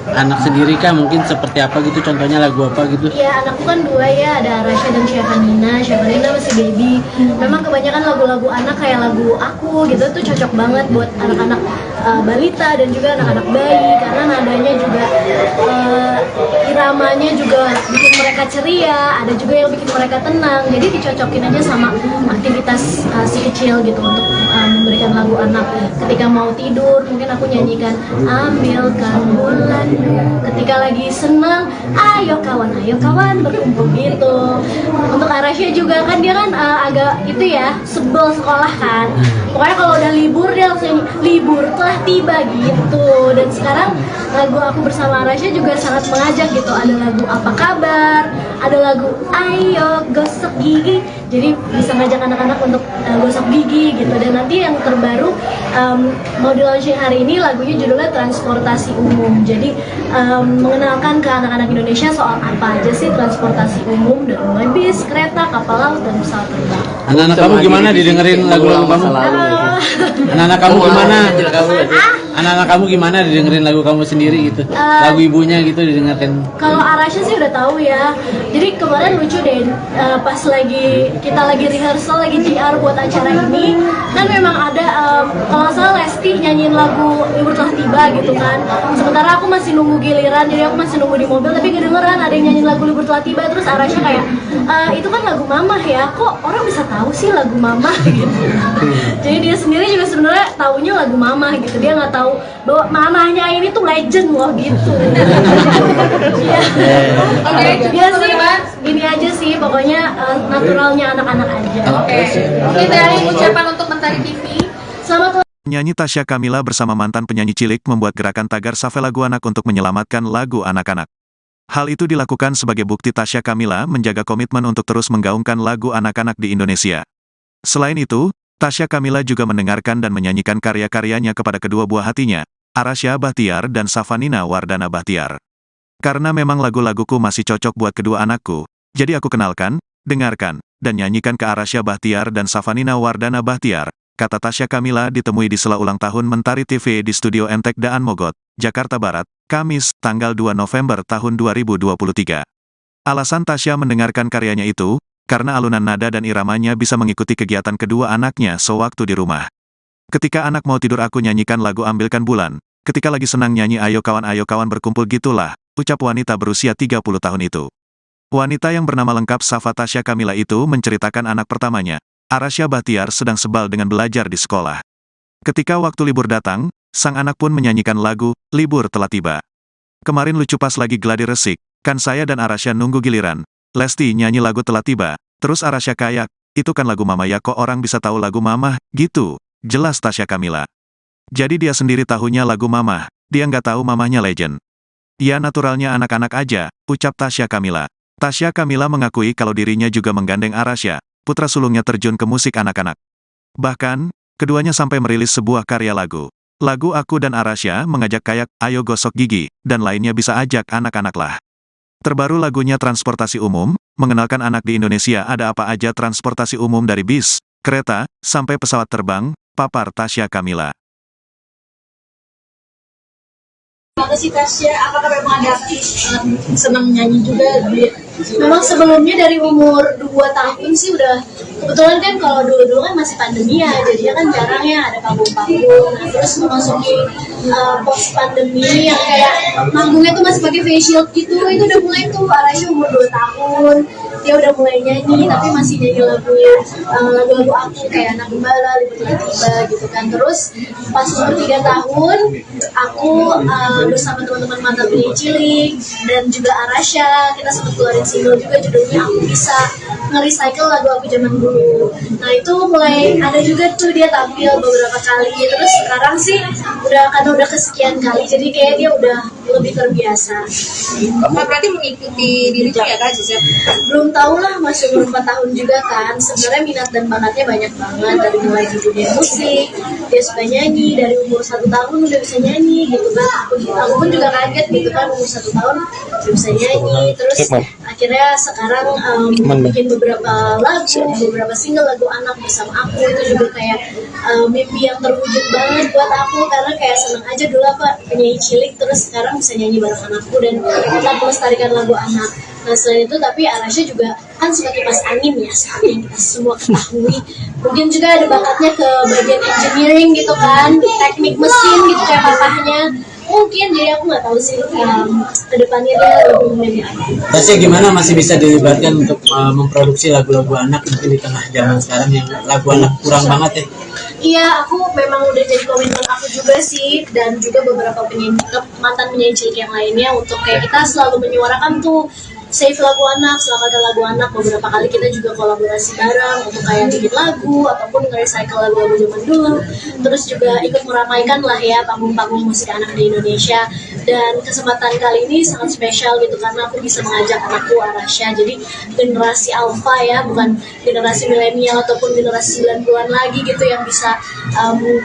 anak sendiri kah? Mungkin seperti apa gitu, contohnya lagu apa gitu? Ya, anakku kan 2 ya, ada Arasha dan Syafanina. Syafanina masih baby. Memang kebanyakan lagu-lagu anak kayak lagu aku gitu tuh cocok banget buat anak-anak balita dan juga anak-anak bayi, karena nadanya juga iramanya juga bikin mereka ceria, ada juga yang bikin mereka tenang. Jadi dicocokin aja sama aktivitas si kecil gitu, untuk memberikan lagu anak. Ketika mau tidur mungkin aku nyanyikan ambilkan bulan, ketika lagi senang ayo kawan berkumpul gitu. Untuk Arasha juga kan dia kan agak itu ya, sebel sekolah kan, pokoknya kalau udah libur dia langsung libur telah tiba gitu. Dan sekarang lagu aku bersama Arasha juga sangat mengajak gitu, ada lagu apa kabar, ada lagu ayo gosok gigi, jadi bisa ngajak anak-anak untuk gosok gigi gitu. Dan nanti yang terbaru mau di launching hari ini, lagunya judulnya Transportasi Umum. Jadi mengenalkan ke anak-anak Indonesia soal apa aja sih transportasi umum, dari mulai bis, kereta, kapal laut, dan pesawat terbang. Anak-anak kamu gimana didengerin lagu-lagu kamu? Anak-anak kamu gimana? Anak-anak kamu gimana didengerin lagu kamu sendiri gitu? Lagu ibunya gitu didengarkan. Kalau Arasha sih udah tahu ya. Jadi kemarin lucu deh, pas kita lagi rehearsal, lagi JR buat acara ini, kan memang ada kalau nggak salah Lesti nyanyiin lagu Libur Telah Tiba gitu kan. Sementara aku masih nunggu giliran, jadi aku masih nunggu di mobil, tapi kedengeran ada yang nyanyiin lagu Libur Telah Tiba. Terus Arasha kayak, itu kan lagu Mamah ya, kok orang bisa tahu sih lagu Mamah gitu. Jadi dia sendiri juga sebenarnya taunya lagu Mamah gitu, dia nggak tahu bahwa Mamahnya ini tuh legend loh gitu. Iya. Dia sih gini aja sih, pokoknya naturalnya anak-anak aja. Oke, dari ucapan untuk Mentari TV. Selamat Penyanyi Tasya Kamila bersama mantan penyanyi cilik membuat gerakan tagar Safe Lagu Anak untuk menyelamatkan lagu anak-anak. Hal itu dilakukan sebagai bukti Tasya Kamila menjaga komitmen untuk terus menggaungkan lagu anak-anak di Indonesia. Selain itu, Tasya Kamila juga mendengarkan dan menyanyikan karya-karyanya kepada kedua buah hatinya, Arasha Bahtiar dan Safanina Wardana Bahtiar. Karena memang lagu-laguku masih cocok buat kedua anakku, jadi aku kenalkan, dengarkan, dan nyanyikan ke Arasha Bahtiar dan Safanina Wardana Bahtiar, kata Tasya Kamila ditemui di sela ulang tahun Mentari TV di Studio Entek Daan Mogot, Jakarta Barat, Kamis, tanggal 2 November tahun 2023. Alasan Tasya mendengarkan karyanya itu, karena alunan nada dan iramanya bisa mengikuti kegiatan kedua anaknya sewaktu di rumah. Ketika anak mau tidur aku nyanyikan lagu Ambilkan Bulan, ketika lagi senang nyanyi ayo kawan berkumpul gitulah, ucap wanita berusia 30 tahun itu. Wanita yang bernama lengkap Safa Tasya Kamila itu menceritakan anak pertamanya, Arasha Bahtiar sedang sebal dengan belajar di sekolah. Ketika waktu libur datang, sang anak pun menyanyikan lagu, Libur Telah Tiba. Kemarin lucu pas lagi gladi resik, kan saya dan Arasha nunggu giliran. Lesti nyanyi lagu Telah Tiba, terus Arasha kayak, itu kan lagu Mama ya, kok orang bisa tahu lagu Mama, gitu. Jelas Tasya Kamila. Jadi dia sendiri tahunya lagu Mama, dia nggak tahu mamahnya legend. Ya naturalnya anak-anak aja, ucap Tasya Kamila. Tasya Kamila mengakui kalau dirinya juga menggandeng Arasha, putra sulungnya terjun ke musik anak-anak. Bahkan, keduanya sampai merilis sebuah karya lagu. Lagu Aku dan Arasha mengajak kayak, ayo gosok gigi, dan lainnya bisa ajak anak-anak lah. Terbaru lagunya Transportasi Umum, mengenalkan anak di Indonesia ada apa aja transportasi umum dari bis, kereta, sampai pesawat terbang, papar Tasya Kamila. Gimana sih Tasya? Apakah memang ada senang nyanyi juga? Memang sebelumnya dari umur 2 tahun sih udah, kebetulan kan kalau dulu kan masih pandemi ya, jadinya kan jarang ya ada panggung-panggung. Nah, terus memasuki post pandemi yang kayak manggungnya tuh masih pakai face shield gitu, itu udah mulai tuh Arasha umur 2 tahun. Dia udah mulai nyanyi, tapi masih nyanyi lagu-lagu aku kayak Anak Gembala, Libur Telah Tiba gitu kan. Terus pas umur 3 tahun, aku bersama teman-teman mantan penyanyi cilik dan juga Arasha, kita sempat keluarin single juga judulnya Aku Bisa, nge-recycle lagu aku zaman dulu. Nah itu mulai ada juga tuh dia tampil beberapa kali. Terus sekarang sih karena udah kesekian kali, jadi kayak dia udah lebih terbiasa. Berarti mengikuti dirinya ya Kak Gisel? Belum tahu lah, masih umur 4 tahun juga kan. Sebenarnya minat dan bakatnya banyak banget, dari mulai di dunia musik, dia suka nyanyi, dari umur 1 tahun udah bisa nyanyi gitu kan. Aku pun juga kaget gitu kan, umur 1 tahun udah bisa nyanyi. Terus akhirnya sekarang bikin beberapa lagu, beberapa single lagu anak bersama aku. Itu juga kayak mimpi yang terwujud banget buat aku, karena kayak seneng aja dulu apa penyanyi cilik, terus sekarang bisa nyanyi bareng anakku dan tetap melestarikan lagu anak. Nah selain itu, tapi Arasha juga kan suka kipas angin ya, seperti yang kita semua ketahui. Mungkin juga ada bakatnya ke bagian engineering gitu kan, teknik mesin gitu kayak papahnya. Mungkin, jadi aku nggak tahu sih kedepannya dia lebih memilih apa. Tasya gimana masih bisa dilibatkan untuk memproduksi lagu-lagu anak mungkin di tengah zaman sekarang yang lagu anak kurang banget ya? Iya, aku memang udah jadi komitmen aku juga sih, dan juga beberapa mantan penyanyi cilik yang lainnya untuk kayak kita selalu menyuarakan tuh save lagu anak, selamatkan lagu anak. Beberapa kali kita juga kolaborasi bareng untuk kayak bikin lagu ataupun nge-recycle lagu-lagu zaman dulu. Terus juga ikut meramaikan lah ya panggung-panggung musik anak di Indonesia. Dan kesempatan kali ini sangat spesial gitu karena aku bisa mengajak anakku Arasha. Jadi generasi alpha ya, bukan generasi milenial ataupun generasi 90-an lagi gitu yang bisa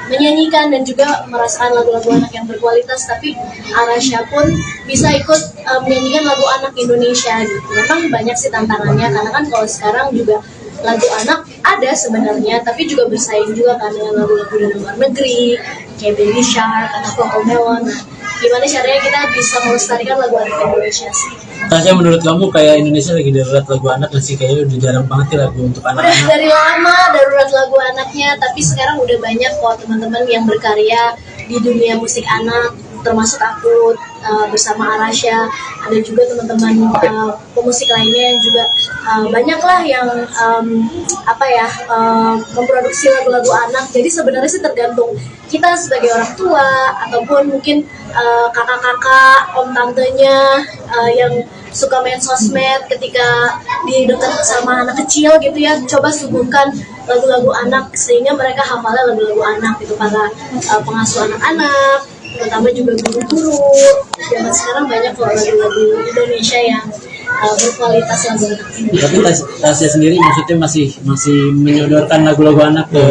menyanyikan dan juga merasakan lagu-lagu anak yang berkualitas. Tapi Arasha pun bisa ikut menyanyikan lagu anak Indonesia gitu. Memang banyak sih tantangannya karena kan kalau sekarang juga lagu anak ada sebenarnya, tapi juga bersaing juga kan dengan lagu-lagu dari luar negeri kayak Baby Shark atau Cocomelon. Nah, gimana caranya kita bisa melestarikan lagu anak Indonesia sih? Tasya, menurut kamu kayak Indonesia lagi darurat lagu anak nggak sih? Kayaknya udah jarang banget ya lagu untuk Udah anak-anak. dari lama darurat lagu anaknya, tapi sekarang udah banyak kok teman-teman yang berkarya di dunia musik anak, termasuk aku bersama Arasha. Ada juga teman-teman pemusik lainnya yang juga banyak lah yang memproduksi lagu-lagu anak. Jadi sebenarnya sih tergantung kita sebagai orang tua ataupun mungkin kakak-kakak, om tantenya yang suka main sosmed ketika di dekat sama anak kecil gitu ya, coba suguhkan lagu-lagu anak sehingga mereka hafalnya lagu-lagu anak gitu. Para pengasuh anak-anak, terutama juga guru-guru zaman sekarang banyak kok lagu-lagu Indonesia yang berkualitas lagu anak ini. Tapi Tasya sendiri maksudnya masih menyodorkan lagu-lagu anak ke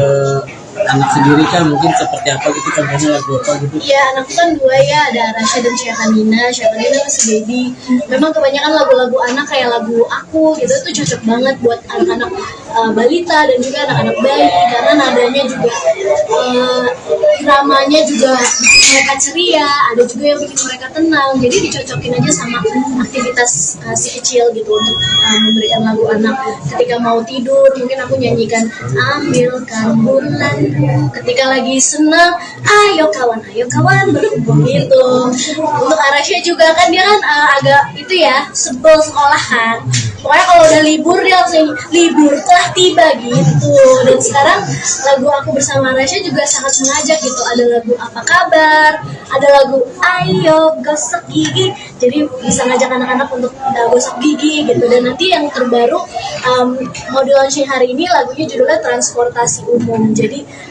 anak sendiri kan, mungkin seperti apa gitu, contohnya lagu apa gitu? Iya, anakku kan dua ya, ada Arasha dan Syakanina. Syakanina masih baby. Memang kebanyakan lagu-lagu anak kayak lagu aku gitu tuh cocok banget buat anak-anak balita dan juga anak-anak bayi karena nadanya juga dramanya juga bikin mereka ceria, ada juga yang bikin mereka tenang. Jadi dicocokin aja sama aktivitas si kecil gitu untuk memberikan lagu anak. Ketika mau tidur mungkin aku nyanyikan ambilkan bulan, ketika lagi senang ayo kawan berkumpul gitu. Untuk Arasha juga kan dia kan agak itu ya, sebel sekolah kan, pokoknya kalau udah libur dia langsung libur telah tiba gitu. Dan sekarang lagu aku bersama Arasha juga sangat mengajak gitu, ada lagu apa kabar, ada lagu ayo gosok gigi, jadi bisa ngajak anak-anak untuk gosok gigi gitu. Dan nanti yang terbaru mau di launching hari ini, lagunya judulnya transportasi umum. Jadi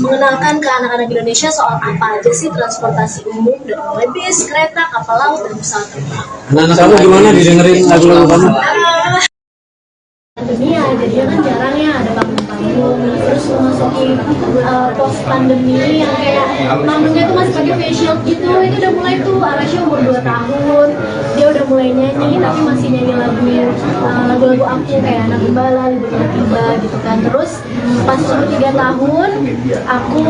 mengenalkan ke anak-anak Indonesia soal apa aja sih transportasi umum, dari mulai bis, kereta, kapal laut, dan pesawat terbang. Anak-anak kamu gimana didengerin lagu-lagu kamu? Pandemi ya, jadinya kan jarang ya ada panggung-panggung. Terus memasuki post pandemi yang kayak panggungnya tuh masih pakai face shield gitu. Itu udah mulai tuh, Arasha umur 2 tahun dia udah mulai nyanyi, tapi masih nyanyi lagu-lagu aku kayak Anak Gembala, Libur Tiba gitu kan. Terus pas umur 3 tahun aku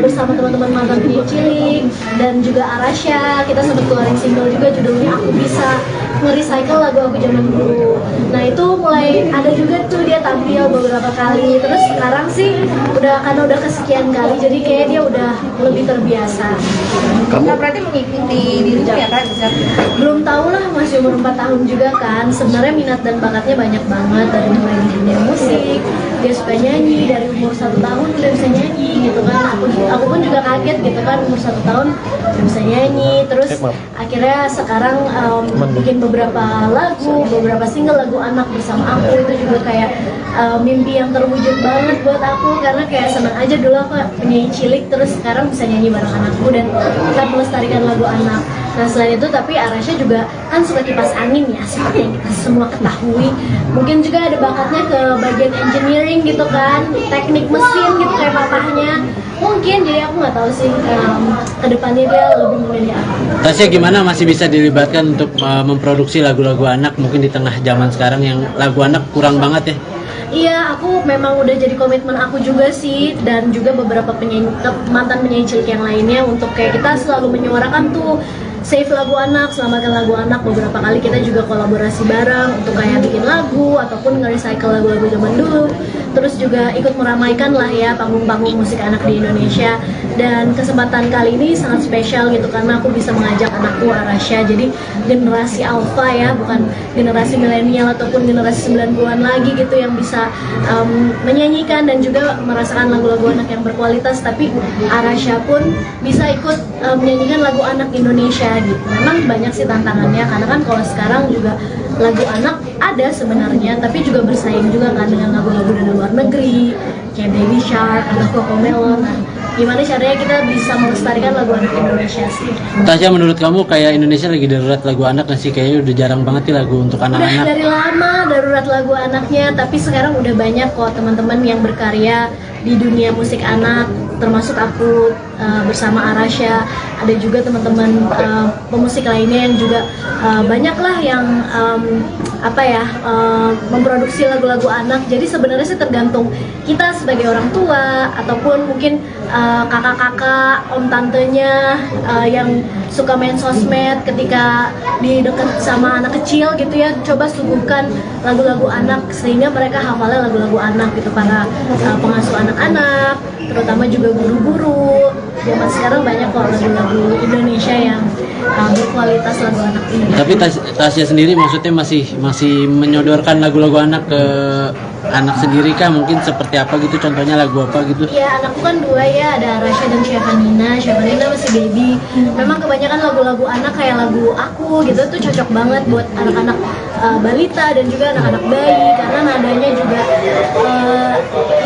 bersama teman-teman mantan penyanyi cilik dan juga Arasha, kita sempat keluarin single juga judulnya Aku Bisa, nge-recycle lagu aku zaman dulu. Nah itu mulai ada juga tuh dia tampil beberapa kali. Terus sekarang sih karena udah kesekian kali, jadi kayak dia udah lebih terbiasa. Nah, berarti mengikuti dirimu ya Kak Zat? Belum tahu lah, masih umur 4 tahun juga kan. Sebenarnya minat dan bakatnya banyak banget, dari mulai di dunia musik, dia suka nyanyi, dari umur 1 tahun udah bisa nyanyi gitu kan. Aku pun juga kaget gitu kan, umur 1 tahun udah bisa nyanyi. Terus akhirnya sekarang bikin beberapa lagu, beberapa single lagu anak bersama aku. Itu juga kayak mimpi yang terwujud banget buat aku, karena kayak senang aja dulu aku penyanyi cilik, terus sekarang bisa nyanyi bareng anakku dan tetap melestarikan lagu anak. Nah selain itu, tapi Arasha juga kan suka kipas angin ya, seperti yang kita semua ketahui. Mungkin juga ada bakatnya ke bagian engineering gitu kan, teknik mesin gitu kayak papahnya. Mungkin, jadi aku nggak tahu sih kedepannya dia lebih memilih apa. Tasya gimana masih bisa dilibatkan untuk memproduksi lagu-lagu anak mungkin di tengah zaman sekarang yang lagu anak kurang banget ya? Iya, aku memang udah jadi komitmen aku juga sih, dan juga beberapa mantan penyanyi cilik yang lainnya, untuk kayak kita selalu menyuarakan tuh save lagu anak, selamatkan lagu anak. Beberapa kali kita juga kolaborasi bareng untuk kayak bikin lagu ataupun nge-recycle lagu-lagu zaman dulu. terus juga ikut meramaikan lah ya panggung-panggung musik anak di Indonesia. Dan kesempatan kali ini sangat spesial gitu karena aku bisa mengajak anakku Arasha, jadi generasi alpha ya, bukan generasi milenial ataupun generasi 90-an lagi gitu yang bisa menyanyikan dan juga merasakan lagu-lagu anak yang berkualitas, tapi Arasha pun bisa ikut menyanyikan lagu anak Indonesia gitu. Memang banyak sih tantangannya karena kan kalau sekarang juga lagu anak ada sebenarnya, tapi juga bersaing juga kan dengan lagu-lagu dari luar negeri kayak Baby Shark atau Cocomelon. Nah, gimana caranya kita bisa melestarikan lagu anak Indonesia sih? Tasya, menurut kamu kayak Indonesia lagi darurat lagu anak nggak sih? Kayaknya udah jarang banget nih lagu untuk Udah anak-anak. dari lama darurat lagu anaknya, tapi sekarang udah banyak kok teman-teman yang berkarya di dunia musik anak, termasuk aku bersama Arasha. Ada juga teman-teman pemusik lainnya yang juga banyak lah yang memproduksi lagu-lagu anak. Jadi sebenarnya sih tergantung kita sebagai orang tua ataupun mungkin kakak-kakak, om tantenya yang suka main sosmed ketika di dekat sama anak kecil gitu ya, coba suguhkan lagu-lagu anak sehingga mereka hafalnya lagu-lagu anak gitu. Para pengasuh anak-anak, terutama juga guru-guru zaman sekarang banyak kok lagu-lagu Indonesia yang berkualitas lagu anak ini. Tapi Tasya sendiri maksudnya masih menyodorkan lagu-lagu anak ke anak sendiri kah? Mungkin seperti apa gitu? Contohnya lagu apa gitu? Iya, anakku kan dua ya, ada Arasha dan Syafanina. Syafanina masih baby. Memang kebanyakan lagu-lagu anak kayak lagu aku gitu tuh cocok banget buat anak-anak balita dan juga anak-anak bayi karena nadanya juga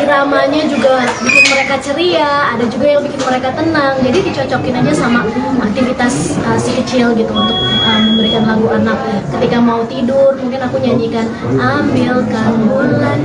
iramanya juga bikin mereka ceria, ada juga yang bikin mereka tenang. Jadi dicocokin aja sama aktivitas si kecil gitu untuk memberikan lagu anak. Ketika mau tidur mungkin aku nyanyikan ambilkan bulan,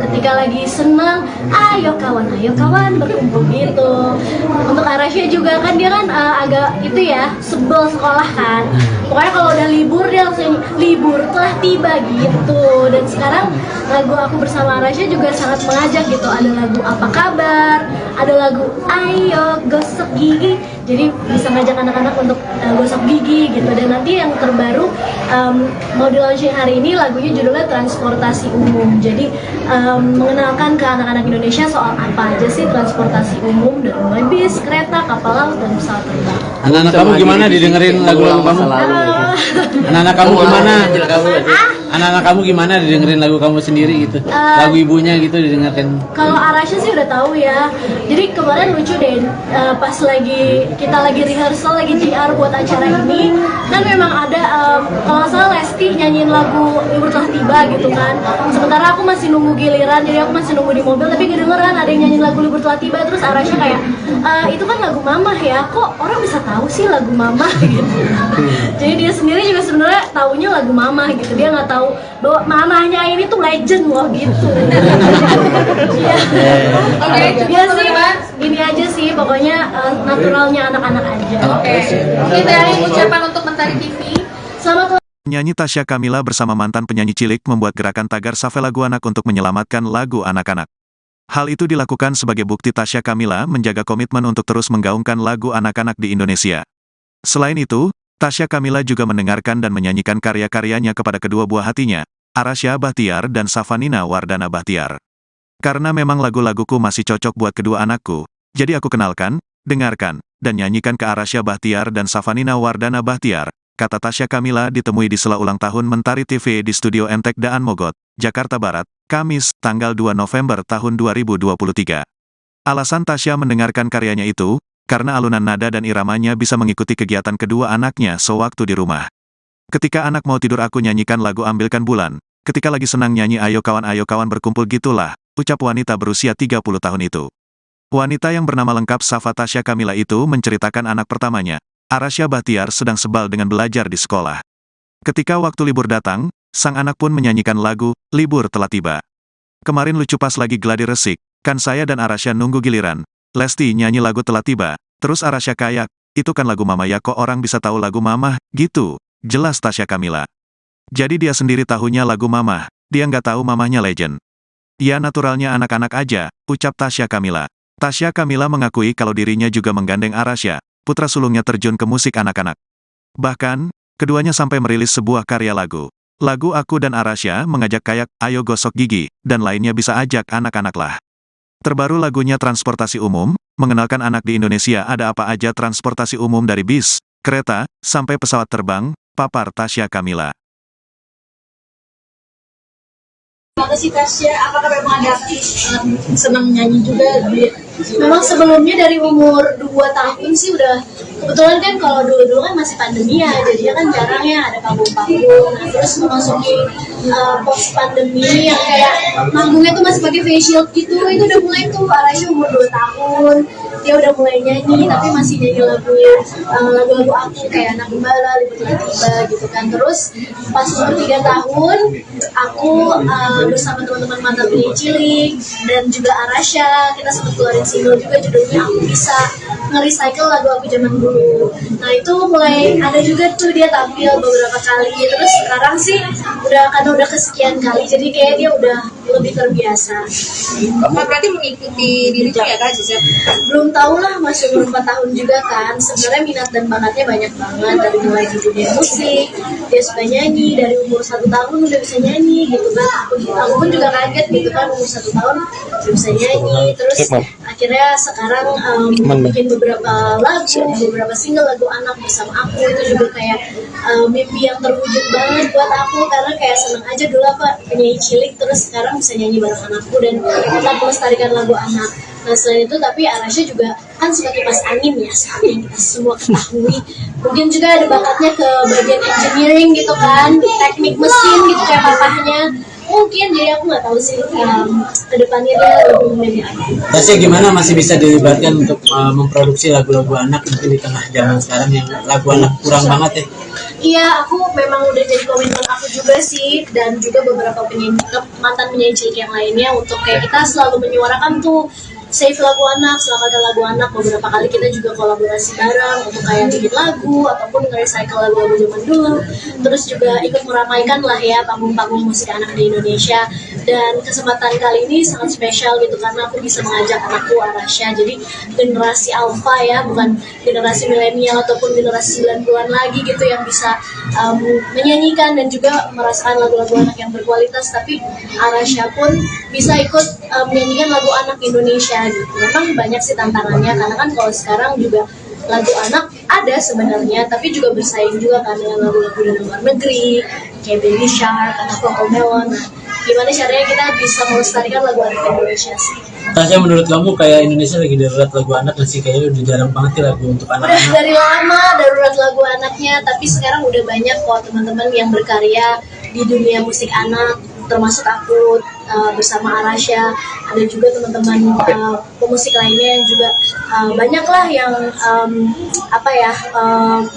ketika lagi senang ayo kawan berkumpul gitu. Untuk Arasha juga kan dia kan agak itu ya, sebel sekolah kan, pokoknya kalau udah libur dia langsung libur telah tiba gitu. Dan sekarang lagu aku bersama Arasha juga sangat mengajak gitu, ada lagu apa kabar, ada lagu ayo gosok gigi, jadi bisa ngajak anak-anak untuk gosok gigi gitu. Dan nanti yang terbaru mau di launching hari ini lagunya judulnya transportasi umum, jadi mengenalkan ke anak-anak Indonesia soal apa aja sih transportasi umum, dari mulai bis, kereta, kapal laut, dan pesawat terbang. Anak-anak kamu gimana didengerin lagu-lagu kamu? Anak-anak kamu gimana? Anak-anak kamu gimana didengerin lagu kamu sendiri gitu? Lagu ibunya gitu didengarkan? Kalau Arasha sih udah tahu ya. Jadi kemarin lucu deh, pas kita lagi rehearsal, lagi JR buat acara ini, kan memang ada kalau nggak salah Lesti nyanyiin lagu Libur Telah Tiba gitu kan. Sementara aku masih nunggu giliran, jadi aku masih nunggu di mobil, tapi kedengeran ada yang nyanyiin lagu Libur Telah Tiba. Terus Arasha kayak, itu kan lagu Mama ya, kok orang bisa tahu sih lagu Mama gitu. Jadi dia sendiri juga sebenarnya taunya lagu Mama gitu, dia nggak tahu bahwa mamanya ini tuh legend loh gitu. Ya sih, ini aja sih pokoknya naturalnya anak-anak aja. Mungkin dari ucapan untuk Mentari TV. Selamat Penyanyi Tasya Kamila bersama mantan penyanyi cilik membuat gerakan tagar Safe Lagu Anak untuk menyelamatkan lagu anak-anak. Hal itu dilakukan sebagai bukti Tasya Kamila menjaga komitmen untuk terus menggaungkan lagu anak-anak di Indonesia. Selain itu, Tasya Kamila juga mendengarkan dan menyanyikan karya-karyanya kepada kedua buah hatinya, Arasha Bahtiar dan Safanina Wardana Bahtiar. Karena memang lagu-laguku masih cocok buat kedua anakku, jadi aku kenalkan, dengarkan, dan nyanyikan ke Arasha Bahtiar dan Safanina Wardana Bahtiar, kata Tasya Kamila ditemui di sela ulang tahun Mentari TV di Studio Entek Daan Mogot, Jakarta Barat, Kamis, tanggal 2 November tahun 2023. Alasan Tasya mendengarkan karyanya itu, karena alunan nada dan iramanya bisa mengikuti kegiatan kedua anaknya sewaktu di rumah. Ketika anak mau tidur aku nyanyikan lagu Ambilkan Bulan, ketika lagi senang nyanyi ayo kawan berkumpul gitulah, ucap wanita berusia 30 tahun itu. Wanita yang bernama lengkap Safa Tasya Kamila itu menceritakan anak pertamanya, Arasha Bahtiar, sedang sebal dengan belajar di sekolah. Ketika waktu libur datang, sang anak pun menyanyikan lagu, Libur Telah Tiba. Kemarin lucu pas lagi gladi resik, kan saya dan Arasha nunggu giliran. Lesti nyanyi lagu Telah Tiba, terus Arasha kayak, itu kan lagu Mama ya, kok orang bisa tahu lagu Mama, gitu. Jelas Tasya Kamila. Jadi dia sendiri tahunya lagu Mama, dia nggak tahu mamahnya legend. Ya naturalnya anak-anak aja, ucap Tasya Kamila. Tasya Kamila mengakui kalau dirinya juga menggandeng Arasha, putra sulungnya terjun ke musik anak-anak. Bahkan, keduanya sampai merilis sebuah karya lagu. Lagu Aku dan Arasya mengajak kayak Ayo Gosok Gigi, dan lainnya bisa ajak anak-anak lah. Terbaru lagunya Transportasi Umum, mengenalkan anak di Indonesia ada apa aja transportasi umum dari bis, kereta, sampai pesawat terbang, papar Tasya Kamila. Gimana sih Tasya? Apakah memang ada senang nyanyi juga? Memang sebelumnya dari umur 2 tahun sih udah, kebetulan kan kalau dulu-dulu kan masih pandemi ya, jadinya kan jarang ya ada panggung-panggung. Nah, terus memasuki post pandemi yang kayak manggungnya tuh masih pakai face shield gitu, itu udah mulai tuh Arasya umur 2 tahun. Dia udah mulai nyanyi, tapi masih nyanyi lagu-lagu aku kayak Anak Gembala, Libur Tiba-Tiba gitu kan. Terus pas umur 3 tahun, aku bersama teman-teman mantan penyanyi cilik dan juga Arasya, kita sempat keluarin single juga judulnya Aku Bisa, nge-recycle lagu aku zaman dulu. Nah itu mulai ada juga tuh dia tampil beberapa kali. Terus sekarang sih karena udah kesekian kali, jadi kayak dia udah lebih terbiasa. Berarti mengikuti dirinya ya Kak Gisel? Belum tahu lah, masih umur 4 tahun juga kan. Sebenarnya minat dan bakatnya banyak banget, dari mulai di dunia musik, dia suka nyanyi, dari umur 1 tahun udah bisa nyanyi gitu kan. Aku pun juga kaget gitu kan, umur 1 tahun udah bisa nyanyi. Terus akhirnya sekarang bikin beberapa lagu, beberapa single lagu anak bersama aku, itu juga kayak mimpi yang terwujud banget buat aku, karena kayak seneng aja dulu apa penyanyi cilik, terus sekarang bisa nyanyi bareng anakku dan tetap melestarikan lagu anak. Nah selain itu, tapi Arasya juga kan suka kipas angin ya, seperti yang kita semua ketahui. Mungkin juga ada bakatnya ke bagian engineering gitu kan, teknik mesin gitu kayak papahnya. Mungkin, jadi aku nggak tahu sih kedepannya dia lebih memilih apa. Tasya gimana masih bisa dilibatkan untuk memproduksi lagu-lagu anak mungkin di tengah zaman sekarang yang lagu anak kurang banget ya? Iya, aku memang udah jadi komitmen aku juga sih, dan juga beberapa mantan penyanyi cilik yang lainnya, untuk kayak kita selalu menyuarakan tuh save lagu anak, selamatkan lagu anak. Beberapa kali kita juga kolaborasi bareng untuk kayak bikin lagu ataupun nge-recycle lagu-lagu zaman dulu. Terus juga ikut meramaikan lah ya panggung-panggung musik anak di Indonesia. Dan kesempatan kali ini sangat spesial gitu, karena aku bisa mengajak anakku Arasya, jadi generasi alpha ya, bukan generasi milenial ataupun generasi 90-an lagi gitu, yang bisa menyanyikan dan juga merasakan lagu-lagu anak yang berkualitas. Tapi Arasya pun bisa ikut menyanyikan lagu anak Indonesia gitu. Memang banyak sih tantangannya, karena kan kalau sekarang juga lagu anak ada sebenarnya, tapi juga bersaing juga kan dengan lagu-lagu dari luar negeri kayak Baby Shark atau Cocomelon. Nah, gimana caranya kita bisa melestarikan lagu anak Indonesia sih? Tasya, menurut kamu kayak Indonesia lagi darurat lagu anak nggak sih? Kayaknya udah jarang banget ya lagu untuk Udah anak-anak. dari lama darurat lagu anaknya, tapi sekarang udah banyak kok teman-teman yang berkarya di dunia musik anak, termasuk aku bersama Arasya. Ada juga teman-teman pemusik lainnya yang juga banyak lah yang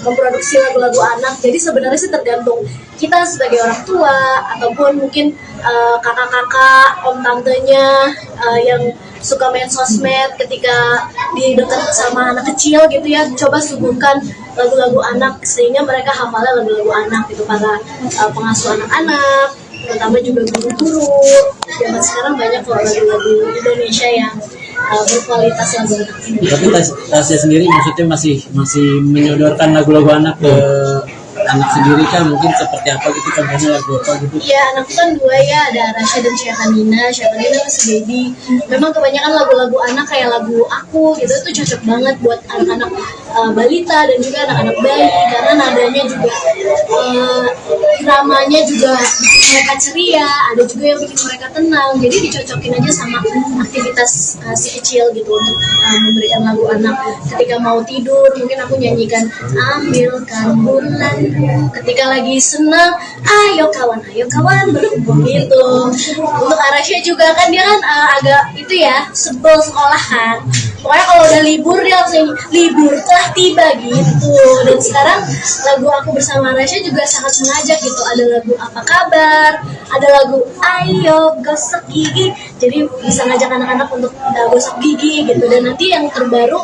memproduksi lagu-lagu anak. Jadi sebenarnya sih tergantung kita sebagai orang tua, ataupun mungkin kakak-kakak, om tantenya yang suka main sosmed ketika di dekat sama anak kecil gitu ya, coba suguhkan lagu-lagu anak sehingga mereka hafalnya lagu-lagu anak gitu. Para pengasuh anak-anak, terutama juga guru-guru, zaman sekarang banyak kok lagu-lagu Indonesia yang berkualitas lagu anak ini. Tapi Tasya sendiri maksudnya masih menyodorkan lagu-lagu anak ke anak sendiri kan, mungkin seperti apa gitu, contohnya lagu apa gitu? Iya, anakku kan 2 ya, ada Arasya dan Syafanina. Syafanina masih baby. Memang kebanyakan lagu-lagu anak kayak lagu aku gitu, itu cocok banget buat anak-anak balita dan juga anak-anak bayi, karena nadanya juga dramanya juga bikin mereka ceria, ada juga yang bikin mereka tenang. Jadi dicocokin aja sama aktivitas si kecil gitu, untuk memberikan lagu anak. Ketika mau tidur mungkin aku nyanyikan Ambilkan Bulan, ketika lagi senang ayo kawan berkumpul gitu. Untuk Arasya juga kan dia kan agak itu ya, sebel sekolah kan, pokoknya kalau udah libur dia langsung libur telah tiba gitu. Dan sekarang lagu aku bersama Arasya juga sangat mengajak gitu, ada lagu Apa Kabar, ada lagu Ayo Gosok Gigi, jadi bisa ngajak anak-anak untuk gosok gigi gitu. Dan nanti yang terbaru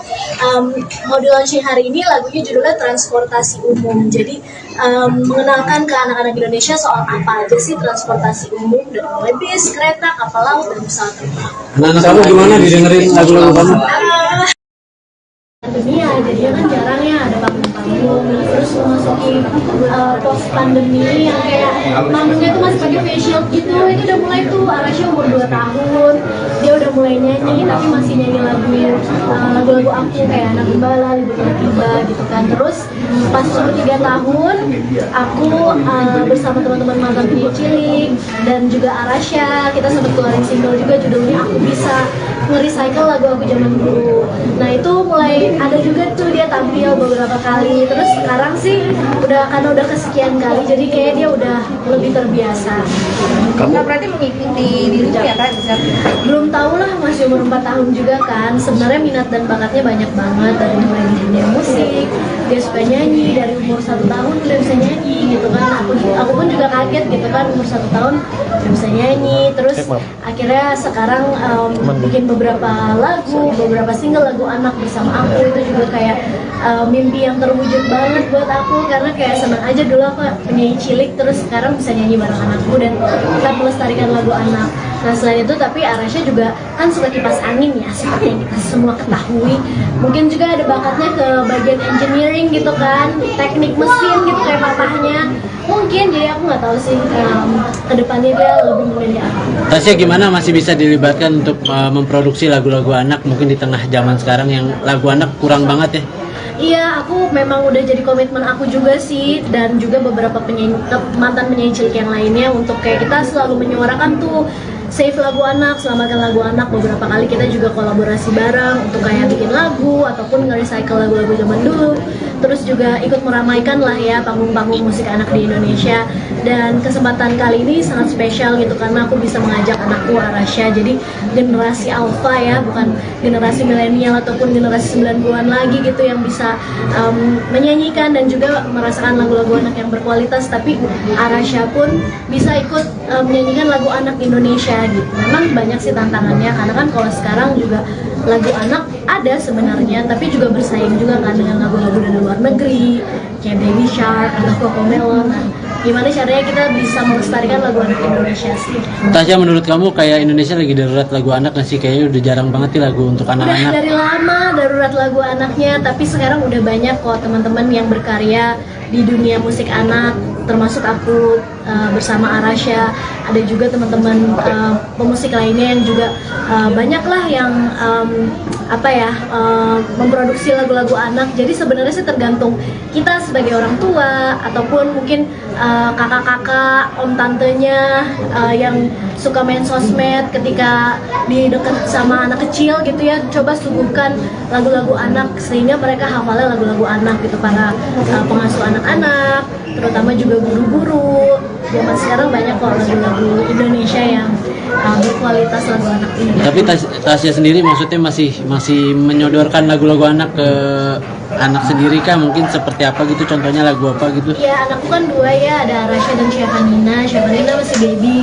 mau di launching hari ini, lagunya judulnya Transportasi Umum. Jadi mengenalkan ke anak-anak Indonesia soal apa aja sih transportasi umum, dari mulai bis, kereta, kapal laut, dan pesawat terbang. Anak-anak kamu gimana didengerin lagu-lagu kamu? pandemi ya, jadinya kan jarang ya ada panggung-panggung. Terus memasuki post pandemi yang kayak manggungnya tuh masih pakai face shield gitu, itu udah mulai tuh. Arasha umur 2 tahun, dia udah mulai nyanyi tapi masih nyanyi lagu-lagu aku kayak Anak Gembala, Libur Tiba gitu kan. Terus pas umur 3 tahun aku bersama teman-teman mantan penyanyi cilik dan juga Arasha, kita sempat keluarin single juga judulnya Aku Bisa, nge-recycle lagu aku zaman dulu. Nah itu mulai ada juga tuh dia tampil beberapa kali. Terus sekarang sih karena udah kesekian kali jadi kayak dia udah lebih terbiasa. Nah, berarti mengikuti dirimu ya Kak Zat? Belum tahu lah, masih umur 4 tahun juga kan. Sebenarnya minat dan bakatnya banyak banget, dari mulai di dunia musik, dia suka nyanyi dari umur 1 tahun udah bisa nyanyi gitu kan. Aku pun juga kaget gitu kan, umur 1 tahun udah bisa nyanyi. Terus akhirnya sekarang bikin beberapa lagu, beberapa single lagu anak bersama aku. Itu juga kayak mimpi yang terwujud banget buat aku, karena kayak senang aja dulu aku penyanyi cilik terus sekarang bisa nyanyi bareng anakku dan kita melestarikan lagu anak. Nah selain itu tapi Arasha juga kan suka kipas angin ya, seperti yang kita semua ketahui. Mungkin juga ada bakatnya ke bagian engineering gitu kan, teknik mesin gitu kayak papahnya. Mungkin, jadi aku nggak tahu sih kedepannya dia lebih memilih apa. Tasya gimana masih bisa dilibatkan untuk memproduksi lagu-lagu anak mungkin di tengah zaman sekarang yang lagu anak kurang banget ya? Iya, aku memang udah jadi komitmen aku juga sih, dan juga beberapa mantan penyanyi cilik yang lainnya untuk kayak kita selalu menyuarakan tuh save lagu anak, selamatkan lagu anak. Beberapa kali kita juga kolaborasi bareng untuk kayak bikin lagu ataupun nge-recycle lagu-lagu zaman dulu. Terus juga ikut meramaikan lah ya panggung-panggung musik anak di Indonesia. Dan kesempatan kali ini sangat spesial gitu karena aku bisa mengajak anakku Arasha, jadi generasi alpha ya, bukan generasi milenial ataupun generasi 90-an lagi gitu yang bisa menyanyikan dan juga merasakan lagu-lagu anak yang berkualitas. Tapi Arasha pun bisa ikut menyanyikan lagu anak Indonesia gitu. Memang banyak sih tantangannya karena kan kalau sekarang juga lagu anak ada sebenarnya, tapi juga bersaing juga kan dengan lagu-lagu dari luar negeri kayak Baby Shark atau Cocomelon. Gimana caranya kita bisa melestarikan lagu anak Indonesia sih? Tasya, menurut kamu kayak Indonesia lagi darurat lagu anak nggak sih? Kayaknya udah jarang banget nih lagu untuk Udah anak-anak. dari lama darurat lagu anaknya, tapi sekarang udah banyak kok teman-teman yang berkarya di dunia musik anak, termasuk aku bersama Arasha. Ada juga teman-teman pemusik lainnya yang juga banyak lah yang memproduksi lagu-lagu anak. Jadi sebenarnya sih tergantung kita sebagai orang tua ataupun mungkin kakak-kakak, om tantenya yang suka main sosmed ketika di dekat sama anak kecil gitu ya, coba suguhkan lagu-lagu anak sehingga mereka hafalnya lagu-lagu anak gitu. Para pengasuh anak-anak, terutama juga guru-guru zaman sekarang banyak kok lagu-lagu Indonesia yang berkualitas lagu anak Indonesia. Tapi Tasya sendiri maksudnya masih menyodorkan lagu-lagu anak ke anak sendiri kah? Mungkin seperti apa gitu? Contohnya lagu apa gitu? Iya, anakku kan 2 ya, ada Arasha dan Syafanina. Syafanina masih baby.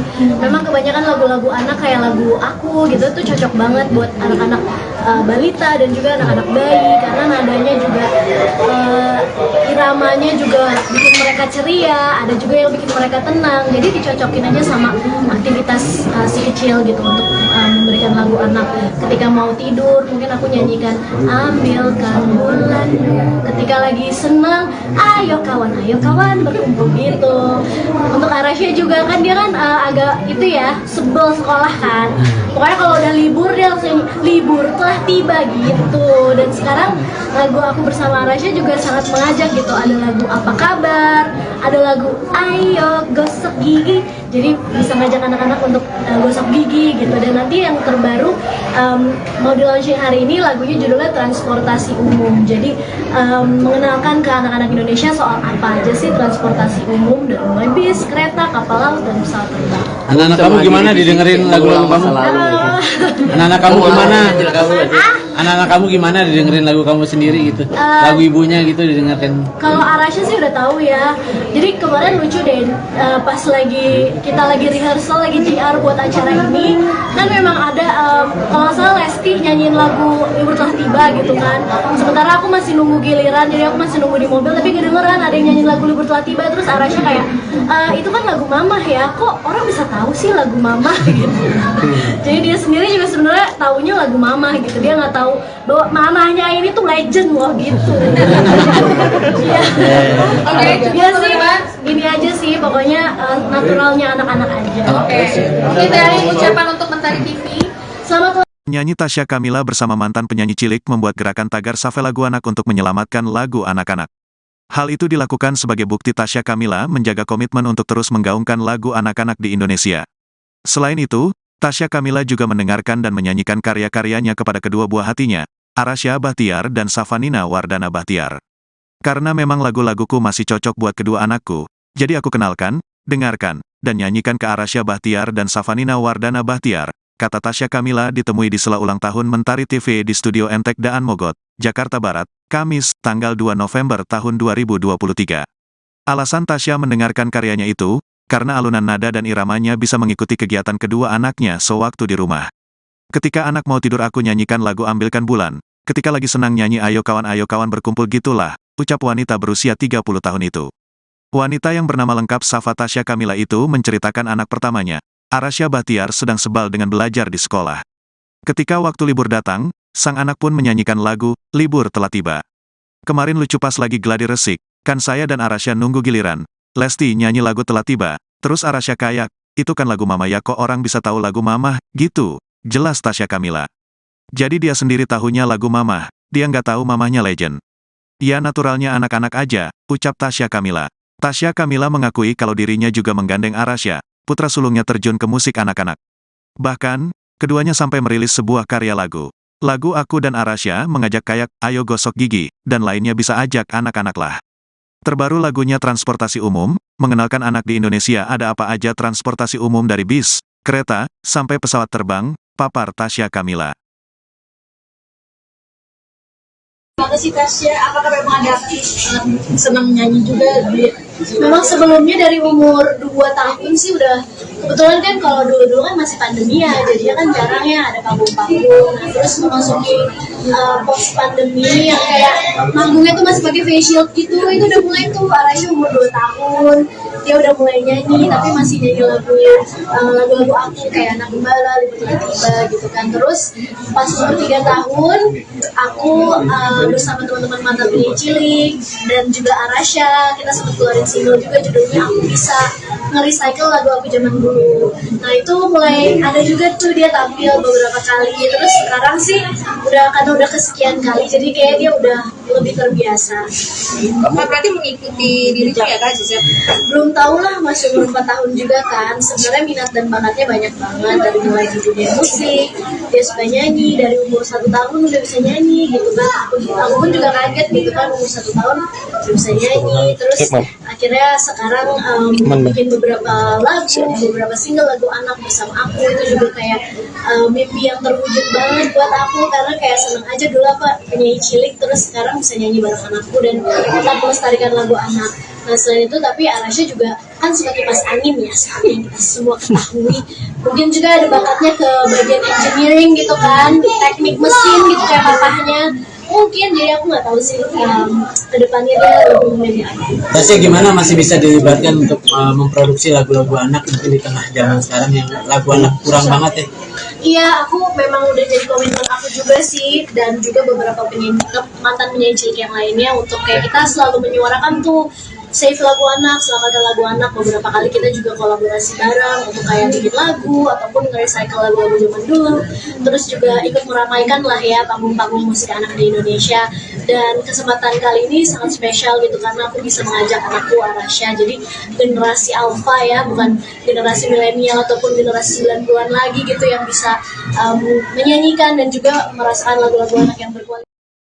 Memang kebanyakan lagu-lagu anak kayak lagu aku gitu tuh cocok banget buat anak-anak balita dan juga anak-anak bayi, karena nadanya juga iramanya juga bikin mereka ceria, ada juga yang bikin mereka tenang. Jadi dicocokin aja sama aktivitas si kecil gitu untuk memberikan lagu anak. Ketika mau tidur mungkin aku nyanyikan Ambilkan Bulan, ketika lagi senang ayo kawan berkumpul gitu. Untuk Arasha juga kan dia kan agak itu ya, sebel sekolah kan, pokoknya kalau udah libur dia langsung libur telah tiba gitu. Dan sekarang lagu aku bersama Arasha juga sangat mengajak gitu, ada lagu Apa Kabar, ada lagu Ayo Gosok Gigi, jadi bisa ngajak anak-anak untuk gosok gigi gitu. Dan nanti yang terbaru mau di launching hari ini, lagunya judulnya Transportasi Umum. Jadi mengenalkan ke anak-anak Indonesia soal apa aja sih transportasi umum, dari mulai bis, kereta, kapal laut, dan pesawat terbang. Anak-anak kamu gimana didengerin lagu-lagu kamu? Anak-anak kamu gimana? Anak-anak kamu gimana didengerin lagu kamu sendiri gitu? Lagu ibunya gitu didengarkan? Kalau Arasha sih udah tahu ya. Jadi kemarin lucu deh, pas lagi kita lagi rehearsal, lagi JR buat acara ini, kan memang ada kalau nggak salah Lesti nyanyiin lagu Libur Telah Tiba gitu kan. Sementara aku masih nunggu giliran, jadi aku masih nunggu di mobil, tapi kedengeran ada yang nyanyiin lagu Libur Telah Tiba. Terus Arasha kayak, itu kan lagu Mamah ya, kok orang bisa tahu sih lagu Mamah gitu. Jadi dia sendiri juga sebenarnya taunya lagu Mamah gitu, dia nggak tahu bahwa mamahnya ini tuh legend loh gitu. Iya. Oke, Dia sih ini aja sih, pokoknya naturalnya anak-anak aja. Oke. Mungkin dari ucapan untuk Mentari TV. Selamat Penyanyi Tasya Kamila bersama mantan penyanyi cilik membuat gerakan tagar Safe Lagu Anak untuk menyelamatkan lagu anak-anak. Hal itu dilakukan sebagai bukti Tasya Kamila menjaga komitmen untuk terus menggaungkan lagu anak-anak di Indonesia. Selain itu, Tasya Kamila juga mendengarkan dan menyanyikan karya-karyanya kepada kedua buah hatinya, Arasha Bahtiar dan Safanina Wardana Bahtiar. Karena memang lagu-laguku masih cocok buat kedua anakku, jadi aku kenalkan, dengarkan, dan nyanyikan ke Arasha Bahtiar dan Safanina Wardana Bahtiar, kata Tasya Kamila ditemui di sela ulang tahun Mentari TV di Studio Entek Daan Mogot, Jakarta Barat, Kamis, tanggal 2 November tahun 2023. Alasan Tasya mendengarkan karyanya itu, karena alunan nada dan iramanya bisa mengikuti kegiatan kedua anaknya sewaktu di rumah. Ketika anak mau tidur aku nyanyikan lagu Ambilkan Bulan, ketika lagi senang nyanyi ayo kawan berkumpul gitulah, ucap wanita berusia 30 tahun itu. Wanita yang bernama lengkap Safa Tasya Kamila itu menceritakan anak pertamanya, Arasha Bahtiar sedang sebal dengan belajar di sekolah. Ketika waktu libur datang, sang anak pun menyanyikan lagu, Libur Telah Tiba. Kemarin lucu pas lagi gladi resik, kan saya dan Arasha nunggu giliran, Lesti nyanyi lagu Telah Tiba, terus Arasha kayak, itu kan lagu Mama ya kok orang bisa tahu lagu Mamah, gitu, jelas Tasya Kamila. Jadi dia sendiri tahunya lagu Mamah, dia nggak tahu mamahnya legend. Ya naturalnya anak-anak aja, ucap Tasya Kamila. Tasya Kamila mengakui kalau dirinya juga menggandeng Arasha, putra sulungnya terjun ke musik anak-anak. Bahkan, keduanya sampai merilis sebuah karya lagu. Lagu Aku dan Arasha mengajak kayak, ayo gosok gigi, dan lainnya bisa ajak anak-anak lah. Terbaru lagunya Transportasi Umum, mengenalkan anak di Indonesia ada apa aja transportasi umum dari bis, kereta, sampai pesawat terbang, papar Tasya Kamila. Gimana sih Tasya? Apakah memang ada senang nyanyi juga? Memang sebelumnya dari umur 2 tahun sih udah, kebetulan kan kalau dulu kan masih pandemi ya, jadinya kan jarang ya ada panggung-panggung. Nah, terus memasuki post pandemi yang kayak manggungnya tuh masih pakai face shield gitu, itu udah mulai tuh Arasha umur 2 tahun, dia udah mulai nyanyi tapi masih nyanyi lagunya, lagu-lagu aku kayak Anak Gembala, Libur Telah Tiba gitu kan. Terus pas umur 3 tahun, aku bersama teman-teman mantan penyanyi cilik dan juga Arasha, kita sempat keluarin single juga judulnya Aku Bisa, nge-recycle lagu aku zaman dulu. Nah itu mulai ada juga tuh dia tampil beberapa kali. Terus sekarang sih karena udah kesekian kali, jadi kayak dia udah lebih terbiasa. Berarti mengikuti diri ya Kak Gisel? Belum tahu lah, masih umur 4 tahun juga kan. Sebenarnya minat dan bakatnya banyak banget, dari mulai di dunia musik, dia suka nyanyi, dari umur 1 tahun udah bisa nyanyi gitu kan. Aku pun juga kaget gitu kan, umur 1 tahun udah bisa nyanyi. Terus akhirnya sekarang bikin beberapa lagu, beberapa single lagu anak bersama aku, itu juga kayak mimpi yang terwujud banget buat aku, karena kayak seneng aja dulu apa penyanyi cilik, terus sekarang bisa nyanyi bareng anakku dan tetap melestarikan lagu anak. Nah selain itu, tapi Arasha juga kan suka kipas angin ya, seperti yang kita semua ketahui. Mungkin juga ada bakatnya ke bagian engineering gitu kan, teknik mesin gitu kayak papahnya. Mungkin, jadi aku nggak tahu sih kedepannya dia lebih memilih apa. Tasya gimana masih bisa dilibatkan untuk memproduksi lagu-lagu anak mungkin di tengah zaman sekarang yang lagu anak kurang banget ya? Iya, aku memang udah jadi komitmen aku juga sih, dan juga beberapa mantan penyanyi cilik yang lainnya untuk kayak kita selalu menyuarakan tuh save lagu anak, selamatkan lagu anak. Beberapa kali kita juga kolaborasi bareng untuk kayak bikin lagu ataupun nge-recycle lagu-lagu zaman dulu. Terus juga ikut meramaikan lah ya panggung-panggung musik anak di Indonesia. Dan kesempatan kali ini sangat spesial gitu karena aku bisa mengajak anakku Arasha. Jadi generasi alpha ya, bukan generasi milenial ataupun generasi 90-an lagi gitu yang bisa menyanyikan dan juga merasakan lagu-lagu anak yang berkualitas.